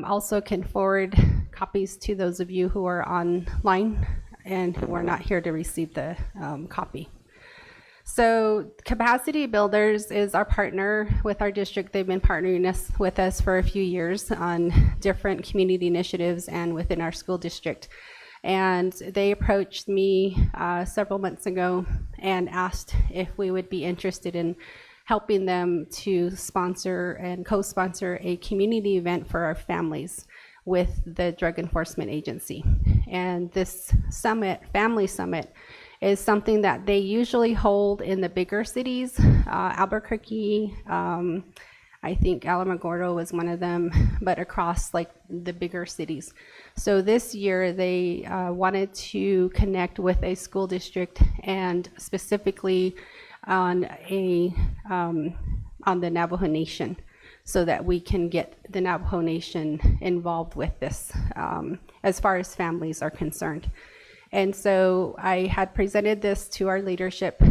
also can forward copies to those of you who are online and who are not here to receive the copy. So Capacity Builders is our partner with our district. They've been partnering with us for a few years on different community initiatives and within our school district. And they approached me several months ago and asked if we would be interested in helping them to sponsor and co-sponsor a community event for our families with the Drug Enforcement Agency. And this summit, family summit, is something that they usually hold in the bigger cities, Albuquerque, I think Alamogordo was one of them, but across like the bigger cities. So this year they wanted to connect with a school district, and specifically on the Navajo Nation, so that we can get the Navajo Nation involved with this as far as families are concerned. And so I had presented this to our leadership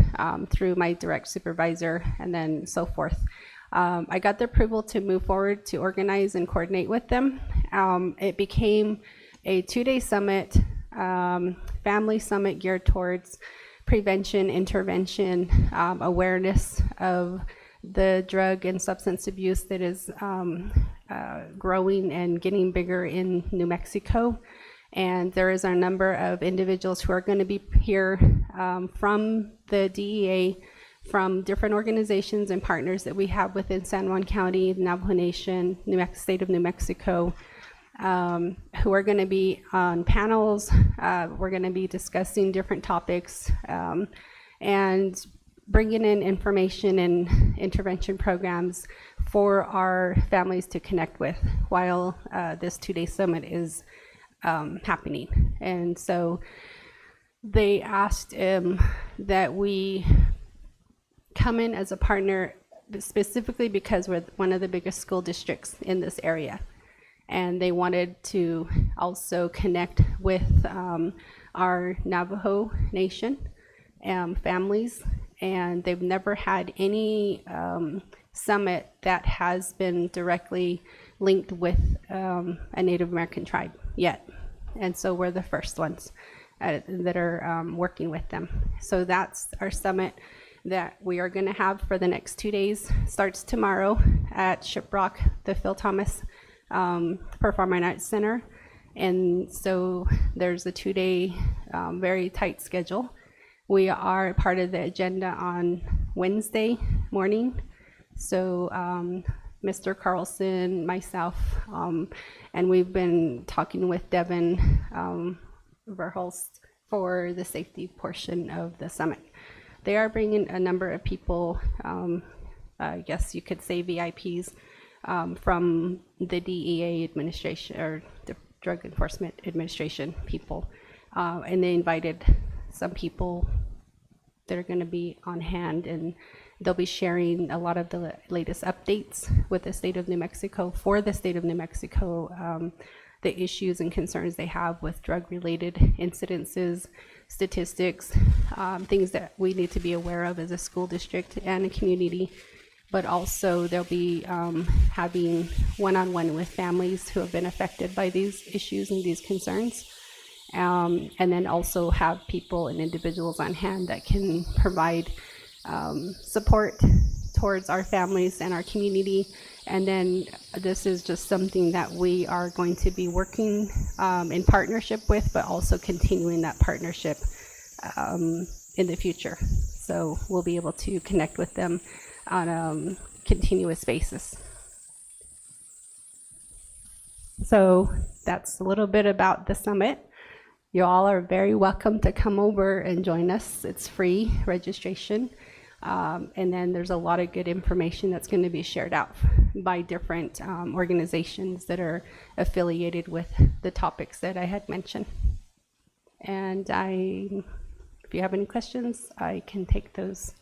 through my direct supervisor and then so forth. I got the approval to move forward to organize and coordinate with them. It became a 2-day summit, family summit geared towards prevention, intervention, awareness of the drug and substance abuse that is growing and getting bigger in New Mexico. And there is a number of individuals who are going to be here from the DEA, from different organizations and partners that we have within San Juan County, Navajo Nation, State of New Mexico, who are going to be on panels. We're going to be discussing different topics and bringing in information and intervention programs for our families to connect with while this 2-day summit is happening. And so they asked that we come in as a partner specifically because we're one of the biggest school districts in this area. And they wanted to also connect with our Navajo Nation families, and they've never had any summit that has been directly linked with a Native American tribe yet. And so we're the first ones that are working with them. So that's our summit that we are going to have for the next 2 days. Starts tomorrow at Shiprock, the Phil Thomas Performing Arts Center. And so there's a 2-day very tight schedule. We are part of the agenda on Wednesday morning. So Mr. Carlson, myself, and we've been talking with Devin Verhulst for the safety portion of the summit. They are bringing a number of people, I guess you could say VIPs, from the DEA administration or the Drug Enforcement Administration people. And they invited some people that are going to be on hand, and they'll be sharing a lot of the latest updates with the state of New Mexico, for the state of New Mexico, the issues and concerns they have with drug-related incidences, statistics, things that we need to be aware of as a school district and a community. But also they'll be having one-on-one with families who have been affected by these issues and these concerns. And then also have people and individuals on hand that can provide support towards our families and our community. And then this is just something that we are going to be working in partnership with, but also continuing that partnership in the future. So we'll be able to connect with them on a continuous basis. So that's a little bit about the summit. You all are very welcome to come over and join us. It's free registration. And then there's a lot of good information that's going to be shared out by different organizations that are affiliated with the topics that I had mentioned. And if you have any questions, I can take those.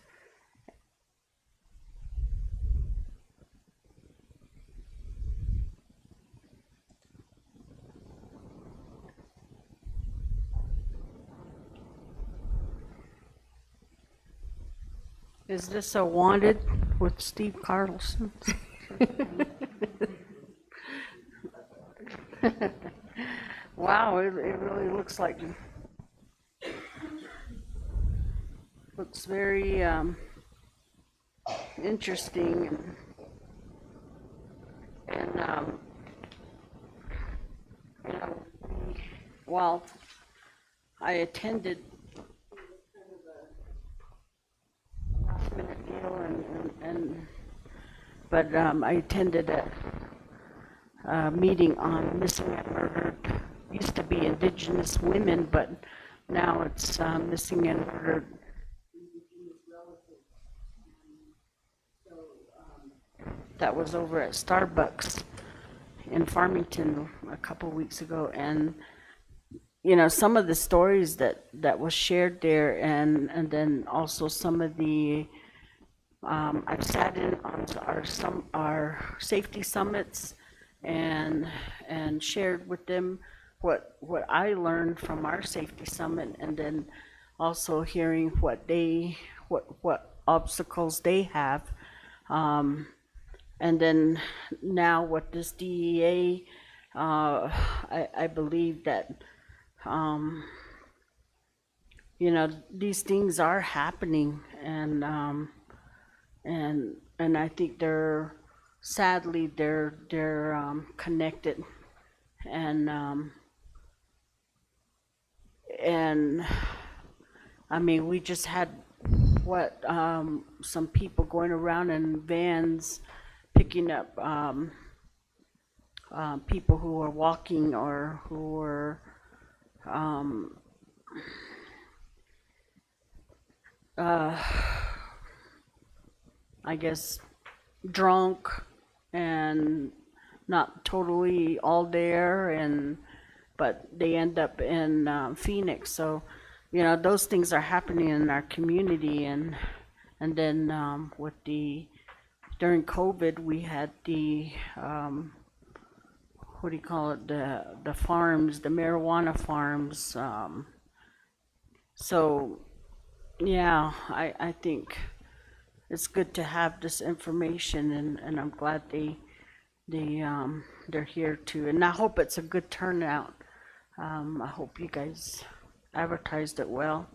Is this a wanted with Steve Carlson? Wow, it really looks like, looks very interesting, and you know, while I attended minute deal, but I attended a meeting on missing and murdered. Used to be Indigenous women, but now it's missing and murdered Indigenous relatives. So that was over at Starbucks in Farmington a couple weeks ago, and you know, some of the stories that was shared there, and then also some of the I've sat in on our safety summits and shared with them what I learned from our safety summit, and then also hearing what obstacles they have And then now with this DEA, I believe that, you know, these things are happening, and I think sadly they're connected, and I mean, we just had some people going around in vans picking up people who are walking or who are I guess drunk and not totally all there, but they end up in Phoenix. So, you know, those things are happening in our community, and then during COVID, we had the what do you call it, the farms, the marijuana farms. So yeah, I think it's good to have this information, and I'm glad they're here too, and I hope it's a good turnout. I hope you guys advertised it well.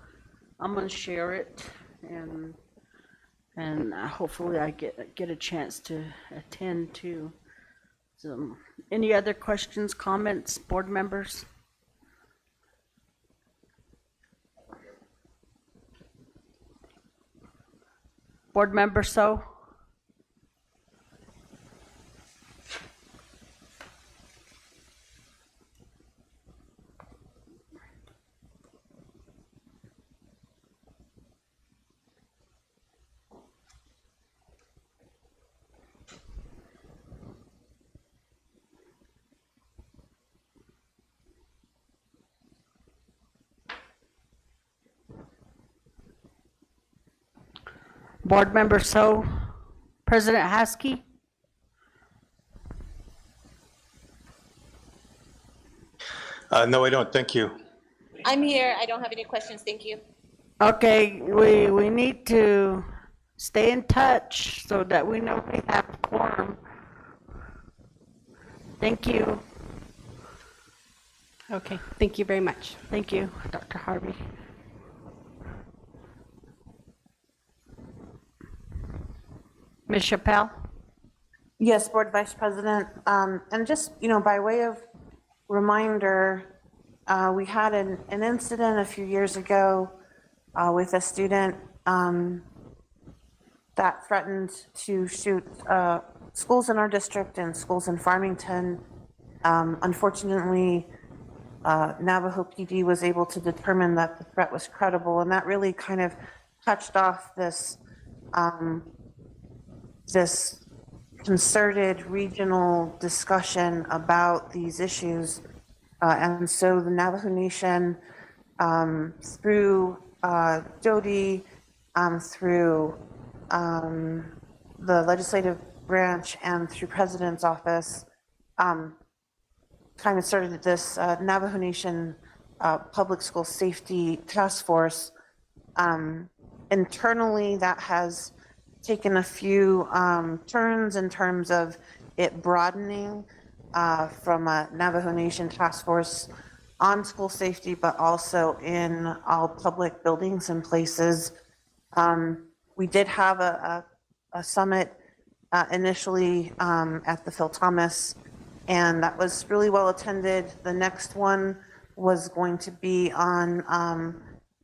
I'm gonna share it, and hopefully I get a chance to attend too. So, any other questions, comments, board members? Board member So? Board member So? President Haskell? No, I don't. Thank you. I'm here. I don't have any questions. Thank you. Okay, we need to stay in touch so that we know we have a quorum. Thank you. Okay, thank you very much. Thank you, Dr. Harvey. Ms. Chappelle? Yes, Board Vice President. And just, you know, by way of reminder, we had an incident a few years ago with a student that threatened to shoot schools in our district and schools in Farmington. Unfortunately, Navajo PD was able to determine that the threat was credible, and that really kind of touched off this this concerted regional discussion about these issues. And so the Navajo Nation, through Jody, through the legislative branch, and through President's office, kind of started this Navajo Nation Public School Safety Task Force. Internally, that has taken a few turns in terms of it broadening from a Navajo Nation task force on school safety, but also in all public buildings and places. We did have a summit initially at the Phil Thomas, and that was really well attended. The next one was going to be on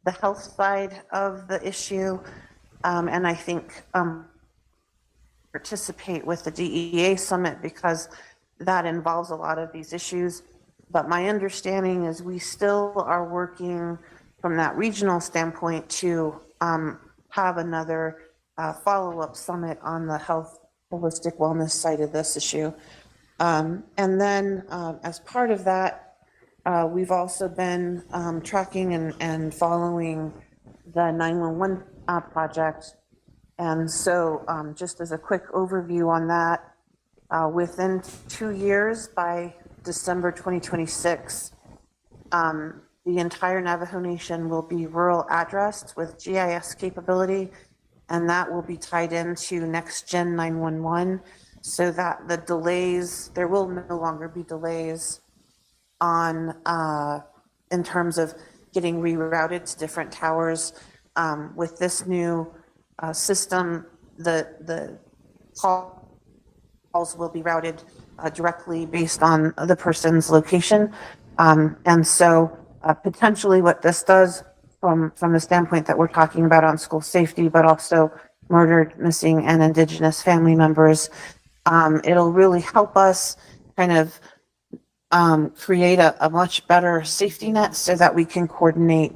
the health side of the issue. And I think participate with the DEA summit because that involves a lot of these issues. But my understanding is we still are working from that regional standpoint to have another follow-up summit on the health holistic wellness side of this issue. And then as part of that, we've also been tracking and following the 911 project. And so just as a quick overview on that, within 2 years, by December 2026, the entire Navajo Nation will be rural addressed with GIS capability, and that will be tied into Next Gen 911. so that the delays, there will no longer be delays on, in terms of getting rerouted to different towers. With this new system, the calls will be routed directly based on the person's location. And so potentially what this does from the standpoint that we're talking about on school safety, but also murdered, missing, and Indigenous family members, it'll really help us kind of create a much better safety net so that we can coordinate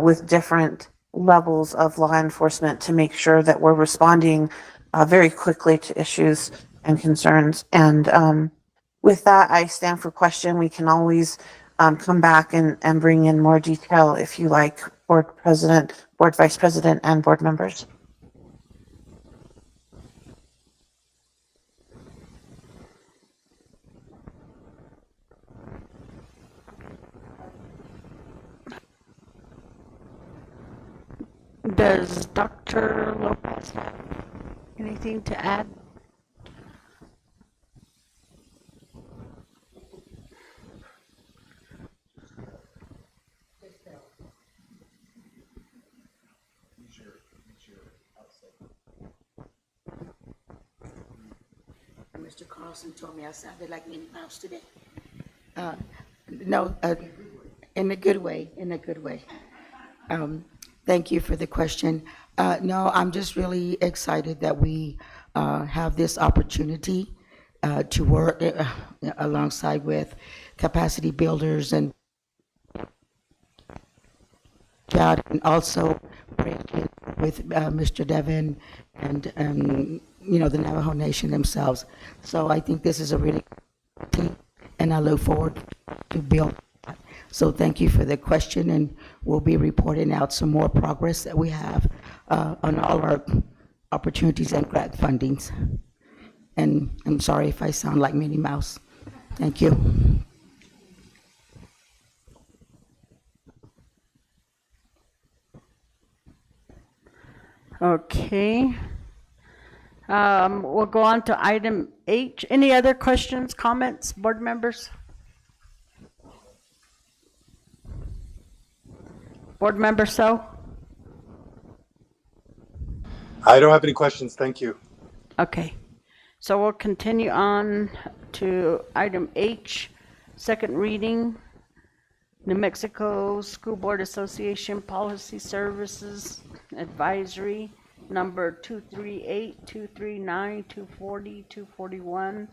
with different levels of law enforcement to make sure that we're responding very quickly to issues and concerns. And with that, I stand for question. We can always come back and bring in more detail if you like, board president, board vice president, and board members. Does Dr. Lopez have anything to add? Mr. Carlson told me I sounded like Minnie Mouse today. No, in a good way, in a good way. Thank you for the question. No, I'm just really excited that we have this opportunity to work alongside with capacity builders and also with Mr. Devin and you know, the Navajo Nation themselves. So I think this is a really good team, and I look forward to build that. So thank you for the question, and we'll be reporting out some more progress that we have on all our opportunities and grant fundings. And I'm sorry if I sound like Minnie Mouse. Thank you. Okay. We'll go on to item H. Any other questions, comments, board members? Board member So? I don't have any questions. Thank you. Okay. So we'll continue on to item H, second reading, New Mexico School Board Association Policy Services Advisory, number 238, 239, 240, 241,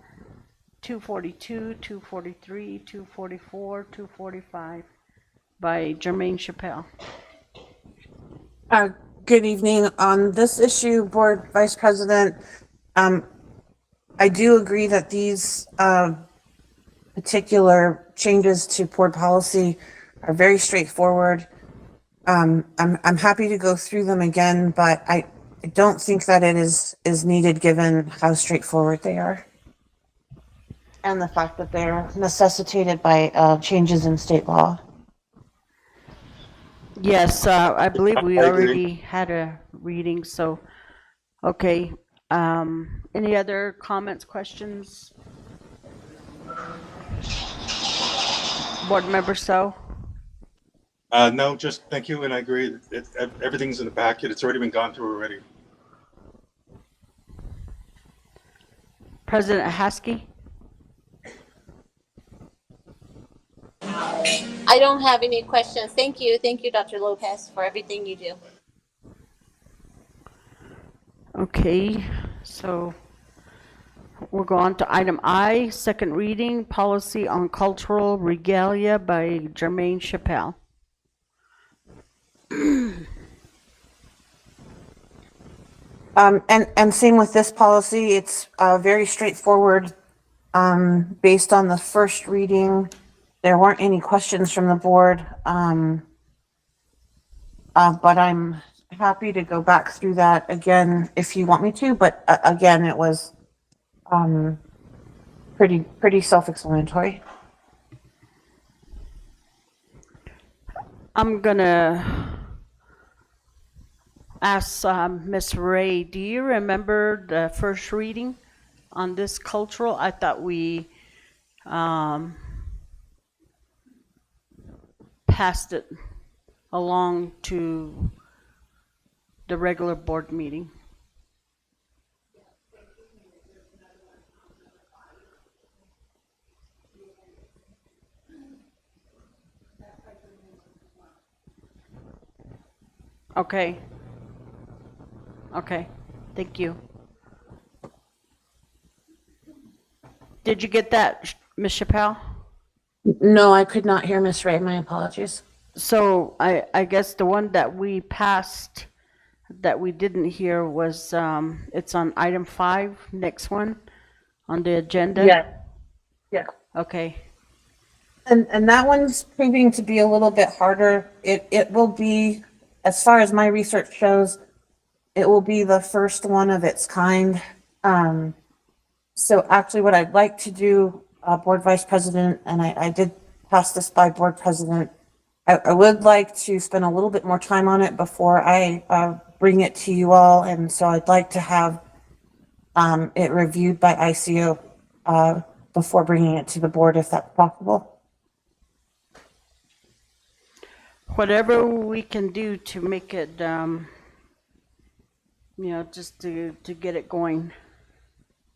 242, 243, 244, 245, by Jermaine Chappelle. Good evening. On this issue, Board Vice President, I do agree that these particular changes to board policy are very straightforward. I'm happy to go through them again, but I don't think that it is needed given how straightforward they are. And the fact that they're necessitated by changes in state law. Yes, I believe we I agree. already had a reading, so, okay. Any other comments, questions? Board member So? No, just thank you, and I agree. Everything's in the packet. It's already been gone through already. President Haskell? I don't have any questions. Thank you, Dr. Lopez, for everything you do. Okay, so we'll go on to item I, second reading, policy on cultural regalia by Jermaine Chappelle. And same with this policy, it's very straightforward. Based on the first reading, there weren't any questions from the board. But I'm happy to go back through that again if you want me to, but again, it was pretty self-explanatory. I'm gonna ask Ms. Ray, do you remember the first reading on this cultural, I thought we passed it along to the regular board meeting. Okay. Okay, thank you. Did you get that, Ms. Chappelle? No, I could not hear Miss Ray. My apologies. So I guess the one that we passed that we didn't hear was, it's on item 5, next one on the agenda? Yeah. Yeah. Okay, And that one's proving to be a little bit harder. It will be, as far as my research shows, it will be the first one of its kind. So actually what I'd like to do, Board Vice President, and I did pass this by Board President, I would like to spend a little bit more time on it before I bring it to you all. And so I'd like to have it reviewed by ICO before bringing it to the board, if that's possible. whatever we can do to make it, just to get it going.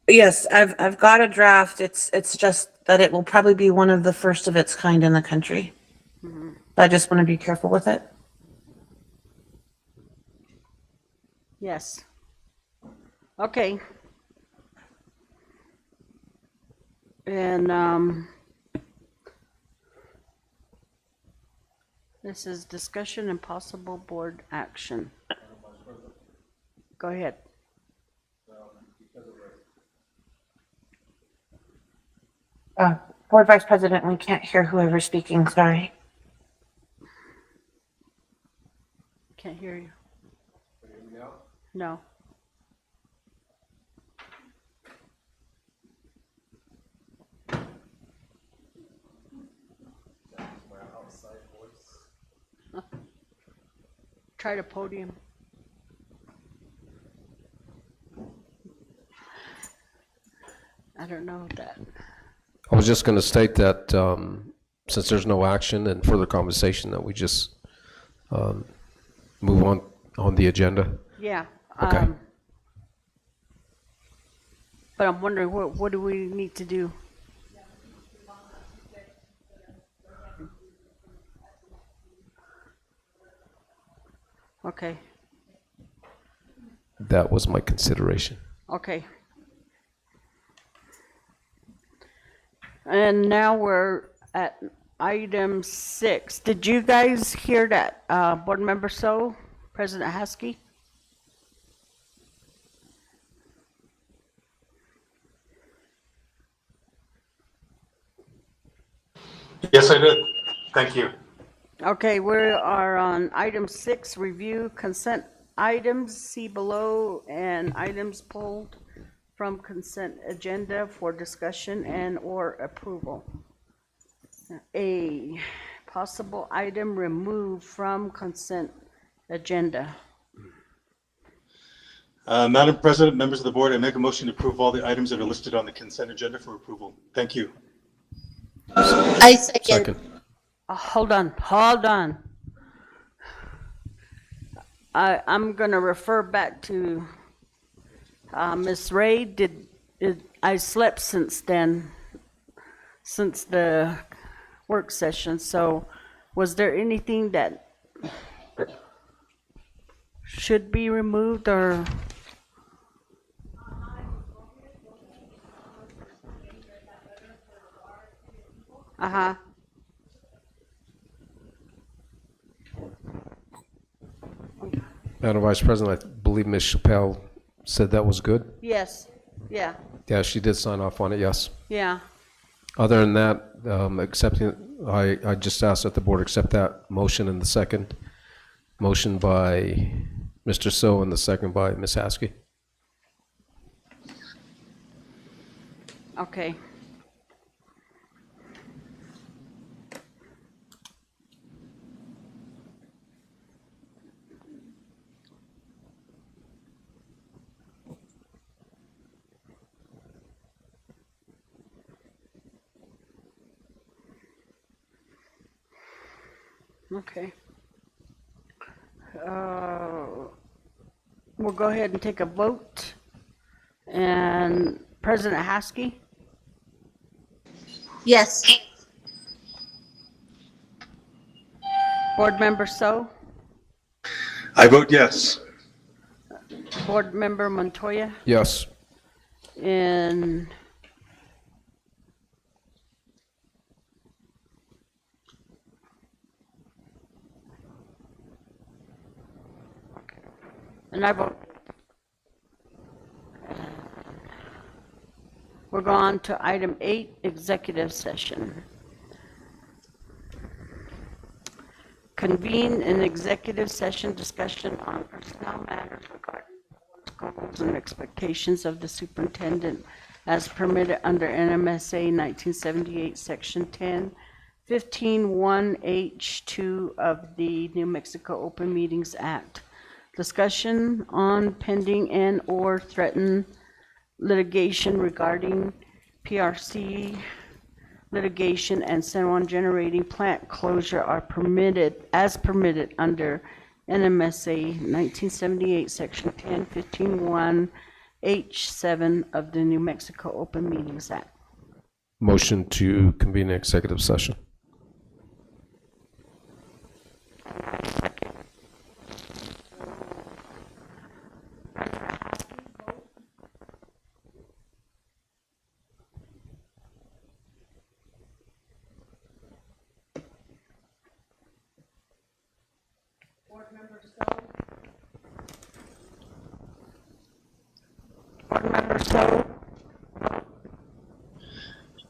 Yes, I've got a draft. It's just that it will probably be one of the first of its kind in the country. Mhm. I just want to be careful with it. Yes. Okay. And this is discussion and possible board action. Go ahead. Board Vice President, we can't hear whoever's speaking, sorry. Can't hear you. No. Try the podium. I don't know that. I was just going to state that since there's no action and further conversation, that we just move on the agenda. Yeah. Okay. But I'm wondering, what do we need to do? Okay, That was my consideration. okay. And now we're at item 6. Did you guys hear that, Board Member So, President Haskell? Yes, I did. Thank you. Okay, we are on item 6, review consent items, see below, and items pulled from consent agenda for discussion and/or approval. A, possible item removed from consent agenda. Madam President, members of the board, I make a motion to approve all the items that are listed on the consent agenda for approval. Thank you. I second. Hold on. I'm gonna refer back to Ms. Ray. I slept since then, since the work session, so was there anything that should be removed or? Uh-huh. Madam Vice President, I believe Ms. Chappelle said that was good. Yes, yeah, Yeah, she did sign off on it, yes. yeah. Other than that, accepting, I just asked that the board accept that motion in the second. Motion by Mr. So and the second by Ms. Haskell. Okay. Okay. We'll go ahead and take a vote. And President Haskell, Yes. Board Member So, I vote yes. Board Member Montoya, Yes. and I vote. We're going on to item 8, executive session. Convene an executive session discussion on personnel matters regarding goals and expectations of the superintendent as permitted under NMSA 1978, Section 10, 15(1)(h)(2) of the New Mexico Open Meetings Act. Discussion on pending and/or threatened litigation regarding PRC litigation and San Juan generating plant closure are permitted under NMSA 1978, Section 10, 15(1)(h)(7) of the New Mexico Open Meetings Act. Motion to convene an executive session.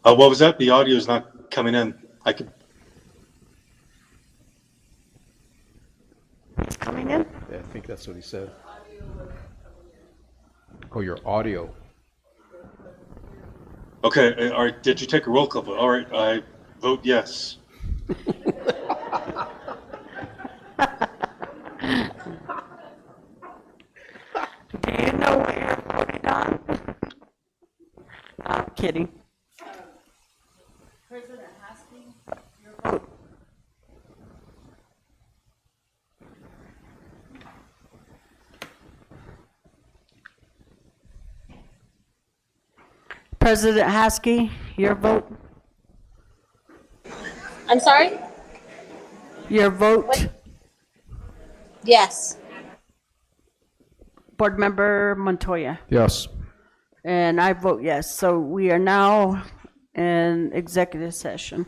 What was that? The audio is not coming in. I could. It's coming in? Yeah, I think that's what he said. Oh, your audio. Okay, all right, did you take a roll call vote? All right, I vote yes. Do you know what you're voting on? I'm kidding. President Haskell, your vote. President Haskell, your vote. I'm sorry? Your vote. Yes. Board Member Montoya. Yes. And I vote yes. So we are now in executive session.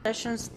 sessions